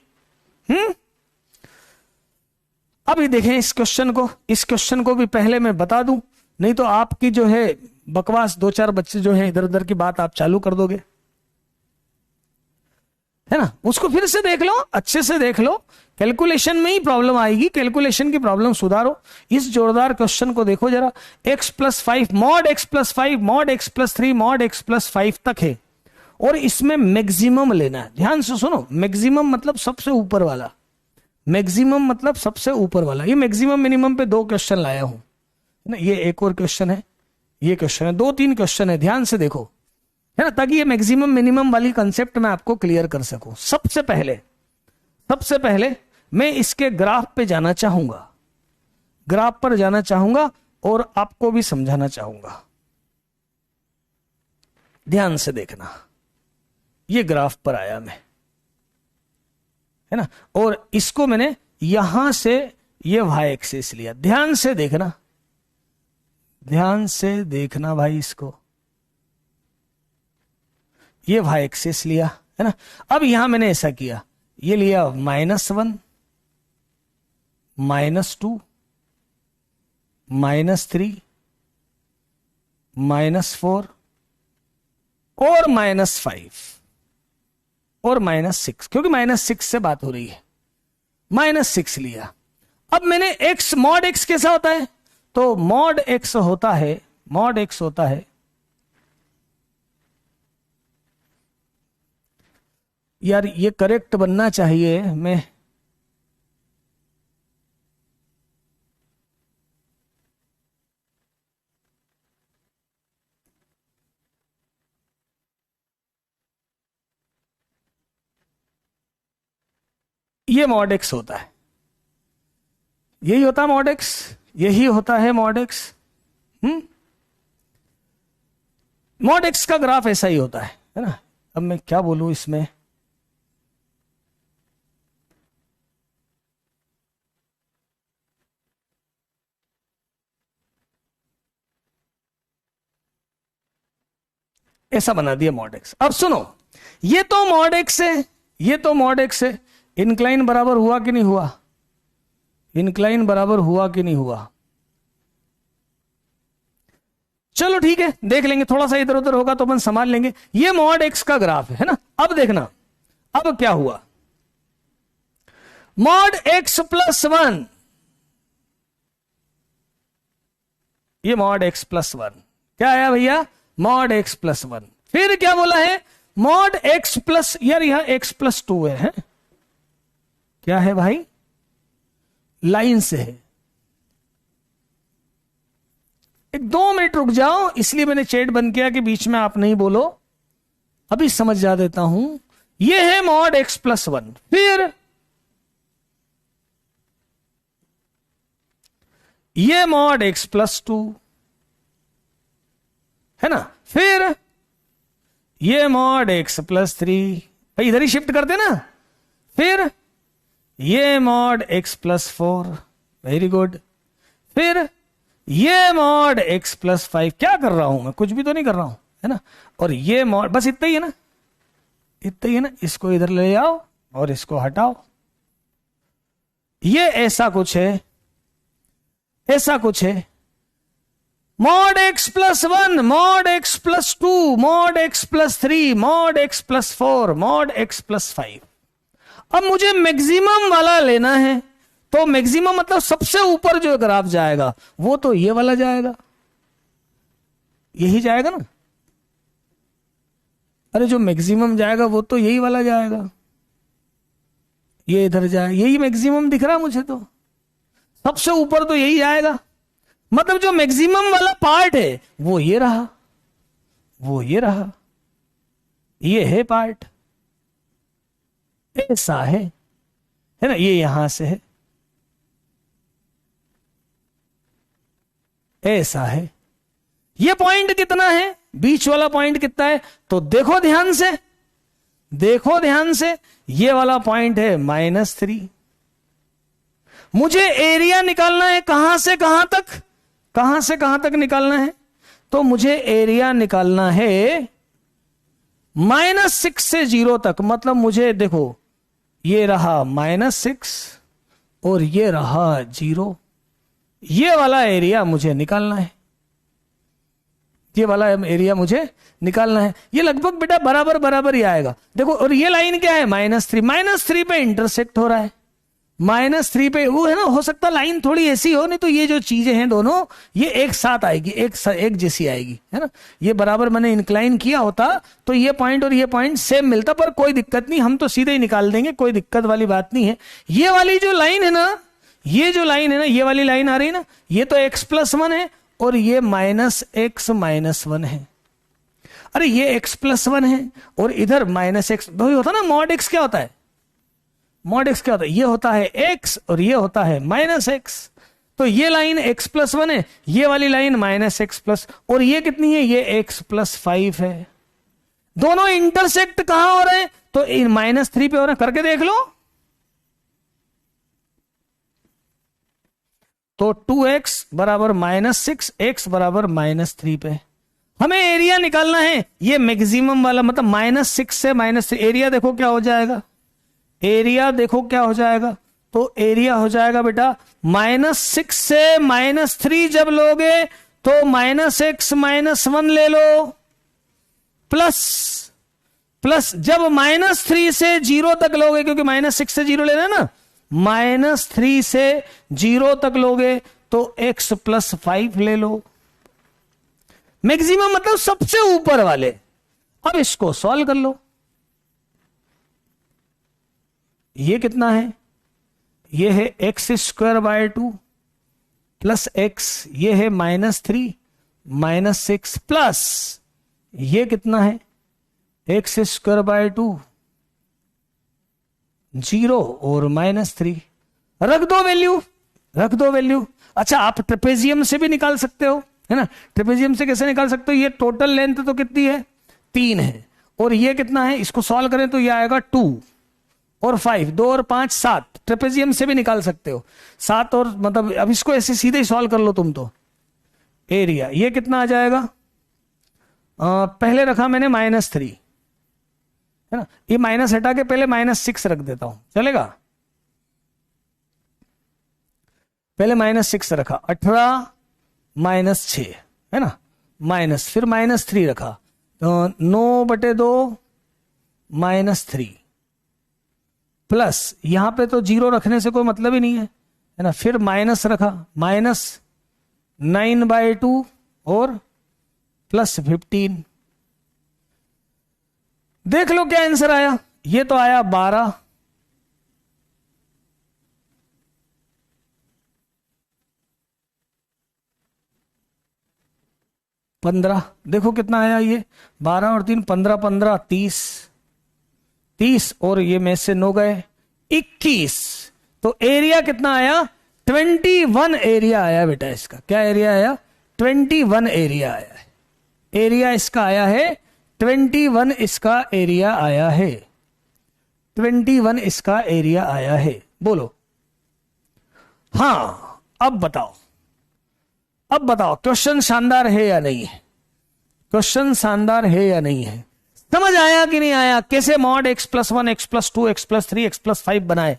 अभी देखें इस क्वेश्चन को भी पहले मैं बता दूं, नहीं तो आपकी जो है बकवास 2-4 बच्चे जो है इधर उधर की बात आप चालू कर दोगे, है ना। उसको फिर से देख लो, अच्छे से देख लो, कैलकुलेशन में ही प्रॉब्लम आएगी, कैलकुलेशन की प्रॉब्लम सुधारो। इस जोरदार क्वेश्चन को देखो जरा, x plus 5 mod x plus 5 mod x plus 3 mod x plus 5 तक है, और इसमें मैक्सिमम लेना है। ध्यान से सुनो, मैक्सिमम मतलब सबसे ऊपर वाला, मैक्सिमम मतलब सबसे ऊपर वाला। ये मैक्सिमम मिनिमम पे 2 क्वेश्चन लाया हूं ना, ये एक और क्वेश्चन है, ये क्वेश्चन है, 2-3 क्वेश्चन है, ध्यान से देखो, है ना, ताकि ये मैक्सिमम मिनिमम वाली कंसेप्ट मैं आपको क्लियर कर सकूं। सबसे पहले मैं इसके ग्राफ पे जाना चाहूंगा, ग्राफ पर जाना चाहूंगा और आपको भी समझाना चाहूंगा। ध्यान से देखना, ये ग्राफ पर आया मैं, है ना, और इसको मैंने यहां से ये वाई एक्सिस लिया। ध्यान से देखना भाई, इसको ये वाई एक्सिस लिया, है ना। अब यहां मैंने ऐसा किया, ये लिया -1, -2, -3, -4, और -5 और -6, क्योंकि -6 से बात हो रही है, -6 लिया। अब मैंने x, मॉड x कैसा होता है, तो मॉड x होता है, मॉड x होता है, यार ये करेक्ट बनना चाहिए, मैं ये मॉड x होता है, यही होता है मॉड x, यही होता है मॉड x। मॉड x का ग्राफ ऐसा ही होता है ना। अब मैं क्या बोलूं इसमें, ऐसा बना दिया मॉड x। अब सुनो, ये तो मॉड x है, ये तो मॉड x है, इंक्लाइन बराबर हुआ कि नहीं हुआ, इंक्लाइन बराबर हुआ कि नहीं हुआ, चलो ठीक है देख लेंगे, थोड़ा सा इधर उधर होगा तो अपन संभाल लेंगे। ये मॉड x का ग्राफ है ना। अब देखना, अब क्या हुआ, मॉड x प्लस 1, ये मॉड x प्लस 1 क्या आया भैया, मॉड x प्लस 1। फिर क्या बोला है, मॉड x प्लस, यार यहां x प्लस 2 है, क्या है भाई, लाइन से है। एक 2 मिनट रुक जाओ, इसलिए मैंने चैट बंद किया कि बीच में आप नहीं बोलो, अभी समझ जा देता हूं। ये है मॉड x प्लस 1, फिर ये मॉड x प्लस 2 है ना, फिर ये मॉड x प्लस 3, भाई इधर ही शिफ्ट करते ना, फिर ये mod x plus 4, very good, फिर ये मॉड x प्लस 5, क्या कर रहा हूं मैं, कुछ भी तो नहीं कर रहा हूं, है ना, और ये मॉड, बस इतना ही है ना, इतना ही है ना, इसको इधर ले आओ और इसको हटाओ, ये ऐसा कुछ है, ऐसा कुछ है, mod x plus 1, mod x plus 2, mod x plus 3, mod x plus 4, mod x plus 5। अब मुझे मैक्सिमम वाला लेना है, तो मैक्सिमम मतलब सबसे ऊपर जो ग्राफ जाएगा वो तो ये वाला जाएगा, यही जाएगा ना, अरे जो मैक्सिमम जाएगा वो तो यही वाला जाएगा, ये इधर जाए, यही मैक्सिमम दिख रहा मुझे, तो सबसे ऊपर तो यही जाएगा, मतलब जो मैक्सिमम वाला पार्ट है वो ये रहा, वो ये रहा, ये है पार्ट, ऐसा है ना, ये यहां से है, ऐसा है। ये पॉइंट कितना है, बीच वाला पॉइंट कितना है, तो देखो ध्यान से, देखो ध्यान से, ये वाला पॉइंट है -3। मुझे एरिया निकालना है, कहां से कहां तक, कहां से कहां तक निकालना है, तो मुझे एरिया निकालना है -6 से 0 तक, मतलब मुझे देखो ये रहा -6 और ये रहा 0, ये वाला एरिया मुझे निकालना है, ये वाला एरिया मुझे निकालना है। ये लगभग बेटा बराबर बराबर ही आएगा, देखो, और ये लाइन क्या है, -3, -3 पे इंटरसेक्ट हो रहा है, -3 पे वो है ना, हो सकता लाइन थोड़ी ऐसी हो, नहीं तो ये जो चीजें हैं दोनों ये एक साथ आएगी, एक जैसी आएगी, है ना, ये बराबर मैंने इंक्लाइन किया होता तो ये पॉइंट और ये पॉइंट सेम मिलता, पर कोई दिक्कत नहीं, हम तो सीधे ही निकाल देंगे, कोई दिक्कत वाली बात नहीं है। ये वाली जो लाइन है ना, ये जो लाइन है ना, ये वाली लाइन आ रही है ना, ये तो x प्लस 1 है और ये -x माइनस 1 है, अरे ये x प्लस 1 है और इधर -x, वही होता ना, मॉड x क्या होता है, मॉड x क्या होता है, ये होता है x और ये होता है -x, तो ये लाइन x प्लस 1 है, ये वाली लाइन -x प्लस, और ये कितनी है, ये x प्लस 5 है। दोनों इंटरसेक्ट कहां हो रहे हैं, तो -3 पे हो रहे हैं, करके देख लो, तो 2x बराबर -6, x बराबर -3 पे हमें एरिया निकालना है, ये मैक्सिमम वाला, मतलब -6 से -3, एरिया देखो क्या हो जाएगा, एरिया देखो क्या हो जाएगा, तो एरिया हो जाएगा बेटा -6 से -3 जब लोगे तो -x -1 ले लो, प्लस जब -3 से 0 तक लोगे, क्योंकि -6 से 0 लेना है ना, -3 से 0 तक लोगे तो x + 5 ले लो। मैक्सिमम मतलब सबसे ऊपर वाले। अब इसको सॉल्व कर लो। ये कितना है? ये है x² / 2 प्लस x, ये है -3 -6 प्लस ये कितना है? x² / 2 0 और -3। रख दो वैल्यू। अच्छा, आप ट्रेपेजियम से भी निकाल सकते हो, है ना। ट्रेपेजियम से कैसे निकाल सकते हो? ये टोटल लेंथ तो कितनी है? 3 है, और ये कितना है? इसको सॉल्व करें तो ये आएगा 2 और 5, 2 और 5 7। ट्रेपेजियम से भी निकाल सकते हो 7 और मतलब, अब इसको ऐसे सीधे ही सॉल्व कर लो तुम तो। एरिया ये कितना आ जाएगा? पहले रखा मैंने -3, है ना। ये माइनस हटा के पहले -6 रख देता हूं, चलेगा? पहले -6 रखा, 18 -6, है ना, माइनस, फिर -3 रखा, तो 9/2 -3 प्लस यहां पे तो 0 रखने से कोई मतलब ही नहीं है ना। फिर माइनस रखा, -9/2 और +15। देख लो क्या आंसर आया। ये तो आया 12। देखो कितना आया, ये 12 और 3 15 15 30 और ये में से 9 गए 21। तो एरिया कितना आया? 21 एरिया आया बेटा इसका। क्या एरिया आया? 21 एरिया आया है। एरिया इसका आया है 21, इसका एरिया आया है 21, इसका एरिया आया है। बोलो हाँ। अब बताओ क्वेश्चन शानदार है या नहीं है? क्वेश्चन शानदार है या नहीं है? समझ आया कि नहीं आया? कैसे mod x+1 x+2 x+3 x+5 बनाए,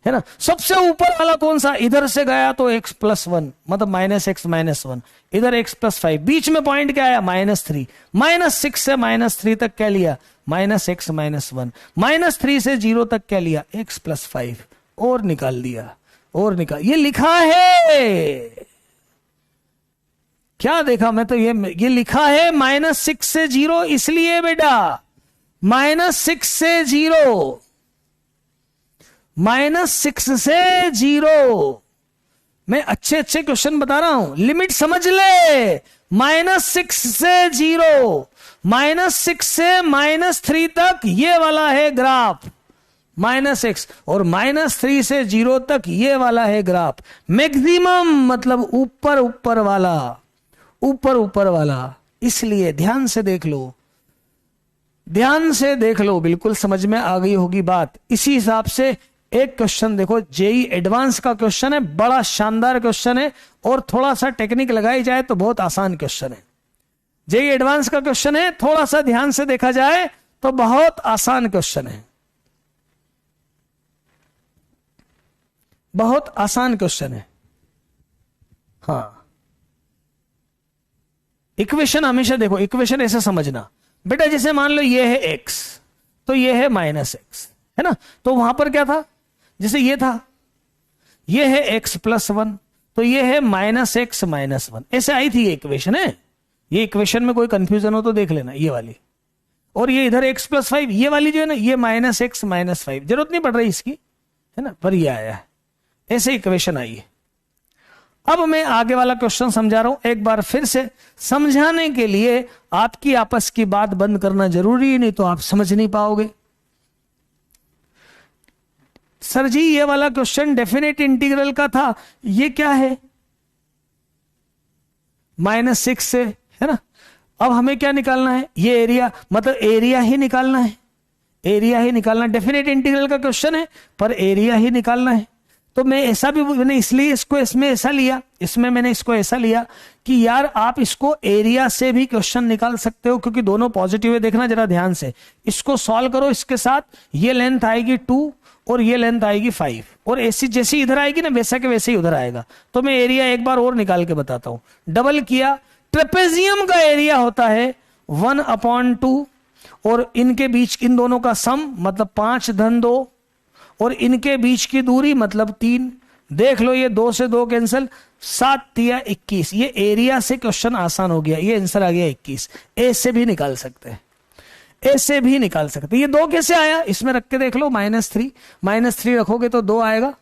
है ना। सबसे ऊपर वाला कौन सा? इधर से गया तो x+1 मतलब -x -1, इधर x+5, बीच में पॉइंट क्या आया? -3, -6 से -3 तक क्या लिया? -x -1, -3 से 0 तक क्या लिया? x+5 और निकाल दिया, और निकाल। ये लिखा है, क्या देखा मैं तो? ये लिखा है -6 से 0, इसलिए बेटा -6 से 0, -6 से 0। मैं अच्छे क्वेश्चन बता रहा हूं, लिमिट समझ ले। -6 से 0, -6 से -3 तक ये वाला है ग्राफ, -x, और -3 से 0 तक ये वाला है ग्राफ। मैक्सिमम मतलब ऊपर वाला। इसलिए ध्यान से देख लो, बिल्कुल समझ में आ गई होगी बात। इसी हिसाब से एक क्वेश्चन देखो, जेई एडवांस का क्वेश्चन है, बड़ा शानदार क्वेश्चन है, और थोड़ा सा टेक्निक लगाई जाए तो बहुत आसान क्वेश्चन है। जेई एडवांस का क्वेश्चन है, थोड़ा सा ध्यान से देखा जाए तो बहुत आसान क्वेश्चन है, बहुत आसान क्वेश्चन है। हाँ, इक्वेशन हमेशा देखो, इक्वेशन ऐसे समझना बेटा, जैसे मान लो ये है x, तो ये है -x, है ना। तो वहां पर क्या था? जैसे ये था, ये है x+1, तो ये है -x -1, ऐसे आई थी ये इक्वेशन है। ये इक्वेशन में कोई कंफ्यूजन हो तो देख लेना, ये वाली। और ये इधर x+5, ये वाली जो है ना, ये -x -5, जरूरत नहीं पड़ रही इसकी, है ना, पर ये आया है, ऐसे इक्वेशन आई है। अब मैं आगे वाला क्वेश्चन समझा रहा हूं, एक बार फिर से समझाने के लिए आपकी आपस की बात बंद करना जरूरी है, नहीं तो आप समझ नहीं पाओगे। सर जी ये वाला क्वेश्चन डेफिनेट इंटीग्रल का था, ये क्या है? -6 से, है ना। अब हमें क्या निकालना है? ये एरिया, मतलब एरिया ही निकालना है, डेफिनेट इंटीग्रल का क्वेश्चन है पर एरिया ही निकालना है। तो मैं ऐसा भी, मैंने इसलिए इसको इसमें ऐसा लिया, इसमें मैंने इसको ऐसा लिया कि यार आप इसको एरिया से भी क्वेश्चन निकाल सकते हो, क्योंकि दोनों पॉजिटिव है। देखना जरा ध्यान से, इसको सॉल्व करो, इसके साथ ये लेंथ आएगी 2 और ये लेंथ आएगी 5, और ऐसी जैसी इधर आएगी ना, वैसा के वैसे ही उधर आएगा। तो मैं एरिया एक बार और निकाल के बताता हूं। डबल किया, ट्रेपेजियम का एरिया होता है 1/2 और इनके बीच इन दोनों का सम मतलब 5 धन 2 और इनके बीच की दूरी मतलब 3। देख लो ये 2 से 2 कैंसिल, 7 तिया 21। ये एरिया से क्वेश्चन आसान हो गया, ये आंसर आ गया 21। ए से भी निकाल सकते हैं, ए से भी निकाल सकते हैं। ये 2 कैसे आया, इसमें रख के देख लो -3, -3 रखोगे तो 2 आएगा।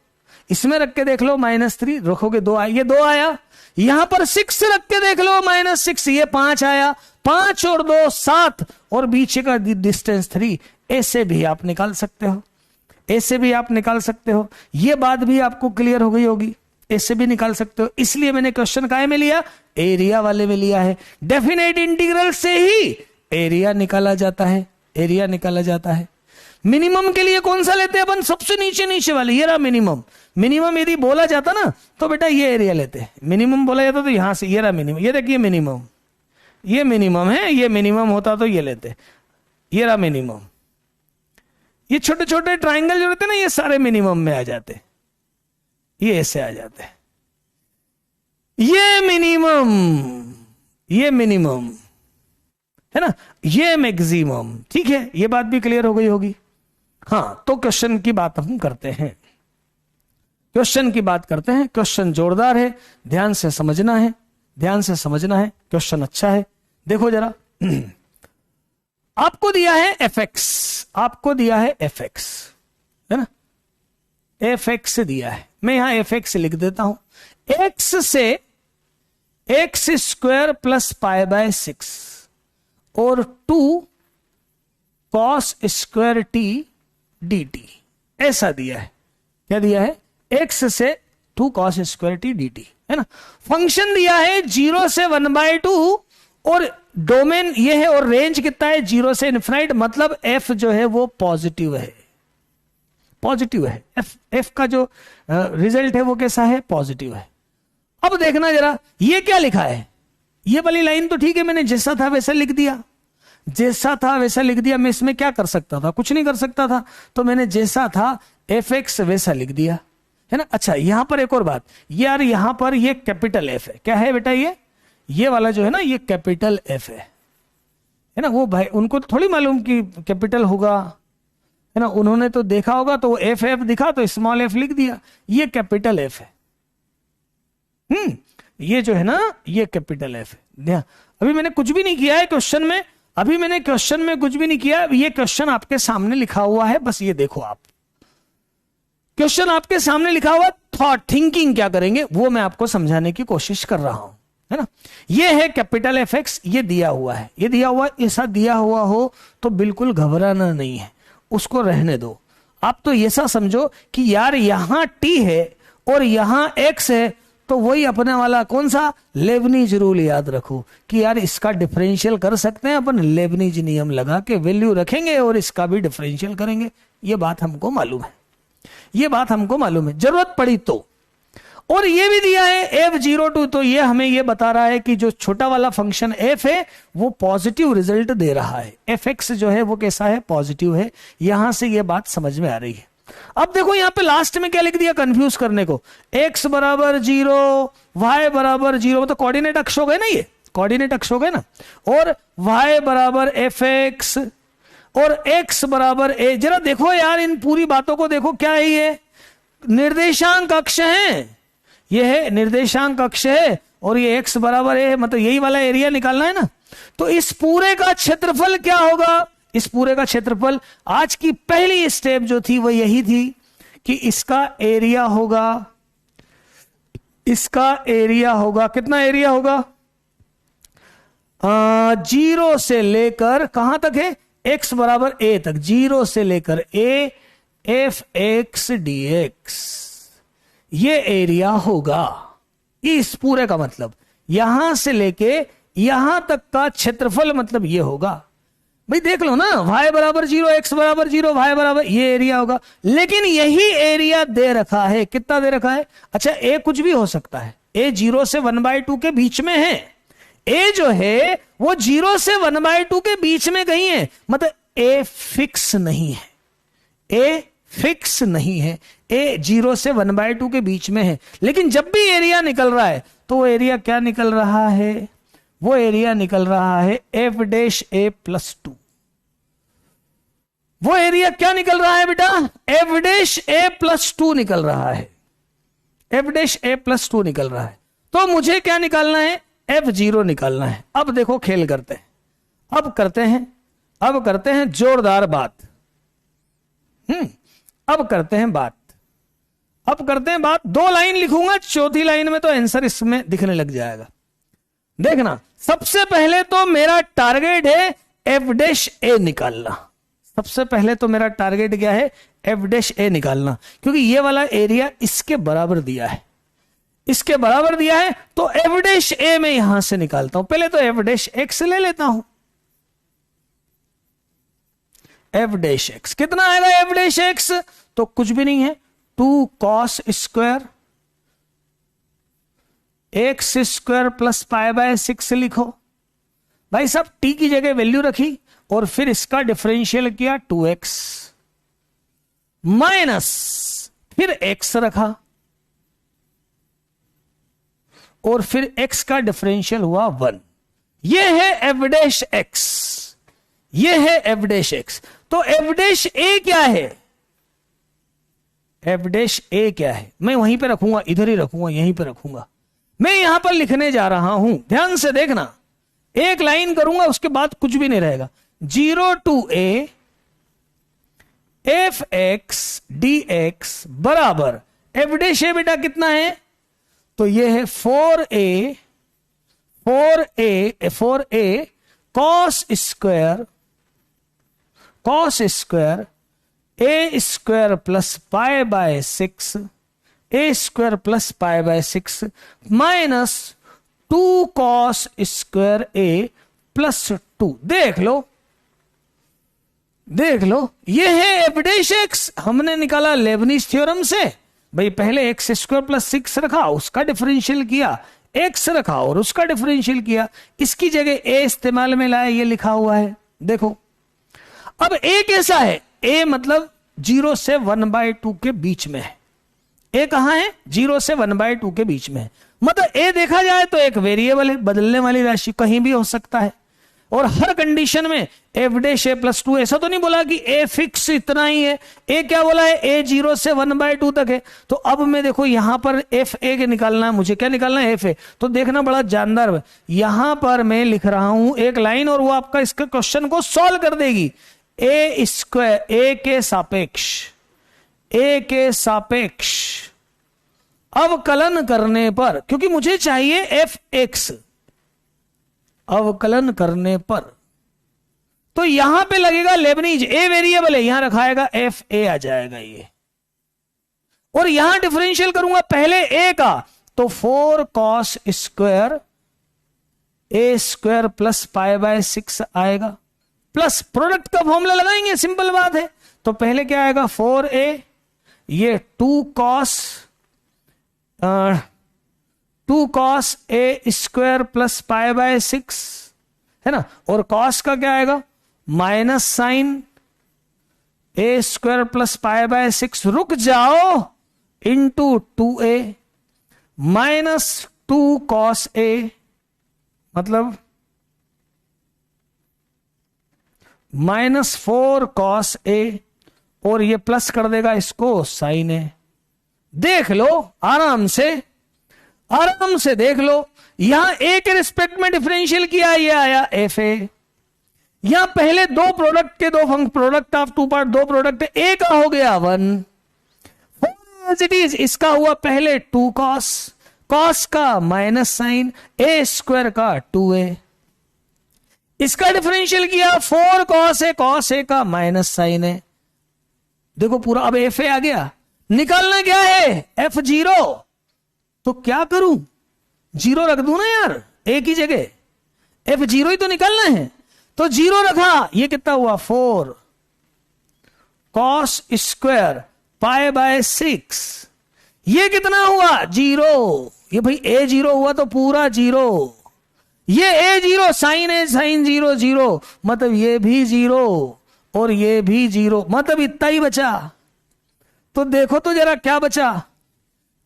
इसमें रख के देख लो -3 रखोगे 2 आएगा, ये 2 आया। यहां पर 6 रख के देख लो -6, ये 5 आया। 5 और 2 7 और बीच का डिस्टेंस 3। ए से भी आप निकाल सकते हो, ए से भी आप निकाल सकते हो। ये बात भी आपको क्लियर हो गई होगी, ए से भी निकाल सकते हो। इसलिए मैंने क्वेश्चन काहे में लिया, एरिया वाले में लिया है। डेफिनेट इंटीग्रल से ही एरिया निकाला जाता है, एरिया निकाला जाता है। मिनिमम के लिए कौन सा लेते हैं अपन, सबसे नीचे वाले, ये रहा मिनिमम। मिनिमम यदि बोला जाता ना तो बेटा ये एरिया लेते हैं। मिनिमम बोला जाता तो यहां से, ये रहा मिनिमम, ये देखिए मिनिमम, ये मिनिमम है, ये मिनिमम होता तो ये लेते, ये रहा मिनिमम। ये छोटे छोटे ट्राइंगल जो रहते हैं ना, ये सारे मिनिमम में आ जाते, ये ऐसे आ जाते हैं। ये मिनिमम है ना, ये मैक्सिमम। ठीक है, ये बात भी क्लियर हो गई होगी। हाँ, तो क्वेश्चन की बात हम करते हैं, क्वेश्चन की बात करते हैं। क्वेश्चन जोरदार है, ध्यान से समझना है, ध्यान से समझना है। क्वेश्चन अच्छा है, देखो जरा। आपको दिया है fx, आपको दिया है fx, है ना, fx दिया है। मैं यहां fx लिख देता हूं। x से x² + π/6 और 2 cos² t dt ऐसा दिया है। क्या दिया है, x से 2 cos² t dt, है ना। फंक्शन दिया है 0 से 1/2 और डोमेन ये है और रेंज कितना है, 0 से इनफिनाइट। मतलब f जो है वो पॉजिटिव है, पॉजिटिव है। f का जो रिजल्ट है वो कैसा है, पॉजिटिव है। अब देखना जरा, ये क्या लिखा है, ये वाली लाइन तो ठीक है, मैंने जैसा था वैसा लिख दिया, जैसा था वैसा लिख दिया। मैं इसमें क्या कर सकता था, कुछ नहीं कर सकता था, तो मैंने जैसा था fx वैसा लिख दिया, है ना। अच्छा, यहां पर एक और बात यार, यहां पर ये कैपिटल f है। क्या है बेटा, ये वाला जो है ना, ये कैपिटल f है ना। वो भाई उनको तो थोड़ी मालूम कि कैपिटल होगा, है ना, उन्होंने तो देखा होगा तो एफ दिखा तो स्मॉल f लिख दिया। ये कैपिटल f है, ये जो है ना, ये कैपिटल f है। अभी मैंने कुछ भी नहीं किया है क्वेश्चन में, अभी मैंने क्वेश्चन में कुछ भी नहीं किया। ये क्वेश्चन आपके सामने लिखा हुआ है, बस ये देखो आप, क्वेश्चन आपके सामने लिखा हुआ, थॉट थिंकिंग क्या करेंगे वो मैं आपको समझाने की कोशिश कर रहा हूं, है ना। ये है कैपिटल fx, ये दिया हुआ है, ये दिया हुआ, ऐसा दिया हुआ हो तो बिल्कुल घबराना नहीं है, उसको रहने दो। आप तो ऐसा समझो कि यार यहां t है और यहां x है, तो वही अपने वाला कौन सा, लेबनीज रूल याद रखो कि यार इसका डिफरेंशियल कर सकते हैं अपन, लेबनीज नियम लगा के वैल्यू रखेंगे और इसका भी डिफरेंशियल करेंगे। ये बात हमको मालूम है, ये बात हमको मालूम है, जरूरत पड़ी तो। और ये भी दिया है f02, तो ये हमें ये बता रहा है कि जो छोटा वाला फंक्शन f है वो पॉजिटिव रिजल्ट दे रहा है, fx जो है वो कैसा है, पॉजिटिव है। यहां से ये बात समझ में आ रही है। अब देखो यहां पे लास्ट में क्या लिख दिया कंफ्यूज करने को, x = 0, y = 0, तो कोऑर्डिनेट अक्ष हो गए ना, ये कोऑर्डिनेट अक्ष हो गए ना। और y = fx और x = a। जरा देखो यार इन पूरी बातों को देखो, क्या है ये, निर्देशांक अक्ष है, ये है निर्देशांक अक्ष है और ये x = a, मतलब यही वाला एरिया निकालना है ना। तो इस पूरे का क्षेत्रफल क्या होगा, इस पूरे का क्षेत्रफल, आज की पहली स्टेप जो थी वो यही थी कि इसका एरिया होगा, इसका एरिया होगा, कितना एरिया होगा, 0 से लेकर कहां तक है, x = a तक, 0 से लेकर a fx dx, ये एरिया होगा। इस पूरे का मतलब यहां से लेके यहां तक का क्षेत्रफल मतलब ये होगा। भाई देख लो ना, y = 0, x = 0, y = ये एरिया होगा। लेकिन यही एरिया दे रखा है, कितना दे रखा है, अच्छा a कुछ भी हो सकता है, a 0 से 1/2 के बीच में है, a जो है वो 0 से 1/2 के बीच में कहीं है, मतलब a फिक्स नहीं है, a फिक्स नहीं है, a 0 से 1/2 के बीच में है। लेकिन जब भी एरिया निकल रहा है तो वो एरिया क्या निकल रहा है, वो एरिया निकल रहा है f' a + 2, वो एरिया क्या निकल रहा है बेटा? एफ डैश ए प्लस 2 निकल रहा है, एफ डैश ए प्लस 2 निकल रहा है। तो मुझे क्या निकालना है? F0 निकालना है। अब देखो खेल करते हैं, अब करते हैं जोरदार बात। अब करते हैं बात। 2 लाइन लिखूंगा, चौथी लाइन में तो आंसर इसमें दिखने लग जाएगा। देखना, सबसे पहले तो मेरा टारगेट है एफ डैश ए निकालना। सबसे पहले तो मेरा टारगेट क्या है? एफ डैश ए निकालना, क्योंकि ये वाला एरिया इसके बराबर दिया है, इसके बराबर दिया है। तो एफ डैश ए में यहां से निकालता हूं। पहले तो एफ डैश एक्स ले लेता हूं। एफ डैश एक्स कितना आएगा? एफ डैश एक्स तो कुछ भी नहीं है, 2 cos square x square plus pi by 6 लिखो। भाई साहब टी की जगह वैल्यू रखी और फिर इसका डिफरेंशियल किया 2x माइनस फिर x रखा और फिर x का डिफरेंशियल हुआ 1। ये है एफ डैश एक्स, ये है एफ डैश एक्स। तो एफ डैश ए क्या है? एफ डैश ए क्या है? मैं वहीं पे रखूंगा, इधर ही रखूंगा, यहीं पे रखूंगा। मैं यहां पर लिखने जा रहा हूं, ध्यान से देखना। एक लाइन करूंगा, उसके बाद कुछ भी नहीं रहेगा। 0 to a F X D x बराबर एफ डैश ए बेटा कितना है? तो ये है 4a cos square A square plus pi by 6 A square plus pi by 6 minus 2 cos square A plus 2। देख लो, ये है एफ डैश एक्स। हमने निकाला लेबनीज थ्योरम से। भाई पहले एक्स स्क्वायर प्लस 6 रखा, उसका डिफरेंशियल किया, एक्स रखा और उसका डिफरेंशियल किया। इसकी जगह ए इस्तेमाल में लाया, ये लिखा हुआ है। देखो अब ए कैसा है? ए मतलब 0 से 1/2 के बीच में है। ए कहां है? 0 से 1/2 के बीच में है। मतलब ए देखा जाए तो एक वेरिएबल है, बदलने वाली राशि, कहीं भी हो सकता है। और हर कंडीशन में एफ डैश ए प्लस 2, ऐसा तो नहीं बोला कि ए फिक्स इतना ही है। ए क्या बोला है? ए 0 से 1/2 तक है। तो अब मैं देखो यहां पर एफ ए के निकालना है, मुझे क्या निकालना है? F A. तो देखना बड़ा जानदार है, यहां पर मैं लिख रहा हूं एक लाइन और वो आपका इसके क्वेश्चन को सॉल्व कर देगी। ए स्क्वायर ए के सापेक्ष अवकलन करने पर, क्योंकि मुझे चाहिए एफ एक्स, अवकलन करने पर तो यहां पे लगेगा लेबनीज। ए वेरिएबल है, यहां रखाएगा एफ ए आ जाएगा ये। और यहां डिफरेंशियल करूंगा पहले ए का, तो 4 cos square A square plus pi by 6 आएगा। प्लस प्रोडक्ट का फॉर्मूला लगाएंगे, सिंपल बात है। तो पहले क्या आएगा? 4a, ये 2 cos a square plus pi by 6 है ना। और cos का क्या आएगा? Minus sine a square plus pi by 6, रुक जाओ, into 2a minus 2 cos a, मतलब माइनस 4 cos a, और ये प्लस कर देगा इसको साइन ए। देख लो आराम से देख लो। यहां ए के रिस्पेक्ट में डिफरेंशियल किया, ये आया एफ ए। यहां पहले दो प्रोडक्ट के दो प्रोडक्ट ऑफ 2 पार्ट, दो प्रोडक्ट ए का हो गया 1 एज इट इज। इसका हुआ पहले 2 cos का माइनस साइन ए स्क्वायर का 2a, इसका डिफरेंशियल किया 4 cos a का माइनस साइन है। देखो पूरा अब एफ ए आ गया। निकालना क्या है? F0। तो क्या करूं? 0 रख दूं ना यार ए की जगह, F0 ही तो निकालना है। तो 0 रखा, ये कितना हुआ? 4 cos स्क्वायर पाई बाय 6, ये कितना हुआ? 0। ये भाई ए 0 हुआ तो पूरा 0, ये ए 0, साइन ए साइन 0 0, मतलब ये भी 0 और ये भी 0, मतलब इतना ही बचा। तो देखो तो जरा क्या बचा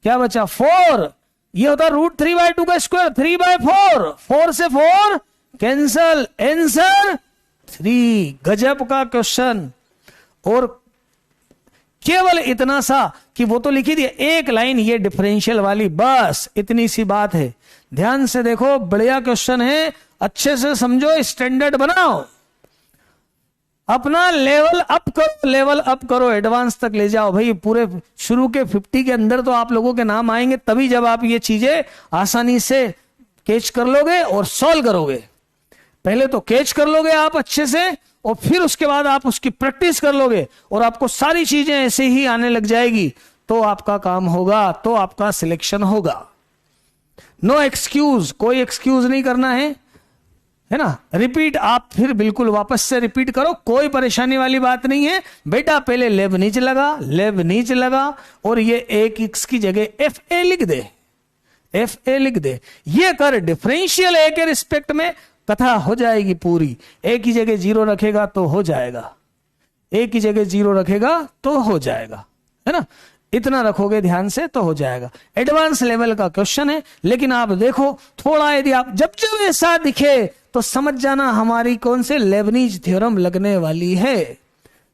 4, ये होता √3/2 का स्क्वायर, 3/4, 4 से 4 कैंसल, आंसर 3। गजब का क्वेश्चन। और केवल इतना सा कि वो तो लिखी थी एक लाइन ये डिफरेंशियल वाली, बस इतनी सी बात है। ध्यान से देखो, बढ़िया क्वेश्चन है, अच्छे से समझो, स्टैंडर्ड बनाओ, अपना लेवल अप करो, लेवल अप करो, एडवांस तक ले जाओ भाई। पूरे शुरू के 50 के अंदर तो आप लोगों के नाम आएंगे, तभी जब आप ये चीजें आसानी से कैच कर लोगे और सॉल्व करोगे। पहले तो कैच कर लोगे आप अच्छे से, और फिर उसके बाद आप उसकी प्रैक्टिस कर लोगे और आपको सारी चीजें ऐसे ही आने लग जाएगी, तो आपका काम होगा, तो आपका सिलेक्शन होगा। नो एक्सक्यूज, कोई एक्सक्यूज नहीं करना है ना। रिपीट, आप फिर बिल्कुल वापस से रिपीट करो, कोई परेशानी वाली बात नहीं है बेटा। पहले लेबनीज लगा, लेबनीज लगा, और ये एक एक्स की जगह एफ ए लिख दे, एफ ए लिख दे। ये कर डिफरेंशियल ए के रिस्पेक्ट में, कथा हो जाएगी पूरी। ए की जगह 0 रखेगा तो हो जाएगा, ए की जगह 0 रखेगा तो हो जाएगा, है ना। इतना रखोगे ध्यान से तो हो जाएगा। एडवांस लेवल का क्वेश्चन है, लेकिन आप देखो थोड़ा, यदि आप जब जब ऐसा दिखे तो समझ जाना हमारी कौन से लेबनीज थ्योरम लगने वाली है।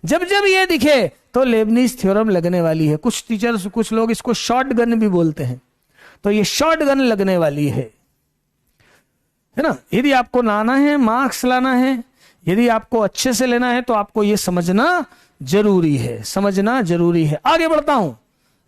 जब जब ये दिखे तो लेबनीज थ्योरम लगने वाली है। कुछ टीचर्स, कुछ लोग इसको शॉर्ट गन भी बोलते हैं, तो ये शॉर्ट गन लगने वाली है ना। यदि आपको लाना है, मार्क्स लाना है, यदि आपको अच्छे से लेना है, तो आपको ये समझना जरूरी है, समझना जरूरी है। आगे बढ़ता हूं,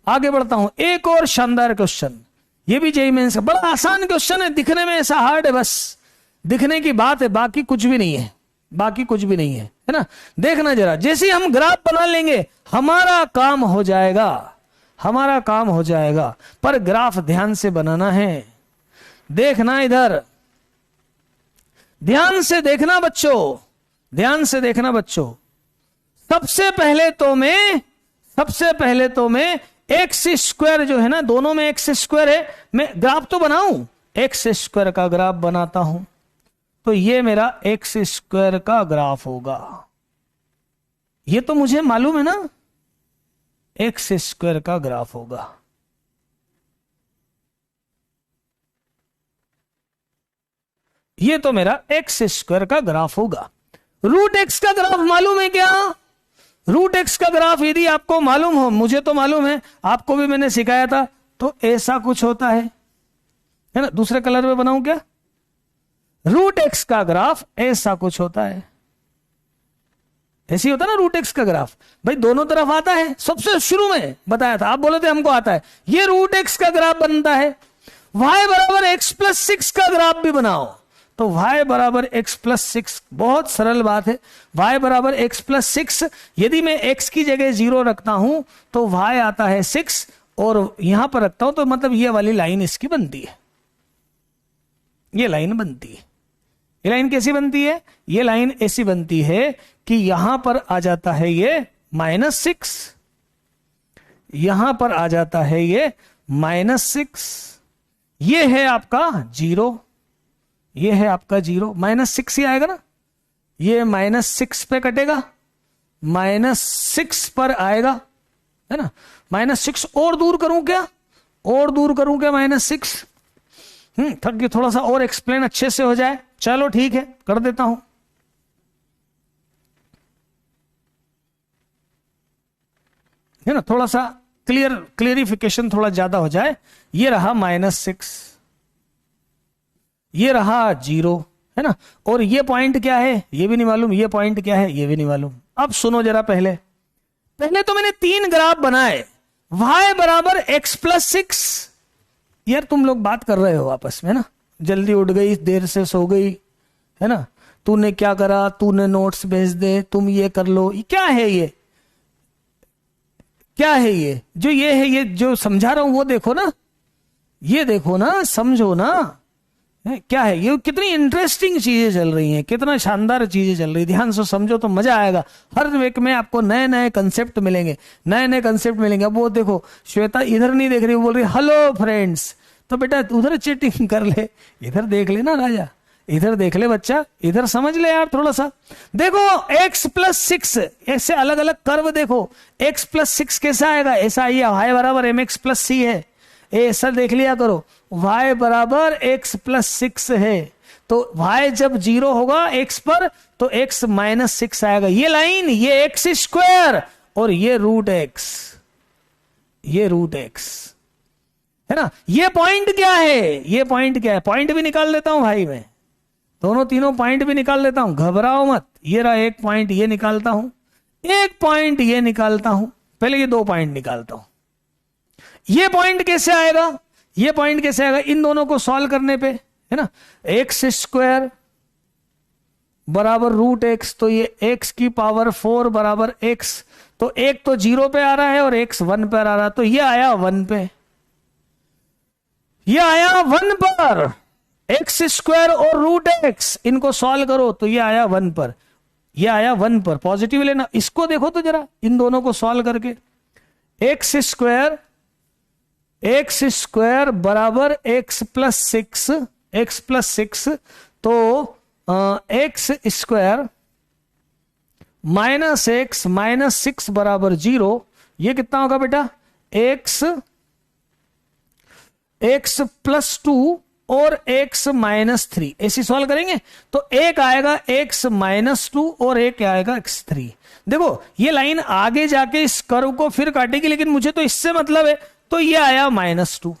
आगे बढ़ता हूं। एक और शानदार क्वेश्चन, ये भी जेईई मेंस का बड़ा आसान क्वेश्चन है, दिखने में ऐसा हार्ड है, बस दिखने की बात है, बाकी कुछ भी नहीं है, बाकी कुछ भी नहीं है ना। देखना जरा, जैसे हम ग्राफ बना लेंगे हमारा काम हो जाएगा, हमारा काम हो जाएगा। पर ग्राफ ध्यान से बनाना है, देखना इधर, ध्यान से देखना बच्चों, ध्यान से देखना बच्चों। सबसे पहले तो मैं एक्स स्क्वायर जो है ना, दोनों में एक्स स्क्वायर है, मैं ग्राफ तो बनाऊं, एक्स स्क्वायर का ग्राफ बनाता हूं, तो ये मेरा एक्स स्क्वायर का ग्राफ होगा। ये तो मुझे मालूम है ना, एक्स स्क्वायर का ग्राफ होगा। ये तो मेरा एक्स स्क्वायर का ग्राफ होगा। रूट एक्स का ग्राफ मालूम है क्या? रूट एक्स का ग्राफ यदि आपको मालूम हो, मुझे तो मालूम है, आपको भी मैंने सिखाया था, तो ऐसा कुछ होता है ना। दूसरे कलर में बनाऊं क्या? रूट एक्स का ग्राफ ऐसा कुछ होता है, ऐसे ही होता है ना रूट एक्स का ग्राफ। भाई दोनों तरफ आता है, सबसे शुरू में बताया था, आप बोले थे हमको आता है। ये रूट एक्स का ग्राफ बनता है। y बराबर एक्स प्लस 6 का ग्राफ भी बनाओ, तो y बराबर एक्स प्लस 6, बहुत सरल बात है। y बराबर एक्स प्लस 6, यदि मैं x की जगह 0 रखता हूं तो y आता है 6, और यहां पर रखता हूं तो मतलब ये वाली लाइन इसकी बनती है, ये लाइन बनती है। ये लाइन कैसी बनती है? ये लाइन ऐसी बनती है कि यहां पर आ जाता है ये -6, यहां पर आ जाता है ये -6, ये है आपका 0, ये है आपका 0, -6 ही आएगा ना, ये -6 पे कटेगा, -6 पर आएगा, है ना। -6 और दूर करूं क्या? और दूर करूं क्या -6? ताकि थोड़ा सा और एक्सप्लेन अच्छे से हो जाए। चलो ठीक है, कर देता हूं। है ना, थोड़ा सा क्लियरिफिकेशन थोड़ा ज्यादा हो जाए। ये रहा -6, ये रहा 0, है ना। और ये पॉइंट क्या है ये भी नहीं मालूम, ये पॉइंट क्या है ये भी नहीं मालूम। अब सुनो जरा, पहले तो मैंने 3 ग्राफ बनाए, y बराबर एक्स प्लस 6। यार तुम लोग बात कर रहे हो आपस में ना, जल्दी उठ गई, देर से सो गई, है ना, तूने क्या करा, तूने नोट्स भेज दे, तुम ये कर लो, क्या है ये, क्या है ये जो ये है, ये जो समझा रहा हूं वो देखो ना, ये देखो ना, समझो ना, क्या है ये, कितनी इंटरेस्टिंग चीजें चल रही हैं, कितना शानदार चीजें चल रही है। ध्यान से समझो तो मजा आएगा। हर वीक में आपको नए नए कंसेप्ट मिलेंगे, नए नए कंसेप्ट मिलेंगे। अब वो देखो श्वेता इधर नहीं देख रही, वो बोल रही हेलो फ्रेंड्स, तो बेटा उधर चीटिंग कर ले, इधर देख ले ना राजा, इधर देख ले बच्चा, इधर समझ ले यार थोड़ा सा। देखो x प्लस 6, ऐसे अलग अलग कर्व देखो, x प्लस 6 कैसा आएगा, ऐसा आइए, y बराबर mx प्लस c है, ऐसा देख लिया करो, y बराबर x प्लस 6 है, तो y जब 0 होगा x पर तो x -6 आएगा। ये लाइन, ये एक्स स्क्वायर और ये √x, ये √x है ना। ये पॉइंट क्या है, ये पॉइंट क्या है, पॉइंट भी निकाल लेता हूं भाई, मैं दोनों तीनों पॉइंट भी निकाल लेता हूं, घबराओ मत। ये रहा एक पॉइंट, ये निकालता हूं, एक पॉइंट ये निकालता हूं, पहले ये 2 पॉइंट निकालता हूं। ये पॉइंट कैसे आएगा, ये पॉइंट कैसे आएगा, इन दोनों को सॉल्व करने पे, है ना। एक्स स्क्वायर बराबर √x, तो ये x की पावर 4 बराबर x, तो एक तो 0 पे आ रहा है और x 1 पर आ रहा है, तो ये आया 1 पे, ये आया 1 पर। एक्स स्क्वायर और √x इनको सॉल्व करो तो ये आया 1 पर, ये आया 1 पर। पॉजिटिव लेना, इसको देखो तो जरा, इन दोनों को सॉल्व करके, एक्स स्क्वायर बराबर x प्लस 6, तो एक्स स्क्वायर -x -6 बराबर 0, ये कितना होगा बेटा, x प्लस 2 और x -3, ऐसे सॉल्व करेंगे तो एक आएगा x -2 और एक आएगा x3। देखो ये लाइन आगे जाके इस कर्व को फिर काटेगी, लेकिन मुझे तो इससे मतलब है, तो ये आया -2।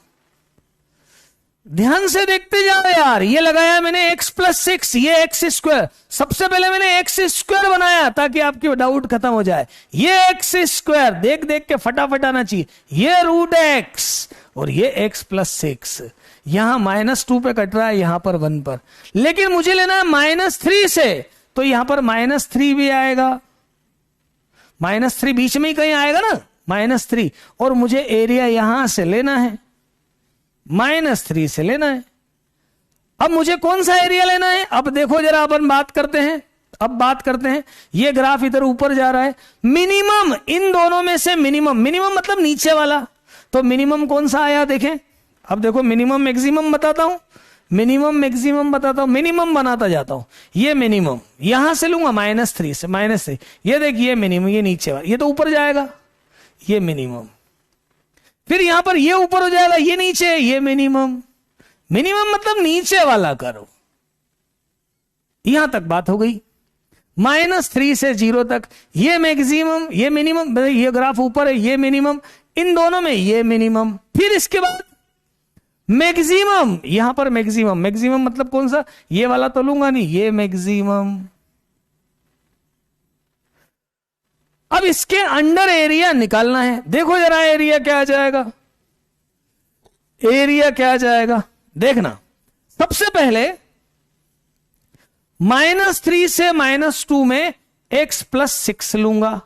ध्यान से देखते जाओ यार, ये लगाया मैंने x प्लस 6, ये एक्स स्क्वायर, सबसे पहले मैंने एक्स स्क्वायर बनाया ताकि आपकी डाउट खत्म हो जाए। ये एक्स स्क्वायर देख देख के फटाफट आना चाहिए, ये √x और ये x प्लस 6, यहां -2 पे कट रहा है, यहां पर 1 पर, लेकिन मुझे लेना है -3 से, तो यहां पर -3 भी आएगा, -3 बीच में ही कहीं आएगा ना, -3, और मुझे एरिया यहां से लेना है, -3 से लेना है। अब मुझे कौन सा एरिया लेना है, अब देखो जरा, अपन बात करते हैं, अब बात करते हैं। ये ग्राफ इधर ऊपर जा रहा है, मिनिमम इन दोनों में से मिनिमम, मिनिमम मतलब नीचे वाला, तो मिनिमम कौन सा आया देखें। अब देखो मिनिमम मैक्सिमम बताता हूं, मिनिमम मैक्सिमम बताता हूं, मिनिमम बनाता जाता हूं। ये मिनिमम यहां से लूंगा -3 से, -3, ये देखिए मिनिमम, ये नीचे वाला, ये तो ऊपर जाएगा, ये मिनिमम, फिर यहां पर ये ऊपर हो जाएगा, ये नीचे, ये मिनिमम, मिनिमम मतलब नीचे वाला करो। यहां तक बात हो गई, -3 से 0 तक, ये मैक्सिमम, ये मिनिमम, ये ग्राफ ऊपर है, ये मिनिमम, इन दोनों में ये मिनिमम, फिर इसके बाद मैक्सिमम, यहां पर मैक्सिमम, मैक्सिमम मतलब कौन सा, ये वाला तो लूंगा नहीं, ये मैक्सिमम। अब इसके अंडर एरिया निकालना है, देखो जरा एरिया क्या आ जाएगा, एरिया क्या आ जाएगा देखना। सबसे पहले -3 से -2 में x प्लस 6 लूंगा,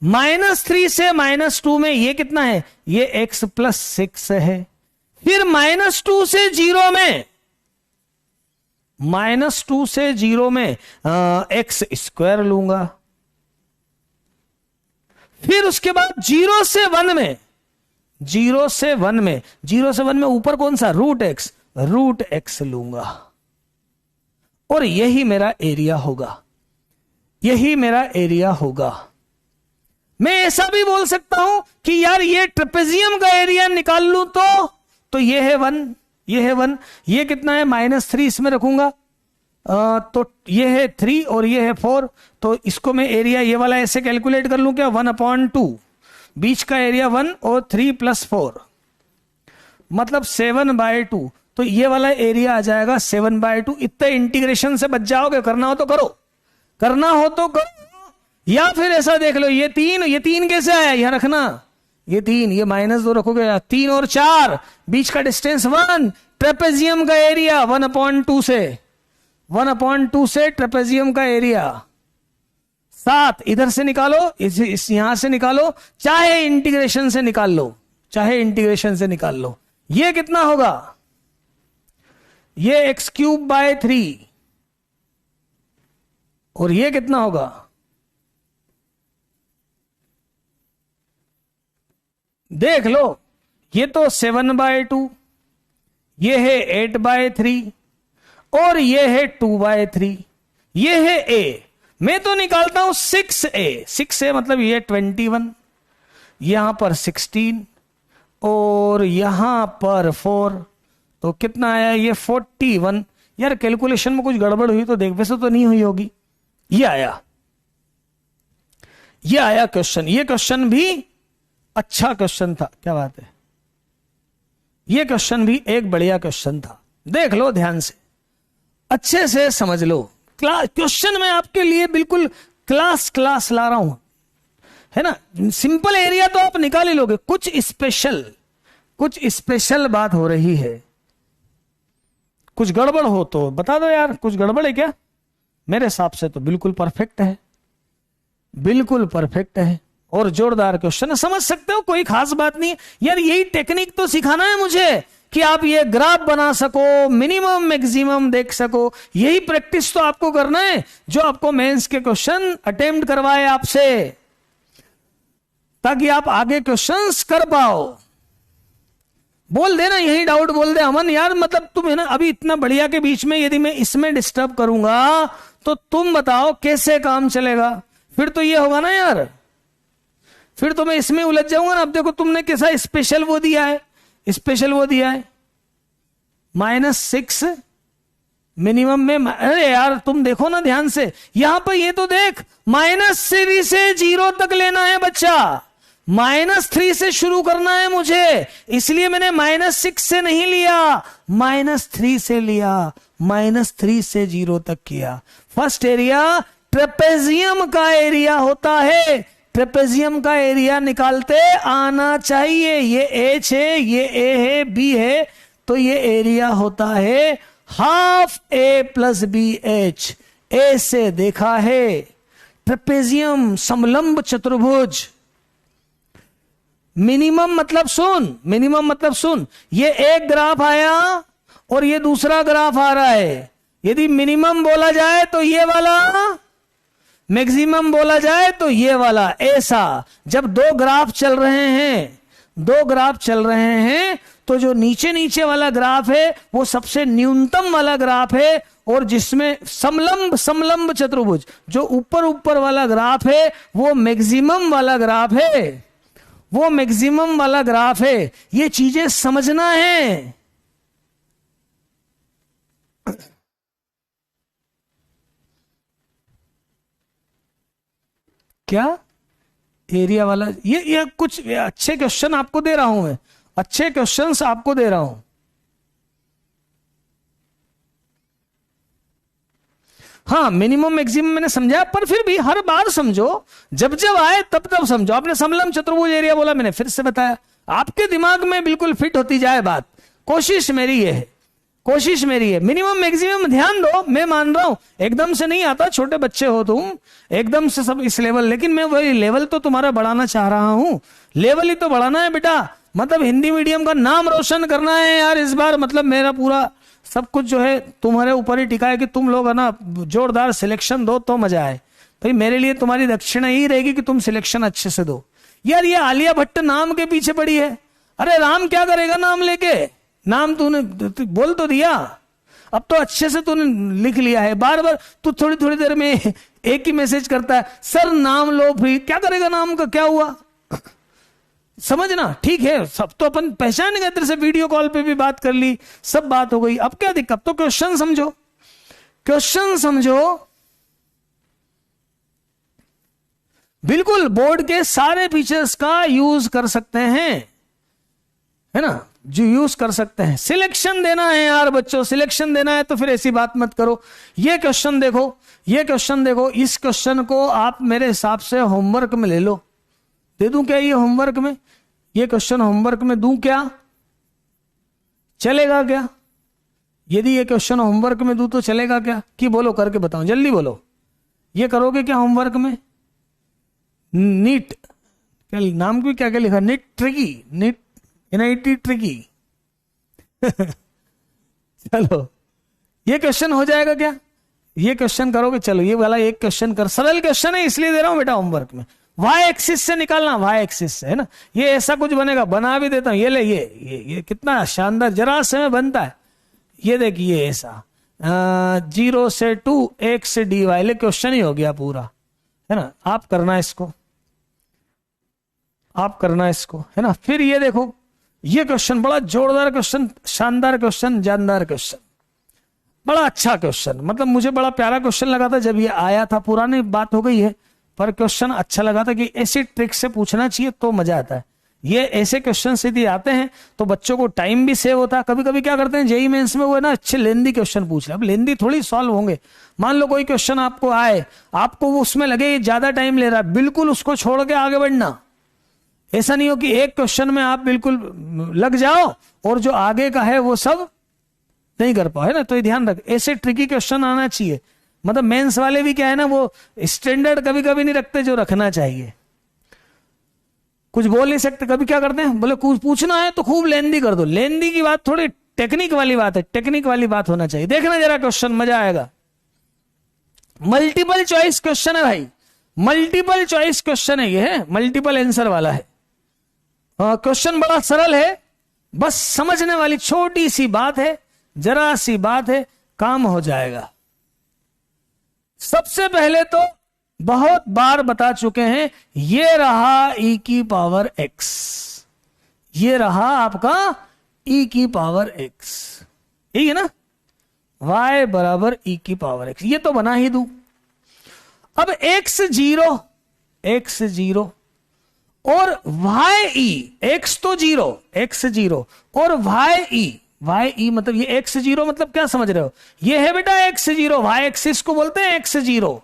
-3 से -2 में ये कितना है, ये x प्लस 6 है। फिर -2 से 0 में, -2 से 0 में x स्क्वायर लूंगा। फिर उसके बाद 0 से 1 में, 0 से 1 में, 0 से 1 में ऊपर कौन सा, √x लूंगा, और यही मेरा एरिया होगा, यही मेरा एरिया होगा। मैं ऐसा भी बोल सकता हूं कि यार ये ट्रेपेजियम का एरिया निकाल लूं तो ये है 1, ये है 1, ये कितना है -3 इसमें रखूंगा, तो ये है 3 और ये है 4, तो इसको मैं एरिया ये वाला ऐसे कैलकुलेट कर लूं क्या, 1/2, बीच का एरिया 1 और 3 + 4 मतलब 7/2, तो ये वाला एरिया आ जाएगा 7/2। इतने इंटीग्रेशन से बच जाओगे, करना हो तो करो, करना हो तो करो, या फिर ऐसा देख लो, ये 3 कैसे आया, यहां रखना, ये 3, ये -2 रखोगे, 3 और 4 बीच का डिस्टेंस 1, ट्रेपेजियम का एरिया 1/2 से, 1/2 से ट्रेपेजियम का एरिया 7, इधर से निकालो, इस यहां से निकालो, चाहे इंटीग्रेशन से निकाल लो, चाहे इंटीग्रेशन से निकाल लो, ये कितना होगा, ये x³/3, और ये कितना होगा, देख लो, ये तो 7/2, ये है 8/3 और ये है 2/3, ये है a। मैं तो निकालता हूं 6a, 6a मतलब ये 21, यहां पर 16 और यहां पर 4, तो कितना आया ये 41। यार कैलकुलेशन में कुछ गड़बड़ हुई तो देख, वैसे तो नहीं हुई होगी। ये आया क्वेश्चन। ये क्वेश्चन भी अच्छा क्वेश्चन था, क्या बात है, ये क्वेश्चन भी एक बढ़िया क्वेश्चन था। देख लो ध्यान से, अच्छे से समझ लो। क्वेश्चन मैं आपके लिए बिल्कुल क्लास ला रहा हूं, है ना। सिंपल एरिया तो आप निकाल ही लोगे, कुछ स्पेशल बात हो रही है। कुछ गड़बड़ हो तो बता दो यार, कुछ गड़बड़ है क्या? मेरे हिसाब से तो बिल्कुल परफेक्ट है, बिल्कुल परफेक्ट है और जोरदार क्वेश्चन है। समझ सकते हो, कोई खास बात नहीं है यार। यही टेक्निक तो सिखाना है मुझे कि आप ये ग्राफ बना सको, मिनिमम मैक्सिमम देख सको। यही प्रैक्टिस तो आपको करना है जो आपको मेंस के क्वेश्चन अटेम्प्ट करवाए आपसे, ताकि आप आगे क्वेश्चंस कर पाओ। बोल देना यही डाउट, बोल दे अमन यार, मतलब तुम है ना अभी इतना बढ़िया के बीच में यदि मैं इसमें डिस्टर्ब करूंगा तो तुम बताओ कैसे काम चलेगा? फिर तो ये होगा ना यार, फिर तो मैं इसमें उलझ जाऊंगा ना। अब देखो तुमने कैसा स्पेशल वो दिया है, -6 मिनिमम में। अरे यार तुम देखो ना ध्यान से, यहां पर ये तो देख, -3 से 0 तक लेना है बच्चा, -3 से शुरू करना है मुझे, इसलिए मैंने -6 से नहीं लिया, -3 से लिया, -3 से 0 तक किया। फर्स्ट एरिया ट्रेपेजियम का एरिया होता है, ट्रेपेजियम का एरिया निकालते आना चाहिए। ये एच है, ये ए है, बी है, तो ये एरिया होता है ½ A + BH। ए से देखा है ट्रेपेजियम, समलंब चतुर्भुज। मिनिमम मतलब सुन, ये एक ग्राफ आया और ये दूसरा ग्राफ आ रहा है। यदि मिनिमम बोला जाए तो ये वाला, मैक्सिमम बोला जाए तो ये वाला। ऐसा जब दो ग्राफ चल रहे हैं तो जो नीचे वाला ग्राफ है वो सबसे न्यूनतम वाला ग्राफ है, और जिसमें समलंब चतुर्भुज जो ऊपर वाला ग्राफ है वो मैक्सिमम वाला ग्राफ है, ये चीजें समझना है। क्या एरिया वाला, ये कुछ अच्छे क्वेश्चन आपको दे रहा हूं मैं, अच्छे क्वेश्चंस आपको दे रहा हूं। हाँ मिनिमम मैक्सिमम मैंने समझा, पर फिर भी हर बार समझो, जब आए तब समझो। आपने समलंब चतुर्भुज एरिया बोला, मैंने फिर से बताया, आपके दिमाग में बिल्कुल फिट होती जाए बात। कोशिश मेरी है। मिनिमम मैक्सिमम ध्यान दो, मैं मान रहा हूं एकदम से नहीं आता, छोटे बच्चे हो तुम, एकदम से सब इस लेवल, लेकिन मैं वही लेवल तो तुम्हारा बढ़ाना चाह रहा हूं। लेवल ही तो बढ़ाना है बेटा, मतलब हिंदी मीडियम का नाम रोशन करना है यार इस बार। मतलब मेरा पूरा सब कुछ जो है तुम्हारे ऊपर ही टिका है कि तुम लोग है ना जोरदार सिलेक्शन दो तो मजा आए। भाई मेरे लिए तुम्हारी दक्षिणा यही रहेगी कि तुम सिलेक्शन अच्छे से दो। यार ये आलिया भट्ट नाम के पीछे पड़ी है। अरे राम क्या करेगा नाम लेके? नाम तूने बोल तो दिया, अब तो अच्छे से तूने लिख लिया है। बार बार तू थोड़ी देर में एक ही मैसेज करता है, सर नाम लो, फिर क्या करेगा नाम का, क्या हुआ? समझना, ठीक है, सब तो अपन पहचान गए, तेरे से वीडियो कॉल पे भी बात कर ली, सब बात हो गई, अब क्या दिक्कत? तो क्वेश्चन समझो, बिल्कुल बोर्ड के सारे फीचर्स का यूज कर सकते हैं, है ना, जो यूज कर सकते हैं। सिलेक्शन देना है यार बच्चों, सिलेक्शन देना है तो फिर ऐसी बात मत करो। ये क्वेश्चन देखो, इस क्वेश्चन को आप मेरे हिसाब से होमवर्क में ले लो। दे दूं क्या ये होमवर्क में? ये क्वेश्चन होमवर्क में दूं क्या? चलेगा क्या? यदि ये क्वेश्चन होमवर्क में दूं तो चलेगा क्या? कि बोलो, करके बताओ, जल्दी बोलो। ये करोगे क्या होमवर्क में? नीट, क्या नाम भी क्या लिखा? NEET tricky, NEET NIT tricky. चलो ये क्वेश्चन हो जाएगा क्या? ये क्वेश्चन करोगे? चलो ये वाला एक क्वेश्चन कर, सरल क्वेश्चन है इसलिए दे रहा हूं बेटा होमवर्क में। वाई एक्सिस से निकालना, वाई एक्सिस से, है ना। ये ऐसा कुछ बनेगा, बना भी देता हूं, ये ले, ये कितना शानदार जरा से में बनता है। ये देखिए ऐसा 0 से 2 1 से dy, ले क्वेश्चन ही हो गया पूरा, है ना। आप करना इसको, है ना। फिर ये देखो, ये क्वेश्चन बड़ा जोरदार क्वेश्चन, शानदार क्वेश्चन, जानदार क्वेश्चन, बड़ा अच्छा क्वेश्चन, मतलब मुझे बड़ा प्यारा क्वेश्चन लगा था जब ये आया था। पुरानी बात हो गई है पर क्वेश्चन अच्छा लगा था कि ऐसी ट्रिक से पूछना चाहिए तो मजा आता है। ये ऐसे क्वेश्चन यदि आते हैं तो बच्चों को टाइम भी सेव होता है। कभी कभी क्या करते हैं जेईई मेंस में वो है ना अच्छे लेंदी क्वेश्चन पूछ रहे हैं, अब लेंदी थोड़ी सॉल्व होंगे। मान लो कोई क्वेश्चन आपको आए, आपको वो उसमें लगे ज्यादा टाइम ले रहा है, बिल्कुल उसको छोड़ के आगे बढ़ना। ऐसा नहीं हो कि एक क्वेश्चन में आप बिल्कुल लग जाओ और जो आगे का है वो सब नहीं कर पाओ, है ना। तो ये ध्यान रख, ऐसे ट्रिकी क्वेश्चन आना चाहिए। मतलब मेंस वाले भी क्या है ना, वो स्टैंडर्ड कभी कभी नहीं रखते जो रखना चाहिए। कुछ बोल नहीं सकते, कभी क्या करते हैं, बोले कुछ पूछना है तो खूब लेंदी कर दो। लेंदी की बात थोड़ी टेक्निक वाली बात है, टेक्निक वाली बात होना चाहिए। देखना जरा क्वेश्चन, मजा आएगा। मल्टीपल चॉइस क्वेश्चन है भाई, मल्टीपल चॉइस क्वेश्चन है, ये है मल्टीपल आंसर वाला है। क्वेश्चन बड़ा सरल है, बस समझने वाली छोटी सी बात है, जरा सी बात है, काम हो जाएगा। सबसे पहले तो बहुत बार बता चुके हैं, ये रहा e की पावर x, ये रहा आपका e की पावर x, ठीक है ना। y बराबर e की पावर x, ये तो बना ही दूं। अब x जीरो और x तो जीरो, x जीरो और y मतलब ये x जीरो मतलब क्या समझ रहे हो, ये है बेटा x जीरो, y एक्सिस को बोलते हैं x जीरो।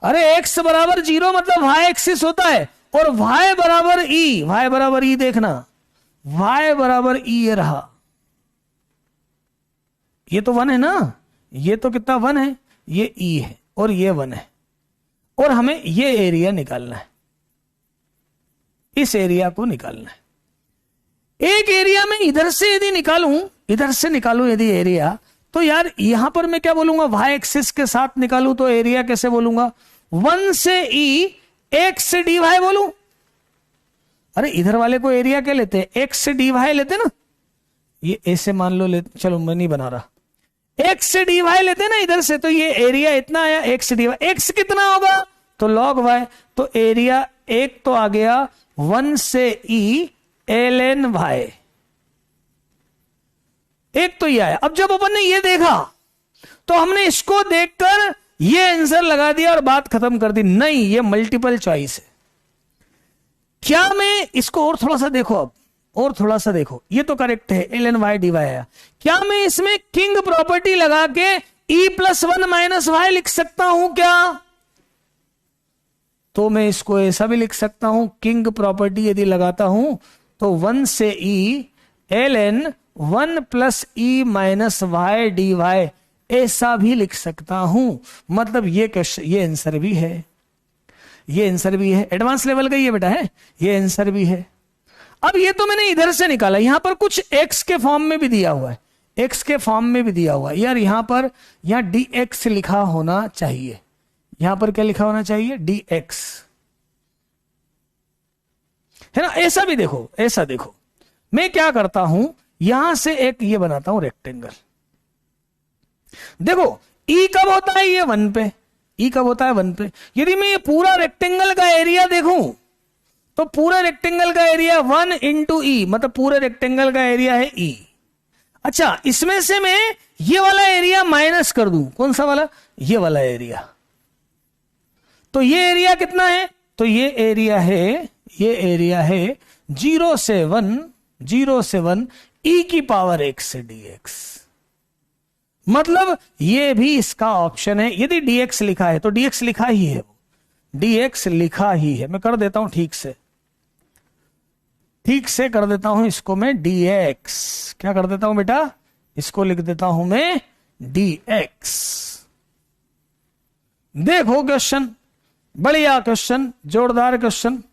अरे x बराबर जीरो मतलब y एक्सिस होता है, और y बराबर e, देखना y बराबर e ये रहा, ये तो 1 है ना, ये तो कितना 1 है, ये e है और ये 1 है, और हमें ये एरिया निकालना है, इस एरिया को निकालना है। एक एरिया में इधर से यदि निकालूं, इधर से निकालूं यदि एरिया, तो यार यहां पर मैं क्या बोलूंगा, y एक्सिस के साथ निकालूं तो एरिया कैसे बोलूंगा, 1 से e x से dy बोलूं। अरे इधर वाले को एरिया क्या लेते हैं, x से dy लेते ना, ये ऐसे मान लो लेते, चलो मैं नहीं बना रहा, x से dy लेते ना इधर से, तो ये एरिया इतना आया x से dy, x कितना होगा तो log y, तो एरिया एक तो आ गया 1 से e ln y, एक तो ये आया। अब जब अपन ने ये देखा तो हमने इसको देखकर ये आंसर लगा दिया और बात खत्म कर दी, नहीं ये मल्टीपल चॉइस है। क्या मैं इसको और थोड़ा सा देखो, अब और थोड़ा सा देखो, ये तो करेक्ट है ln y dy आया, क्या मैं इसमें किंग प्रॉपर्टी लगा के e+1 - y लिख सकता हूं क्या, तो मैं इसको ऐसा भी लिख सकता हूं, किंग प्रॉपर्टी यदि लगाता हूं तो 1 से e ln 1 + e - y dy, ऐसा भी लिख सकता हूं। मतलब ये आंसर भी है, ये आंसर भी है, एडवांस लेवल का ये बेटा है, ये आंसर भी है। अब ये तो मैंने इधर से निकाला, यहां पर कुछ x के फॉर्म में भी दिया हुआ है, x के फॉर्म में भी दिया हुआ है यार, यहां dx लिखा होना चाहिए, यहां पर क्या लिखा होना चाहिए, dx, है ना। ऐसा भी देखो, ऐसा देखो, मैं क्या करता हूं, यहां से एक ये बनाता हूं रेक्टेंगल। देखो e कब होता है, ये 1 पे, e कब होता है 1 पे। यदि मैं ये पूरा रेक्टेंगल का एरिया देखूं तो पूरे रेक्टेंगल का एरिया 1 × e, मतलब पूरे रेक्टेंगल का एरिया है e। अच्छा, इसमें से मैं ये वाला एरिया माइनस कर दूं, कौन सा वाला, ये वाला एरिया, तो ये एरिया कितना है, तो ये एरिया है 0 से 1 e की पावर x से dx। मतलब ये भी इसका ऑप्शन है, यदि dx लिखा है तो dx लिखा ही है, dx लिखा ही है। मैं कर देता हूं ठीक से कर देता हूं इसको मैं dx, क्या कर देता हूं बेटा, इसको लिख देता हूं मैं dx। देखो क्वेश्चन, बढ़िया क्वेश्चन, जोरदार क्वेश्चन,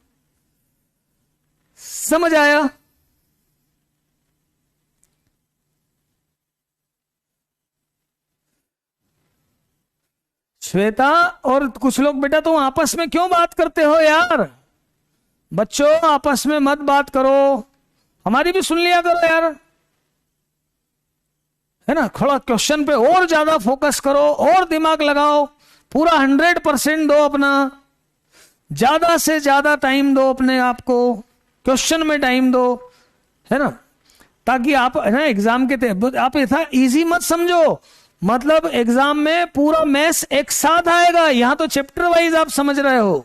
समझ आया। श्वेता और कुछ लोग, बेटा तुम आपस में क्यों बात करते हो यार, बच्चों आपस में मत बात करो, हमारी भी सुन लिया करो यार, है ना। थोड़ा क्वेश्चन पे और ज्यादा फोकस करो और दिमाग लगाओ, पूरा 100% दो अपना, ज्यादा से ज्यादा टाइम दो अपने आप को, क्वेश्चन में टाइम दो, है ना। ताकि आप है ना एग्जाम के आप ऐसा इजी मत समझो, मतलब एग्जाम में पूरा मैथ्स एक साथ आएगा, यहां तो चैप्टर वाइज आप समझ रहे हो,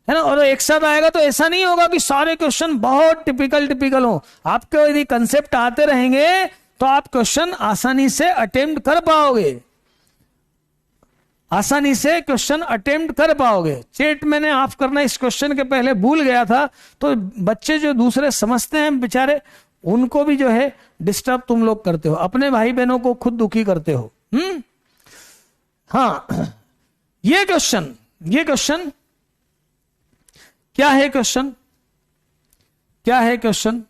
है ना, और एक साथ आएगा तो ऐसा नहीं होगा कि सारे क्वेश्चन बहुत टिपिकल हो। आपको यदि कंसेप्ट आते रहेंगे तो आप क्वेश्चन आसानी से अटेम्प्ट कर पाओगे, आसानी से क्वेश्चन अटेम्प्ट कर पाओगे। चैट मैंने ऑफ करना इस क्वेश्चन के पहले भूल गया था, तो बच्चे जो दूसरे समझते हैं बेचारे, उनको भी जो है डिस्टर्ब तुम लोग करते हो, अपने भाई बहनों को खुद दुखी करते हो। हाँ, ये क्वेश्चन क्या है? क्वेश्चन क्या है? क्वेश्चन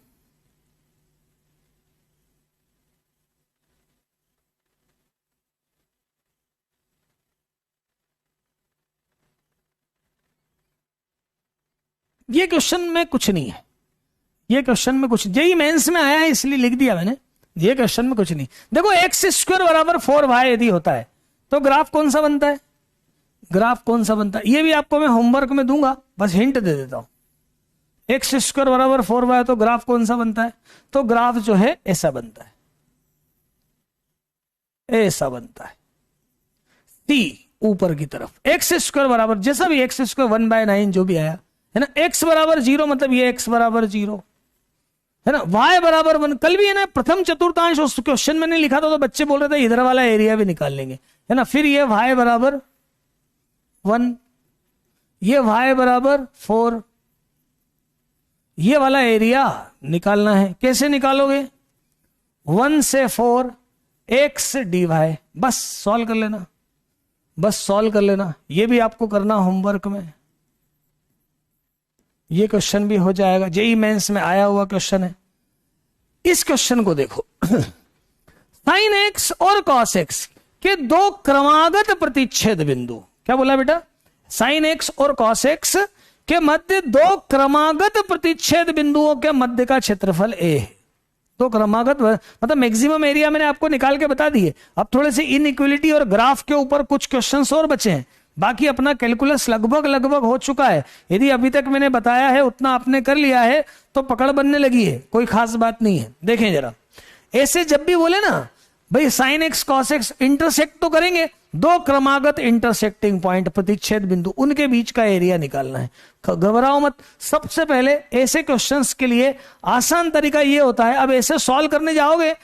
ये क्वेश्चन में कुछ नहीं है, ये क्वेश्चन में कुछ, जेईई मेंस में आया है इसलिए लिख दिया मैंने। ये क्वेश्चन में कुछ नहीं। देखो एक्स स्क्वायर बराबर 4y यदि होता है तो ग्राफ कौन सा बनता है? ग्राफ कौन सा बनता है ये भी आपको मैं होमवर्क में दूंगा, बस हिंट दे देता हूं। एक्स स्क्वायर बराबर 4y तो ग्राफ कौन सा बनता है? तो ग्राफ जो है ऐसा बनता है, ऐसा बनता है, सी ऊपर की तरफ। एक्स स्क्वायर बराबर जैसा भी एक्स स्क्वायर 1/9 जो भी आया है ना, x बराबर 0 मतलब ये x बराबर 0 है ना, y बराबर 1। कल भी है ना प्रथम चतुर्थांश उस क्वेश्चन में नहीं लिखा था तो बच्चे बोल रहे थे इधर वाला एरिया भी निकाल लेंगे, है ना। फिर ये y बराबर 1, ये y बराबर 4, ये वाला एरिया निकालना है। कैसे निकालोगे? 1 से 4 x dy, बस सॉल्व कर लेना, बस सॉल्व कर लेना। ये भी आपको करना होमवर्क में, ये क्वेश्चन भी हो जाएगा, जेईई मेंस में आया हुआ क्वेश्चन है। इस क्वेश्चन को देखो, साइन एक्स और कॉस एक्स के दो क्रमागत प्रतिच्छेद बिंदु, क्या बोला बेटा? साइन एक्स और कॉस एक्स के मध्य दो क्रमागत प्रतिच्छेद बिंदुओं के मध्य का क्षेत्रफल ए है। तो क्रमागत मतलब मैक्सिमम एरिया मैंने आपको निकाल के बता दिए। अब थोड़े से इनइक्वलिटी और ग्राफ के ऊपर कुछ क्वेश्चंस और बचे हैं, बाकी अपना कैलकुलस लगभग हो चुका है। यदि अभी तक मैंने बताया है उतना आपने कर लिया है तो पकड़ बनने लगी है, कोई खास बात नहीं है। देखें जरा, ऐसे जब भी बोले ना भाई sine x cos x intersect तो करेंगे, दो क्रमागत इंटरसेक्टिंग पॉइंट प्रतिच्छेद बिंदु, उनके बीच का एरिया निकालना है। घबराओ मत। सबसे पहले ऐसे क्वेश्चंस के लिए आसान तरीका ये होता है, अब ऐसे सॉल्व करने जाओगे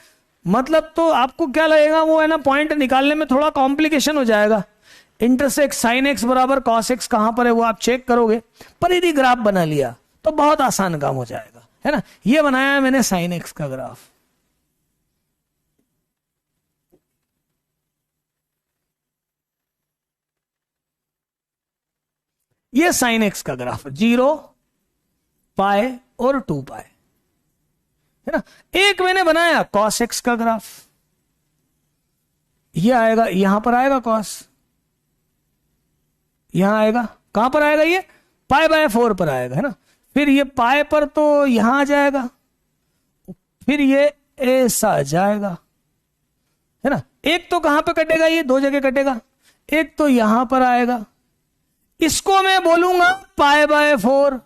मतलब तो आपको क्या लगेगा, वो है ना पॉइंट निकालने में थोड़ा कॉम्प्लिकेशन हो जाएगा। इंटरसेक्ट साइन एक्स बराबर कॉस एक्स कहां पर है वो आप चेक करोगे, पर यदि ग्राफ बना लिया तो बहुत आसान काम हो जाएगा, है ना। ये बनाया मैंने साइन एक्स का ग्राफ, ये साइन एक्स का ग्राफ 0 पाई और 2 पाई, है ना। एक मैंने बनाया कॉस एक्स का ग्राफ, ये आएगा यहां पर आएगा कॉस, यहां आएगा, कहां पर आएगा ये π/4 पर आएगा, है ना। फिर ये पाई पर तो यहां आ जाएगा, फिर ये ऐसा जाएगा, है ना। एक तो कहां पे कटेगा, ये दो जगह कटेगा, एक तो यहां पर आएगा, इसको मैं बोलूंगा π/4,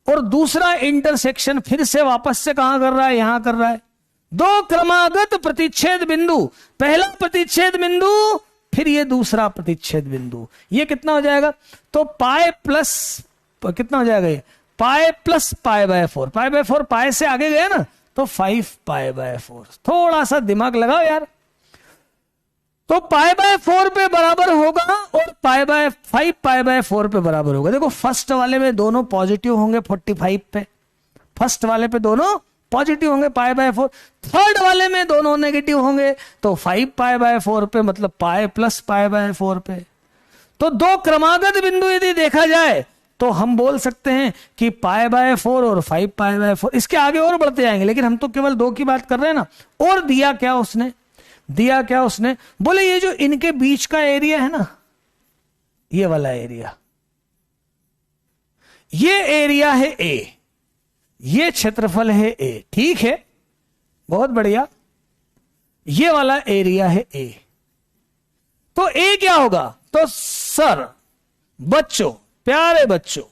और दूसरा इंटरसेक्शन फिर से वापस से कहां कर रहा है, यहां कर रहा है। दो क्रमागत प्रतिच्छेद बिंदु, पहला प्रतिच्छेद बिंदु फिर ये दूसरा प्रतिच्छेद बिंदु, ये कितना हो जाएगा? तो पाई प्लस कितना हो जाएगा, ये पाई प्लस π/4, π/4 पाई से आगे गया ना तो 5 π/4। थोड़ा सा दिमाग लगाओ यार। तो π/4 पे बराबर होगा और 5 π/4 पे बराबर होगा। देखो फर्स्ट वाले में दोनों पॉजिटिव होंगे 45 पे, फर्स्ट वाले पे दोनों पॉजिटिव होंगे π/4, थर्ड वाले में दोनों नेगेटिव होंगे तो 5 π/4 पे, मतलब पाई प्लस π/4 पे। तो दो क्रमागत बिंदु यदि देखा जाए तो हम बोल सकते हैं कि π/4 और 5 π/4। इसके आगे और बढ़ते जाएंगे लेकिन हम तो केवल दो की बात कर रहे हैं ना। और दिया क्या उसने, बोले ये जो इनके बीच का एरिया है ना, ये वाला एरिया, ये एरिया है ए, ये क्षेत्रफल है ए, ठीक है, बहुत बढ़िया। ये वाला एरिया है ए, तो ए क्या होगा? तो सर बच्चों, प्यारे बच्चों,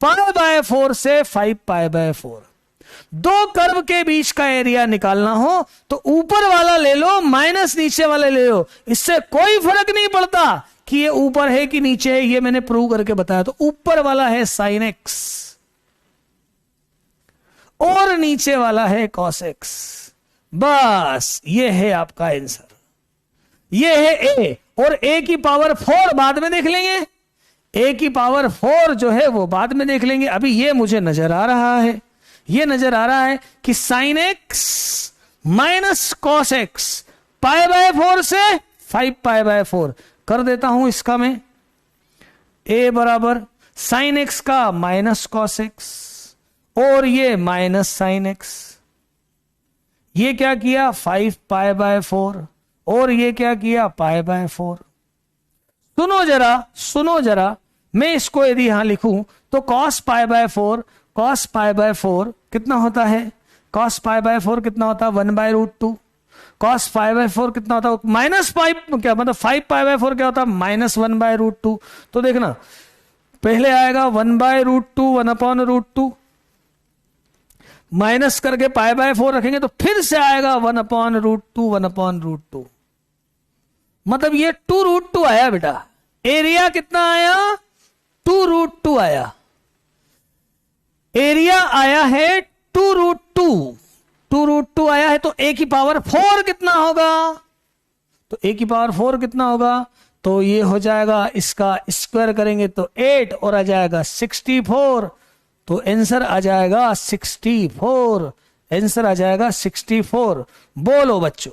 π/4 से 5 π/4, दो कर्व के बीच का एरिया निकालना हो तो ऊपर वाला ले लो माइनस नीचे वाला ले लो, इससे कोई फर्क नहीं पड़ता कि ये ऊपर है कि नीचे है, ये मैंने प्रूव करके बताया। तो ऊपर वाला है साइन एक्स और नीचे वाला है कॉस एक्स, बस ये है आपका आंसर। ये है ए, और ए की पावर 4 बाद में देख लेंगे, ए की पावर 4 जो है वो बाद में देख लेंगे। अभी ये मुझे नजर आ रहा है, ये नजर आ रहा है कि sine x minus cos x pi by 4 से 5 पाई बाय 4 कर देता हूं इसका मैं। ए बराबर साइन एक्स का माइनस कॉस एक्स और ये माइनस साइन एक्स, ये क्या किया 5 पाई बाय 4 और ये क्या किया पाई बाय 4। सुनो जरा, मैं इसको यदि यहां लिखूं तो cos pi by 4, cos pi by 4 कितना होता है, कॉस पाई बाय 4 कितना होता है 1/√2, कॉस 5/4 कितना होता है -5, क्या मतलब 5 पाई बाय 4 क्या होता है -1/√2। तो देखना पहले आएगा 1/√2 1/√2 माइनस करके पाई बाय 4 रखेंगे तो फिर से आएगा 1/√2 1/√2, मतलब ये 2√2 आया बेटा। एरिया कितना आया 2√2 आया, एरिया आया है 2√2 आया है। तो ए की पावर 4 कितना होगा, तो ए की पावर 4 कितना होगा, तो ये हो जाएगा, इसका स्क्वायर करेंगे तो 8 और आ जाएगा 64, तो आंसर आ जाएगा 64, आंसर आ जाएगा 64। बोलो बच्चों,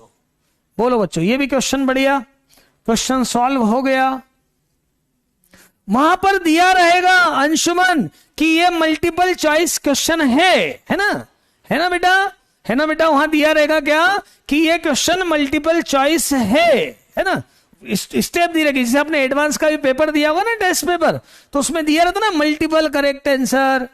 ये भी क्वेश्चन बढ़िया, क्वेश्चन सॉल्व हो गया। वहां पर दिया रहेगा अंशुमन कि ये मल्टीपल चॉइस क्वेश्चन है ना बेटा, वहां दिया रहेगा क्या कि ये क्वेश्चन मल्टीपल चॉइस है ना। स्टेप दी रहेगी, जैसे आपने एडवांस का भी पेपर दिया होगा ना टेस्ट पेपर, तो उसमें दिया रहता ना multiple correct answer,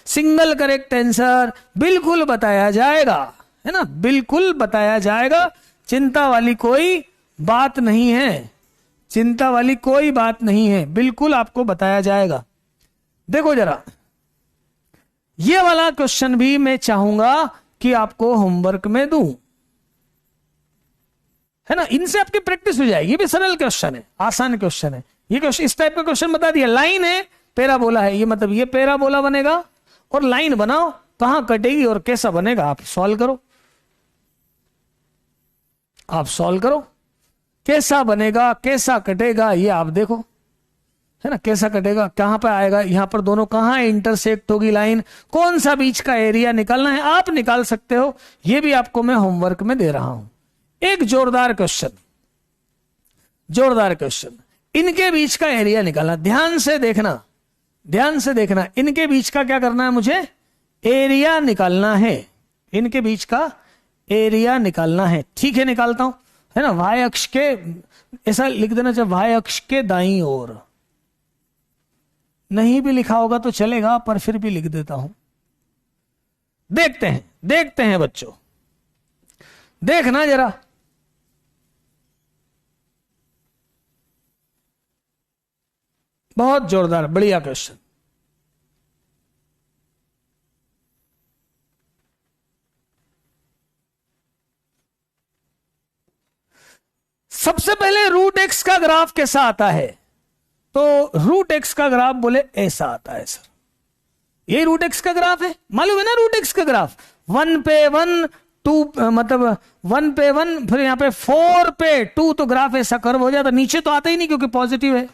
single correct answer, बिल्कुल बताया जाएगा, है ना, बिल्कुल बताया जाएगा। चिंता वाली कोई बात नहीं है, चिंता वाली कोई बात नहीं है, बिल्कुल आपको बताया जाएगा। देखो जरा, ये वाला क्वेश्चन भी मैं चाहूंगा कि आपको होमवर्क में दूं, है ना, इनसे आपकी प्रैक्टिस हो जाएगी। ये भी सरल क्वेश्चन है, आसान क्वेश्चन है। ये क्वेश्चन, इस टाइप का क्वेश्चन बता दिया, लाइन है पैराबोला है, ये मतलब ये पैराबोला बनेगा और लाइन बनाओ, कहां कटेगी और कैसा बनेगा आप सॉल्व करो, कैसा बनेगा कैसा कटेगा ये आप देखो, है ना, कैसा कटेगा, कहां पे आएगा, यहां पर दोनों कहां इंटरसेक्ट होगी लाइन, कौन सा बीच का एरिया निकालना है आप निकाल सकते हो। ये भी आपको मैं होमवर्क में दे रहा हूं। एक जोरदार क्वेश्चन, इनके बीच का एरिया निकालना, ध्यान से देखना, इनके बीच का क्या करना है, मुझे एरिया निकालना है, इनके बीच का एरिया निकालना है। ठीक है, निकालता हूं, है ना, वाई अक्ष के, ऐसा लिख देना चाहिए, वाई अक्ष के दाईं ओर, नहीं भी लिखा होगा तो चलेगा पर फिर भी लिख देता हूं। देखते हैं बच्चों, देखना जरा, बहुत जोरदार बढ़िया क्वेश्चन। सबसे पहले रूट एक्स का ग्राफ कैसा आता है, तो रूट एक्स का ग्राफ बोले ऐसा आता है सर, ये रूट एक्स का ग्राफ है, मालूम है ना रूट एक्स का ग्राफ, 1 पे 1 2 मतलब 1 पे 1 फिर यहां पे 4 पे 2, तो ग्राफ ऐसा कर्व हो जाता, नीचे तो आता ही नहीं क्योंकि पॉजिटिव है।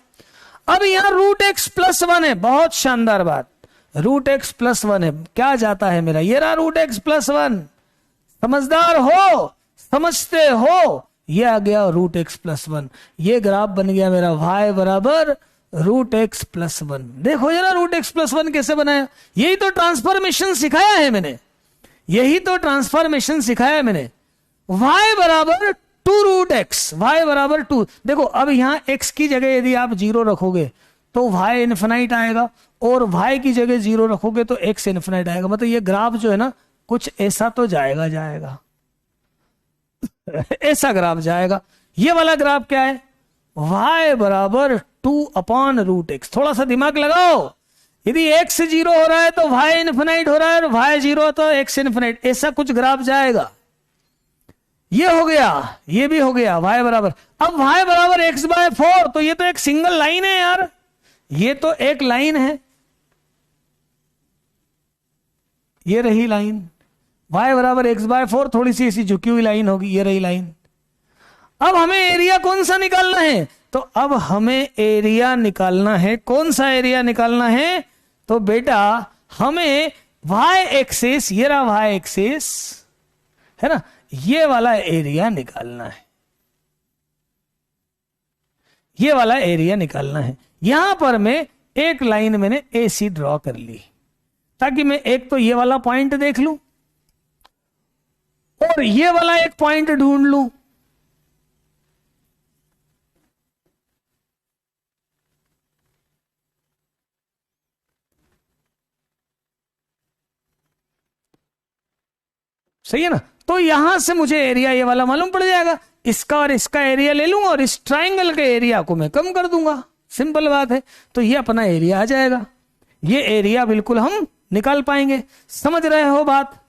अब यहां रूट एक्स प्लस 1 है, बहुत शानदार बात, रूट एक्स प्लस 1 है, क्या जाता है मेरा, ये रहा रूट एक्स प्लस 1, समझदार हो, समझते हो, ये आ गया रूट एक्स प्लस 1, ये ग्राफ बन गया मेरा y बराबर रूट एक्स प्लस 1। देखो जरा रूट एक्स प्लस 1 कैसे बनाया, यही तो ट्रांसफॉर्मेशन सिखाया है मैंने, y बराबर 2 रूट एक्स, y बराबर 2। देखो अब यहां x की जगह यदि आप 0 रखोगे तो y इन्फिनाइट आएगा, और y की जगह 0 रखोगे तो x इन्फिनाइट आएगा, मतलब ये ग्राफ जो है ना कुछ ऐसा तो जाएगा ऐसा ग्राफ जाएगा। ये वाला ग्राफ क्या है, y बराबर 2 अपॉन रूट एक्स। थोड़ा सा दिमाग लगाओ, यदि x 0 हो रहा है तो y इन्फिनाइट हो रहा है, और y 0 तो x इन्फिनाइट, ऐसा कुछ ग्राफ जाएगा। ये हो गया, ये भी हो गया y बराबर, अब y बराबर x/4, तो ये तो एक सिंगल लाइन है यार, ये तो एक लाइन है, ये रही लाइन, y बराबर x/4, थोड़ी सी ऐसी झुकी हुई लाइन होगी, ये रही लाइन। अब हमें एरिया कौन सा निकालना है, तो अब हमें एरिया निकालना है, कौन सा एरिया निकालना है, तो बेटा हमें y एक्सिस, ये रहा y एक्सिस है ना, ये वाला एरिया निकालना है, ये वाला एरिया निकालना है। यहां पर मैं एक लाइन मैंने AC ड्रॉ कर ली, ताकि मैं एक तो ये वाला पॉइंट देख लूं और ये वाला एक पॉइंट ढूंढ लूं। सही है ना, तो यहां से मुझे एरिया ये वाला मालूम पड़ जाएगा, इसका और इसका एरिया ले लूंगा और इस ट्राइंगल के एरिया को मैं कम कर दूंगा, सिंपल बात है। तो ये अपना एरिया आ जाएगा, ये एरिया बिल्कुल हम निकाल पाएंगे। समझ रहे हो बात,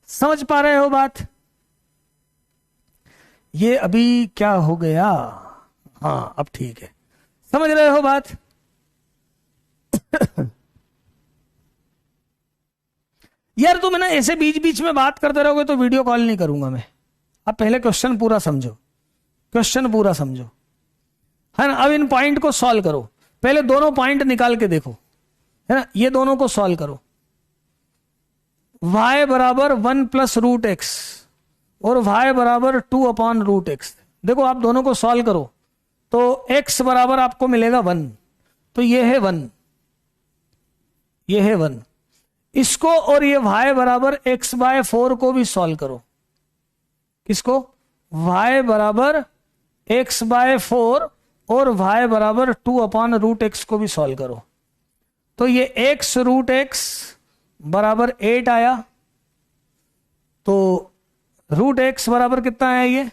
समझ पा रहे हो बात? ये अभी क्या हो गया, हाँ अब ठीक है, समझ रहे हो बात? यार तुम ना ऐसे बीच बीच में बात करते रहोगे तो वीडियो कॉल नहीं करूंगा मैं। अब पहले क्वेश्चन पूरा समझो, क्वेश्चन पूरा समझो, है ना। अब इन पॉइंट को सॉल्व करो, पहले दोनों पॉइंट निकाल के देखो, है ना, ये दोनों को सॉल्व करो। y बराबर 1 प्लस रूट एक्स और y बराबर 2 अपॉन रूट एक्स। देखो आप दोनों को सॉल्व करो तो x बराबर आपको मिलेगा 1, तो ये है 1, ये है 1। इसको और ये y बराबर x/4 को भी सॉल्व करो। किसको? y बराबर x/4 और y बराबर 2 अपॉन रूट एक्स को भी सॉल्व करो। तो ये x रूट एक्स बराबर 8 आया, तो रूट एक्स बराबर कितना आया, ये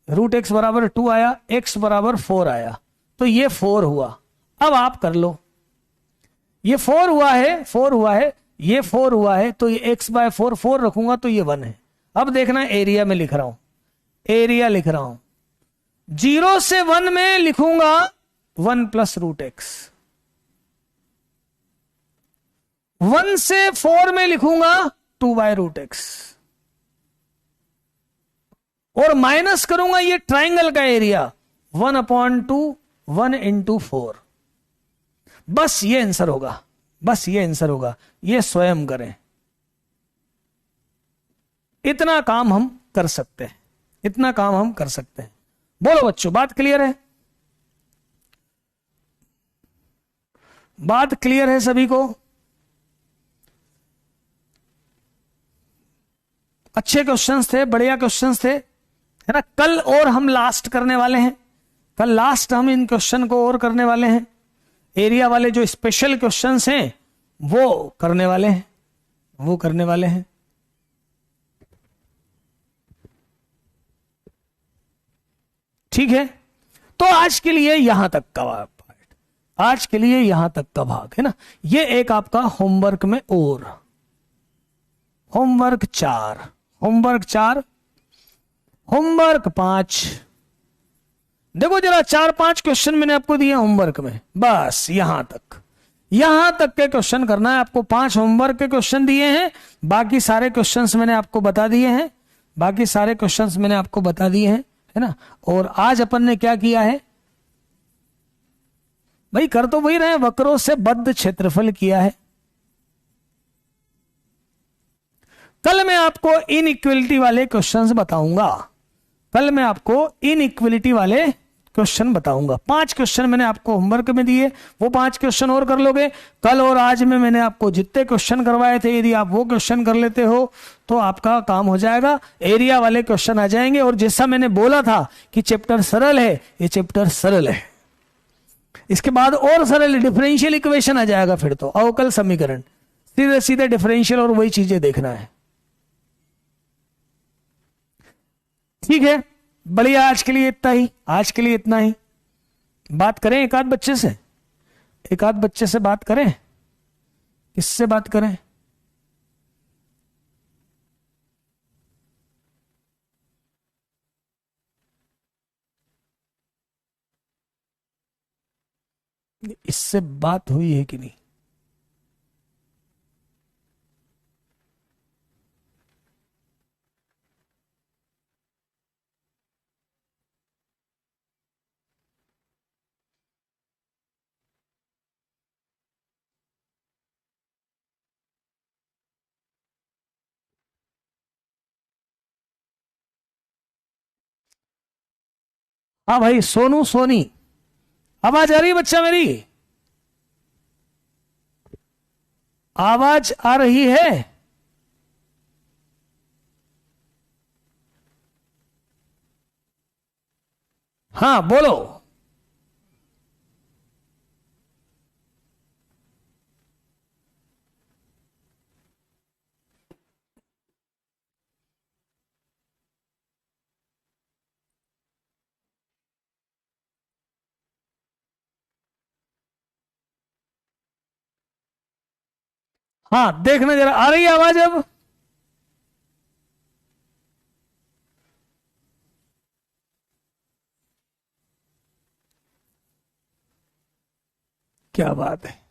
रूट एक्स बराबर 2 आया, x बराबर 4 आया, तो ये 4 हुआ। अब आप कर लो, ये 4 हुआ है, 4 हुआ है, ये 4 हुआ है, तो ये x/4 4 रखूंगा तो ये 1 है। अब देखना एरिया में लिख रहा हूं, एरिया लिख रहा हूं, 0 से 1 में लिखूंगा 1 प्लस रूट एक्स, 1 से 4 में लिखूंगा 2/√x, और माइनस करूंगा ये ट्राइंगल का एरिया 1/2, 1 इंटू 4। बस ये आंसर होगा, बस ये आंसर होगा, ये स्वयं करें। इतना काम हम कर सकते हैं, इतना काम हम कर सकते हैं। बोलो बच्चों, बात क्लियर है? बात क्लियर है सभी को? अच्छे क्वेश्चंस थे, बढ़िया क्वेश्चंस थे, है ना। कल और हम लास्ट करने वाले हैं, कल लास्ट हम इन क्वेश्चन को और करने वाले हैं। एरिया वाले जो स्पेशल क्वेश्चंस हैं वो करने वाले हैं, वो करने वाले हैं। ठीक है, तो आज के लिए यहां तक का पार्ट, आज के लिए यहां तक का भाग, है ना। ये एक आपका होमवर्क में, और होमवर्क 4, होमवर्क 4, होमवर्क 5। देखो जरा 4-5 क्वेश्चन मैंने आपको दिए होमवर्क में, बस यहां तक के क्वेश्चन करना है आपको। 5 होमवर्क के क्वेश्चन दिए हैं, बाकी सारे क्वेश्चंस मैंने आपको बता दिए हैं, बाकी सारे क्वेश्चंस मैंने आपको बता दिए हैं, है ना। और आज अपन ने क्या किया है भाई, कर तो वही रहे, वक्रों से बद्ध क्षेत्रफल किया है। कल मैं आपको इनइक्वलिटी वाले क्वेश्चंस बताऊंगा, कल मैं आपको इनइक्वलिटी वाले क्वेश्चन बताऊंगा। 5 क्वेश्चन मैंने आपको होमवर्क में दिए, वो 5 क्वेश्चन और कर लोगे। कल और आज में मैंने आपको जितने क्वेश्चन करवाए थे, यदि आप वो क्वेश्चन कर लेते हो तो आपका काम हो जाएगा। एरिया वाले क्वेश्चन आ जाएंगे, और जैसा मैंने बोला था कि चैप्टर सरल है, ये चैप्टर सरल है। इसके बाद और सरल डिफरेंशियल इक्वेशन आ जाएगा, फिर तो अवकल समीकरण, सीधे सीधे डिफरेंशियल और वही चीजें देखना है। ठीक है, बढ़िया। आज के लिए इतना ही, आज के लिए इतना ही। बात करें एक आध बच्चे से। एक आध बच्चे से बात करें, किससे बात करें? इससे बात हुई है कि नहीं? हाँ भाई, सोनू सोनी, आवाज आ रही है बच्चा मेरी? आवाज आ रही है? हाँ बोलो। हाँ देखना जरा, आ रही है आवाज अब? क्या बात है।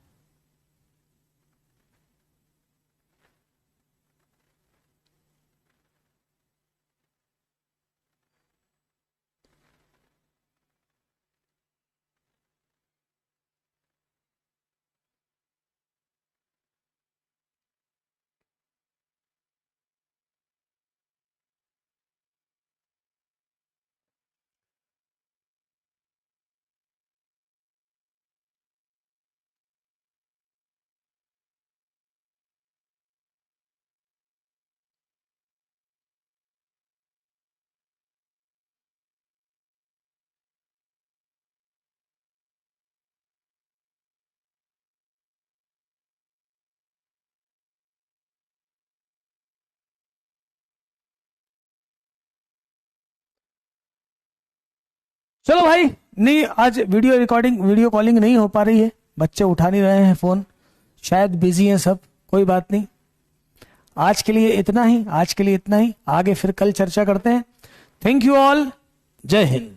चलो भाई, नहीं आज वीडियो रिकॉर्डिंग, वीडियो कॉलिंग नहीं हो पा रही है, बच्चे उठा नहीं रहे हैं फोन, शायद बिजी हैं सब, कोई बात नहीं। आज के लिए इतना ही, आज के लिए इतना ही, आगे फिर कल चर्चा करते हैं। थैंक यू ऑल, जय हिंद।